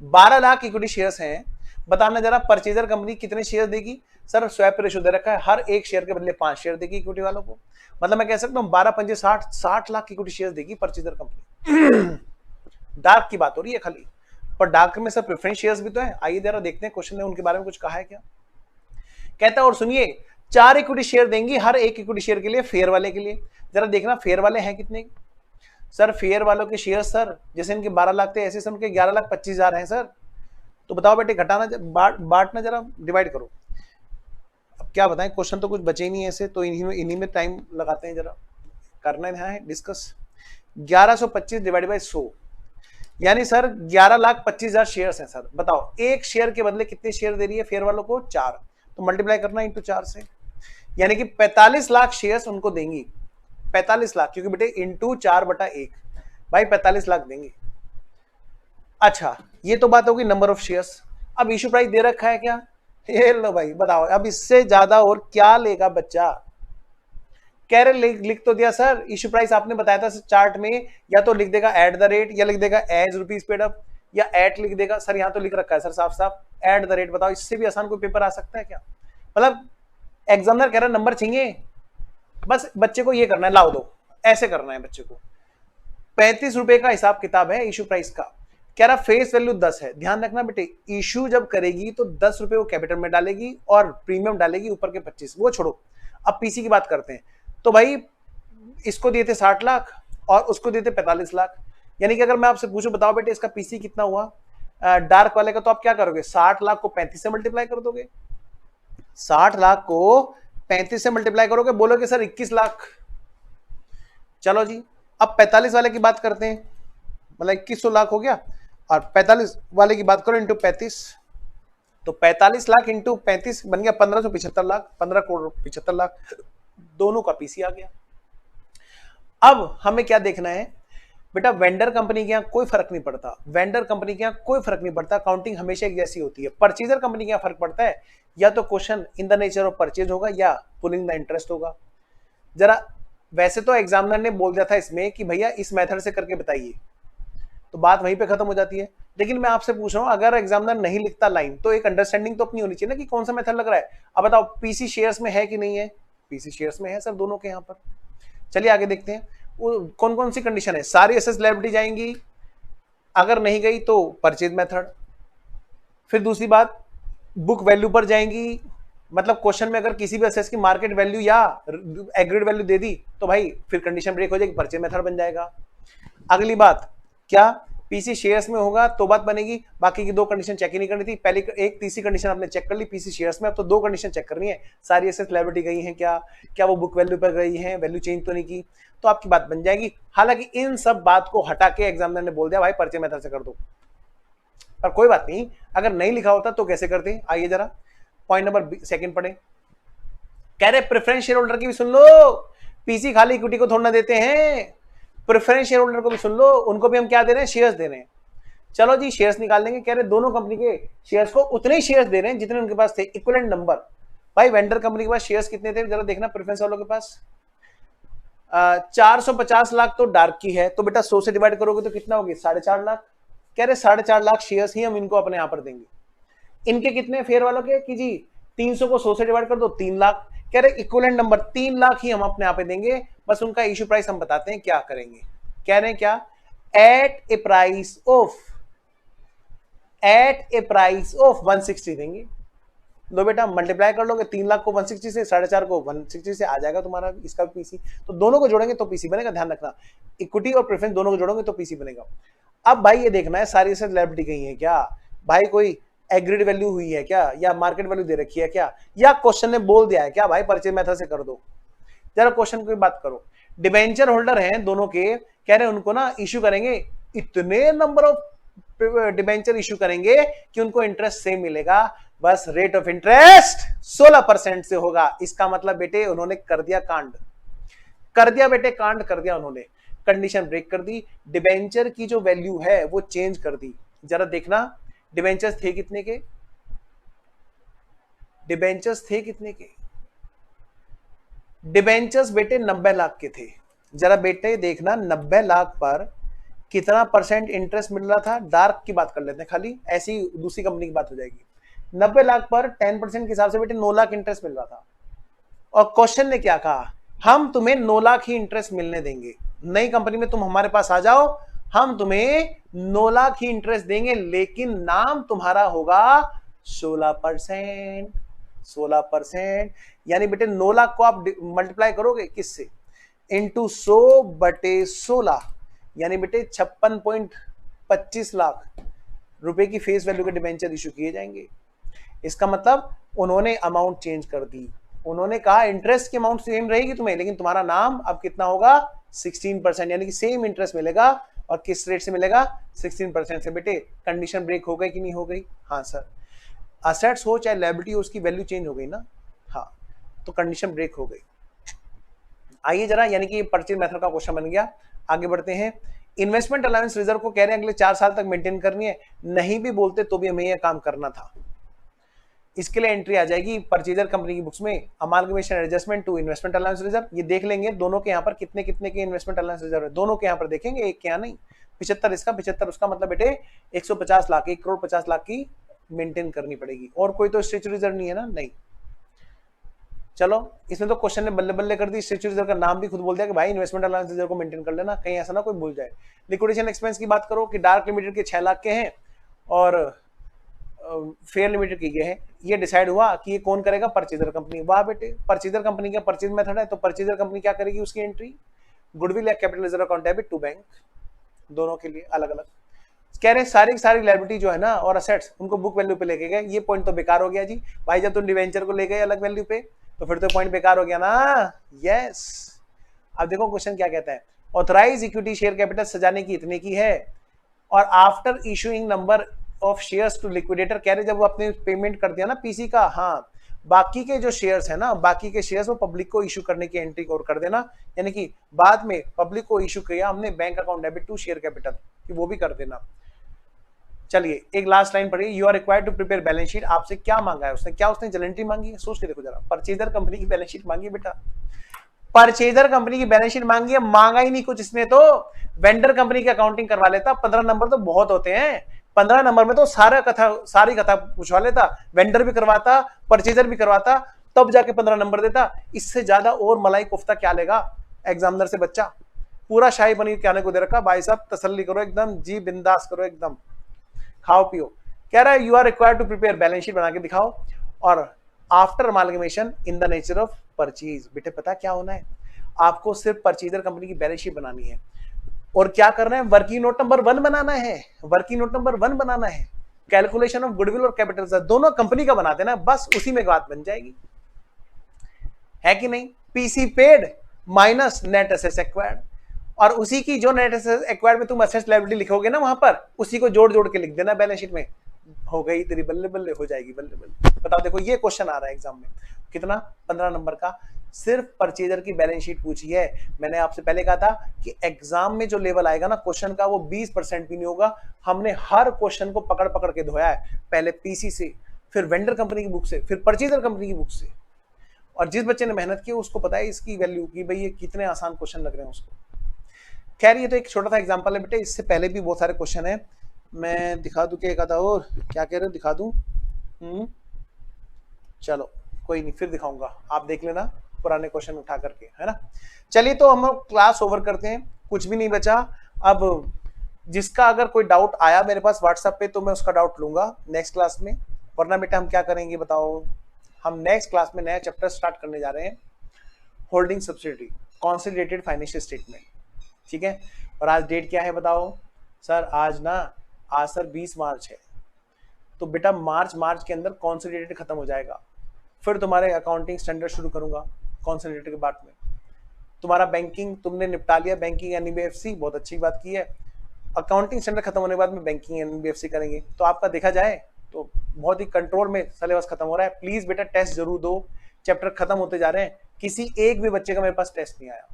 12 लाख इक्विटी शेयर्स हैं, बताना जरा परचेजर कंपनी कितने शेयर देगी? सर स्वैप रेशियो दे रखा है, हर एक शेयर के बदले 5 शेयर देगी इक्विटी वालों को, मतलब मैं कह सकता हूँ 12 पंजे 60 लाख इक्विटी शेयर देगी परचेजर कंपनी। डार्क की बात हो रही है खाली, पर डार्क में सर प्रेफरेंस शेयर्स भी तो है। आइए जरा देखते हैं क्वेश्चन ने उनके बारे में कुछ कहा है क्या। कहता है और सुनिए 4 इक्विटी शेयर देंगी हर एक इक्विटी शेयर के लिए फेयर वाले के लिए। जरा देखना फेयर वाले हैं कितने। सर फेयर वालों के शेयर सर जैसे इनके 12 लाख थे ऐसे सर उनके 11,25,000 हैं सर। तो बताओ बेटे घटाना बांटना जरा डिवाइड करो। अब क्या बताएं, क्वेश्चन तो कुछ बचे ही नहीं ऐसे, तो इन्हीं में टाइम लगाते हैं जरा, करना है डिस्कस। 1125 डिवाइड बाई 100 यानी सर 11,25,000 शेयर्स हैं सर। बताओ एक शेयर के बदले कितने शेयर दे रही है फेयर वालों को, 4, तो मल्टीप्लाई करना इंटू 4 से, यानी कि 45 लाख शेयर्स उनको देंगी। 45 लाख क्योंकि बेटे इंटू 4/1 भाई 45 लाख देंगे। अच्छा ये तो बात होगी नंबर ऑफ शेयर्स। अब इशू प्राइस दे रखा है क्या, ये लो भाई बताओ अब इससे ज्यादा और क्या लेगा बच्चा। कह रहे लिख तो दिया सर, इशू प्राइस आपने बताया था चार्ट में, या तो लिख देगा एट द रेट या लिख देगा एज रुपीज पेड अप या एट लिख देगा। सर यहाँ तो लिख रखा है सर साफ साफ एट द रेट। बताओ इससे भी आसान कोई पेपर आ सकता है क्या। मतलब एग्जामिनर कह रहा है नंबर चाहिए, बस बच्चे को ये करना है, लाओ दो, ऐसे करना है बच्चे को। 35 रुपए का हिसाब किताब है इशू प्राइस का। कह रहा फेस वैल्यू 10 है। ध्यान रखना बेटे इशू जब करेगी तो 10 रुपए वो कैपिटल में डालेगी और प्रीमियम डालेगी ऊपर के 25, वो छोड़ो। अब पीसी की बात करते हैं। तो भाई इसको दिए थे 60 लाख और उसको दिए थे 45 लाख, यानी कि अगर मैं आपसे पूछूं बताओ बेटे इसका पीसी कितना हुआ डार्क वाले का, तो आप क्या करोगे 60 लाख को 35 से मल्टीप्लाई कर दोगे। 60 लाख को 35 से मल्टीप्लाई करोगे, बोलोगे सर 21 लाख। चलो जी अब 45 वाले की बात करते हैं, मतलब 2100 लाख हो गया, और 45 वाले की बात करो इंटू 35, तो 45 लाख इंटू 35 बन गया 1575 लाख, 15 करोड़ 75 लाख, दोनों का पीसी आ गया। अब हमें क्या देखना है बेटा, वेंडर कंपनी के यहाँ कोई फर्क नहीं पड़ता, वेंडर कंपनी के यहाँ कोई फर्क नहीं पड़ता, काउंटिंग हमेशा एक जैसी होती है। परचेजर कंपनी के यहाँ फर्क पड़ता है, या तो question in the nature of purchase होगा या पुलिंग द इंटरेस्ट होगा। जरा वैसे तो एग्जामिनर ने बोल दिया था इसमें कि भैया इस मेथड से करके बताइए, तो बात वहीं पे खत्म हो जाती है। लेकिन मैं आपसे पूछ रहा हूं अगर एग्जामिनर नहीं लिखता लाइन तो एक अंडरस्टैंडिंग तो अपनी होनी चाहिए ना कि कौन सा मेथड लग रहा है। अब बताओ पीसी शेयर्स में है कि नहीं है, पीसी शेयर्स में है सर दोनों के यहाँ पर। चलिए आगे देखते हैं कौन कौन सी कंडीशन है। सारी एसेट्स लायबिलिटी जाएंगी, अगर नहीं गई तो परचेज मेथड। फिर दूसरी बात बुक वैल्यू पर जाएंगी, मतलब क्वेश्चन में अगर किसी भी एसेट्स की मार्केट वैल्यू या एग्रीड वैल्यू दे दी तो भाई फिर कंडीशन ब्रेक हो जाएगी, परचेज मेथड बन जाएगा। अगली बात क्या, पीसी शेयर्स में होगा तो बात बनेगी, बाकी की दो कंडीशन चेक ही नहीं करनी थी। पहले एक तीसरी कंडीशन आपने चेक कर ली पीसी शेयर्स में, अब तो दो कंडीशन चेक करनी है, सारी एसेट्स लायबिलिटी गई हैं क्या, क्या वो बुक वैल्यू पर गई हैं, वैल्यू चेंज तो नहीं की, तो आपकी बात बन जाएगी। हालांकि इन सब बात को हटा के एग्जामिनर ने बोल दिया भाई परचेज मेथड से कर दो, पर कोई बात नहीं, अगर नहीं लिखा होता तो कैसे करते। आइए जरा पॉइंट नंबर सेकंड पढ़े। कह रहे प्रेफरेंस शेयर होल्डर की भी सुन लो, पीसी खाली इक्विटी को थोड़ा ना देते हैं, प्रेफरेंस शेयर होल्डर को भी सुन लो, उनको भी हम क्या दे रहे हैं, शेयर्स दे रहे हैं। चलो जी शेयर्स निकाल लेंगे। कह रहे दोनों कंपनी के शेयर्स को उतने ही शेयर्स दे रहे हैं जितने उनके पास थे, इक्विवेलेंट नंबर। भाई वेंडर कंपनी के पास शेयर्स कितने थे जरा देखना, प्रेफरेंस वालों के पास 450 लाख तो डार्क की है, तो बेटा 100 से डिवाइड करोगे तो कितना होगी 4.5 लाख। कह रहे 4.5 लाख शेयर्स ही हम इनको अपने यहां पर देंगे। इनके कितने फेयर वालों के कि जी 300 को 100 से डिवाइड कर दो 3 लाख। कह रहे इक्विवेलेंट नंबर 3 लाख ही हम अपने यहाँ पे देंगे, बस उनका इश्यू प्राइस हम बताते हैं क्या करेंगे। कह रहे हैं क्या, एट ए प्राइस ऑफ 160 देंगे। लो बेटा मल्टीप्लाई कर लोगे 3 लाख को 160 से, 4.5 को 160 से, आ जाएगा तुम्हारा इसका भी पीसी। तो दोनों को जोड़ेंगे तो पीसी बनेगा, ध्यान रखना इक्विटी और प्रेफरेंस दोनों को जोड़ोगे तो पीसी बनेगा। अब भाई ये देखना है सारी एसेट लायबिलिटी गई है क्या, भाई कोई एग्रीड वैल्यू हुई है क्या, या मार्केट वैल्यू दे रखी है क्या, या क्वेश्चन ने बोल दिया है क्या भाई परचेज मेथड से कर दो। जरा क्वेश्चन की बात करो, डिबेंचर होल्डर हैं दोनों के, कह रहे हैं उनको ना इश्यू करेंगे, इतने नंबर ऑफ डिबेंचर इश्यू करेंगे कि उनको इंटरेस्ट सेम मिलेगा, बस रेट ऑफ इंटरेस्ट 16% से होगा। इसका मतलब बेटे उन्होंने कर दिया कांड, कर दिया बेटे कांड कर दिया उन्होंने, कंडीशन ब्रेक कर दी, डिबेंचर की जो वैल्यू है वो चेंज कर दी। जरा देखना डिबेंचर्स थे कितने के, डिबेंचर्स थे कितने के, डिबेंचर्स बेटे 90 लाख के थे। जरा बेटे देखना 90 लाख पर कितना परसेंट इंटरेस्ट मिल रहा था। डार्क की बात कर लेते हैं खाली, ऐसी दूसरी कंपनी की बात हो जाएगी। 90 लाख पर 10% के हिसाब से बेटे 9 लाख इंटरेस्ट मिल रहा था, और क्वेश्चन ने क्या कहा, हम तुम्हें 9 लाख ही इंटरेस्ट मिलने देंगे, नई कंपनी में तुम हमारे पास आ जाओ, हम तुम्हें 9 लाख ही इंटरेस्ट देंगे, लेकिन नाम तुम्हारा होगा 16%। 16%, यानी बेटे 9 लाख को आप मल्टीप्लाई करोगे किससे, इंटू 100/16, यानी बेटे 56.25 लाख रुपए की फेस वैल्यू के डिबेंचर इशू किए जाएंगे। इसका मतलब उन्होंने अमाउंट चेंज कर दी, उन्होंने कहा इंटरेस्ट की अमाउंट सेम रहेगी तुम्हें, लेकिन तुम्हारा नाम अब कितना होगा 16%, यानी कि सेम इंटरेस्ट मिलेगा, और किस रेट से मिलेगा 16% से। बेटे कंडीशन ब्रेक हो गई कि नहीं हो गई, हाँ सर, असेट्स हो चाहे लायबिलिटी हो उसकी वैल्यू चेंज हो गई ना, हाँ, तो कंडीशन ब्रेक हो गई। आइए जरा, यानी कि परचेज मेथड का क्वेश्चन बन गया। आगे बढ़ते हैं, इन्वेस्टमेंट अलाउंस रिजर्व को कह रहे हैं अगले 4 साल तक मेंटेन करनी है, नहीं भी बोलते तो भी हमें यह काम करना था। इसके लिए एंट्री आ जाएगी परचेजर कंपनी की बुक्स में, amalgamation adjustment to investment allowance reserve, ये देख लेंगे दोनों के यहाँ पर कितने कितने के इन्वेस्टमेंट अलाउंस रिजर्व है, दोनों के यहाँ पर देखेंगे, एक के यहाँ नहीं। 75 इसका 75 उसका, मतलब बेटे 150 लाख, 1 करोड़ 50 लाख की मेंटेन करनी पड़ेगी, और कोई तो स्टेचुरी रिजर्व नहीं है ना, नहीं। चलो, इसमें तो क्वेश्चन ने बल्ले बल्ले कर दी, स्टेचुरी रिजर्व का नाम भी खुद बोल दिया कि भाई इन्वेस्टमेंट अलाउंस रिजर्व को मेंटेन कर लेना, कहीं ऐसा ना कोई भूल जाए। लिक्विडेशन एक्सपेंस की बात करो कि डार्क लिमिटेड के 6 लाख के हैं और फेयर लिमिटेड की गए हैं, ये डिसाइड हुआ कि ये कौन करेगा, परचेजर कंपनी। वाह बेटे, परचेजर कंपनी का परचेज मेथड है, तो परचेजर कंपनी क्या करेगी, उसकी एंट्री गुडविल या capital reserve account debit to bank, दोनों के लिए अलग अलग। कह रहे सारी सारी लायबिलिटी जो है ना और असेट्स उनको बुक वैल्यू पे लेके गए, ये पॉइंट तो बेकार हो गया जी भाई, जब तुम डिवेंचर को ले गए अलग वैल्यू पे तो फिर तो पॉइंट बेकार हो गया ना, यस। अब देखो क्वेश्चन क्या कहता है, ऑथराइज इक्विटी शेयर कैपिटल सजाने की इतने की है, और after issuing number of shares to liquidator, कह रहे जब वो अपने पेमेंट कर दिया ना पीसी का, हाँ, बाकी के जो शेयर्स है ना, बाकी के शेयर्स वो पब्लिक को इशू करने की एंट्री और कर देना, यानी कि बाद में पब्लिक को इशू किया हमने bank account debit to share capital, कि वो भी कर देना। चलिए एक लास्ट लाइन पढ़िए, you are required to prepare balance sheet, आपसे क्या मांगा है उसने, क्या उसने जलेंट्री मांगी है, सोच के देखो जरा, परचेजर कंपनी की बैलेंस शीट मांगी है बेटा, परचेजर कंपनी की बैलेंस शीट मांगी है, मांगा ही नहीं कुछ इसने तो, वेंडर कंपनी की अकाउंटिंग करवा लेता, 15 नंबर तो बहुत होते हैं, 15 नंबर में तो सारी कथा पूछवा लेता, वेंडर भी करवाता, परचेजर भी करवाता, तब जाके 15 नंबर देता, इससे ज्यादा और मलाई कोफ्ता क्या लेगा एग्जामिनर से बच्चा, पूरा शाही पनीर कहने को दे रखा, भाई साहब तसल्ली करो एकदम, जी बिंदास करो एकदम, खाओ पियो। कह रहा है you are required to prepare balance sheet बना के दिखाओ, और after amalgamation in the nature of purchase, बेटे पता क्या होना है, आपको सिर्फ परचेजर कंपनी की बैलेंस शीट बनानी है, और क्या करना है, वर्किंग नोट नंबर 1 बनाना है, वर्किंग नोट नंबर 1 बनाना है, कैलकुलेशन ऑफ गुडविल और कैपिटल दोनों कंपनी का बना देना, बस उसी में बात बन जाएगी, है कि नहीं, PC paid minus net assets acquired, और उसी की जो नेट एसेट्स एक्वायर्ड में तुम असेट्स लायबिलिटी लिखोगे ना वहां पर, उसी को जोड़ जोड़ के लिख देना बैलेंस शीट में, हो गई तेरी बल्ले बल्ले, हो जाएगी बल्ले बल्ले। बताओ देखो ये क्वेश्चन आ रहा है एग्जाम में, कितना 15 नंबर का, सिर्फ परचेजर की बैलेंस शीट पूछी है। मैंने आपसे पहले कहा था कि एग्जाम में जो लेवल आएगा ना क्वेश्चन का, वो 20% भी नहीं होगा, हमने हर क्वेश्चन को पकड़ पकड़ के धोया है, पहले पीसी से, फिर वेंडर कंपनी की बुक से, फिर परचेजर कंपनी की बुक से, और जिस बच्चे ने मेहनत की उसको पता है इसकी वैल्यू की भाई ये कितने आसान क्वेश्चन लग रहे हैं उसको। खैर ये तो एक छोटा सा एग्जांपल है बेटे, इससे पहले भी बहुत सारे क्वेश्चन है, मैं दिखा दूं क्या था, और क्या कह रहे हो दिखा दूं, चलो कोई नहीं फिर दिखाऊंगा, आप देख लेना पुराने क्वेश्चन उठा करके, है ना। चलिए तो हम क्लास ओवर करते हैं, कुछ भी नहीं बचा अब, जिसका अगर कोई डाउट आया मेरे पास व्हाट्सएप पे तो मैं उसका डाउट लूंगा नेक्स्ट क्लास में, वरना बेटा हम क्या करेंगे बताओ, हम नेक्स्ट क्लास में नया चैप्टर स्टार्ट करने जा रहे हैं, holding subsidiary consolidated financial statement, ठीक है। और आज डेट क्या है बताओ सर, आज सर 20 मार्च है, तो बेटा मार्च के अंदर कंसोलिडेटेड खत्म हो जाएगा, फिर तुम्हारे अकाउंटिंग स्टैंडर्ड शुरू करूंगा कंसोलिडेटेड के बाद में, तुम्हारा बैंकिंग तुमने निपटा लिया, बैंकिंग एनबीएफसी बहुत अच्छी बात की है, अकाउंटिंग स्टैंडर्ड खत्म होने के बाद में बैंकिंग एनबीएफसी करेंगे, तो आपका देखा जाए तो बहुत ही कंट्रोल में सिलेबस खत्म हो रहा है। प्लीज बेटा टेस्ट जरूर दो, चैप्टर खत्म होते जा रहे हैं, किसी एक भी बच्चे का मेरे पास टेस्ट नहीं आया,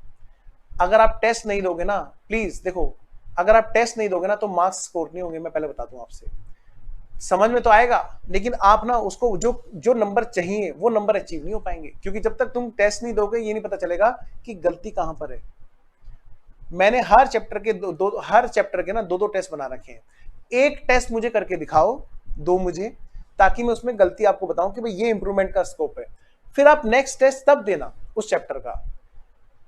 अगर आप टेस्ट नहीं दोगे ना, प्लीज देखो, अगर आप टेस्ट नहीं दोगे ना तो मार्क्स स्कोर नहीं होंगे, मैं पहले बता दूं आपसे, समझ में तो आएगा लेकिन आप ना उसको जो नंबर चाहिए वो नंबर अचीव नहीं हो पाएंगे, क्योंकि जब तक तुम टेस्ट नहीं दोगे ये नहीं पता चलेगा कि गलती कहां पर है। मैंने हर चैप्टर के ना दो टेस्ट बना रखे हैं, एक टेस्ट मुझे करके दिखाओ, दो मुझे, ताकि मैं उसमें गलती आपको बताऊं कि भाई ये इंप्रूवमेंट का स्कोप है। फिर आप नेक्स्ट टेस्ट तब देना उस चैप्टर का,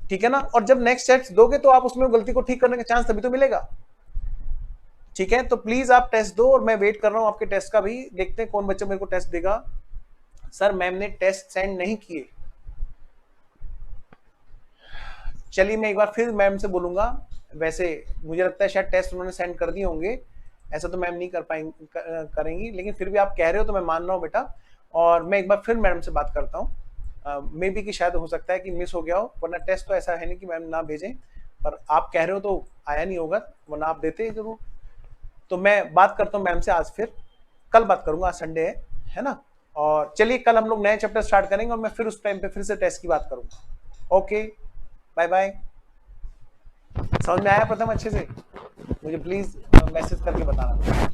ठीक है ना। और जब नेक्स्ट टेस्ट दोगे तो आप उसमें गलती को ठीक करने का चांस तभी तो मिलेगा, ठीक है। तो प्लीज आप टेस्ट दो और मैं वेट कर रहा हूं आपके टेस्ट का भी। देखते हैं कौन बच्चा मेरे को टेस्ट देगा। सर मैम ने टेस्ट सेंड नहीं किए। चलिए मैं एक बार फिर मैम से बोलूंगा। वैसे मुझे लगता है शायद टेस्ट उन्होंने सेंड कर दिए होंगे, ऐसा तो मैम नहीं कर पाएंगी करेंगी, लेकिन फिर भी आप कह रहे हो तो मैं मान रहा हूँ बेटा। और मैं एक बार फिर मैडम से बात करता हूँ, मे बी कि शायद हो सकता है कि मिस हो गया हो, वरना टेस्ट तो ऐसा है नहीं कि मैम ना भेजें, पर आप कह रहे हो तो आया नहीं होगा, वरना आप देते जरूर। तो मैं बात करता हूँ मैम से आज, फिर कल बात करूंगा, आज संडे है ना। और चलिए कल हम लोग नए चैप्टर स्टार्ट करेंगे और मैं फिर उस टाइम पे फिर से टेस्ट की बात करूंगा। Okay bye bye. समझ में आया प्रथम अच्छे से? मुझे प्लीज मैसेज करके बताना।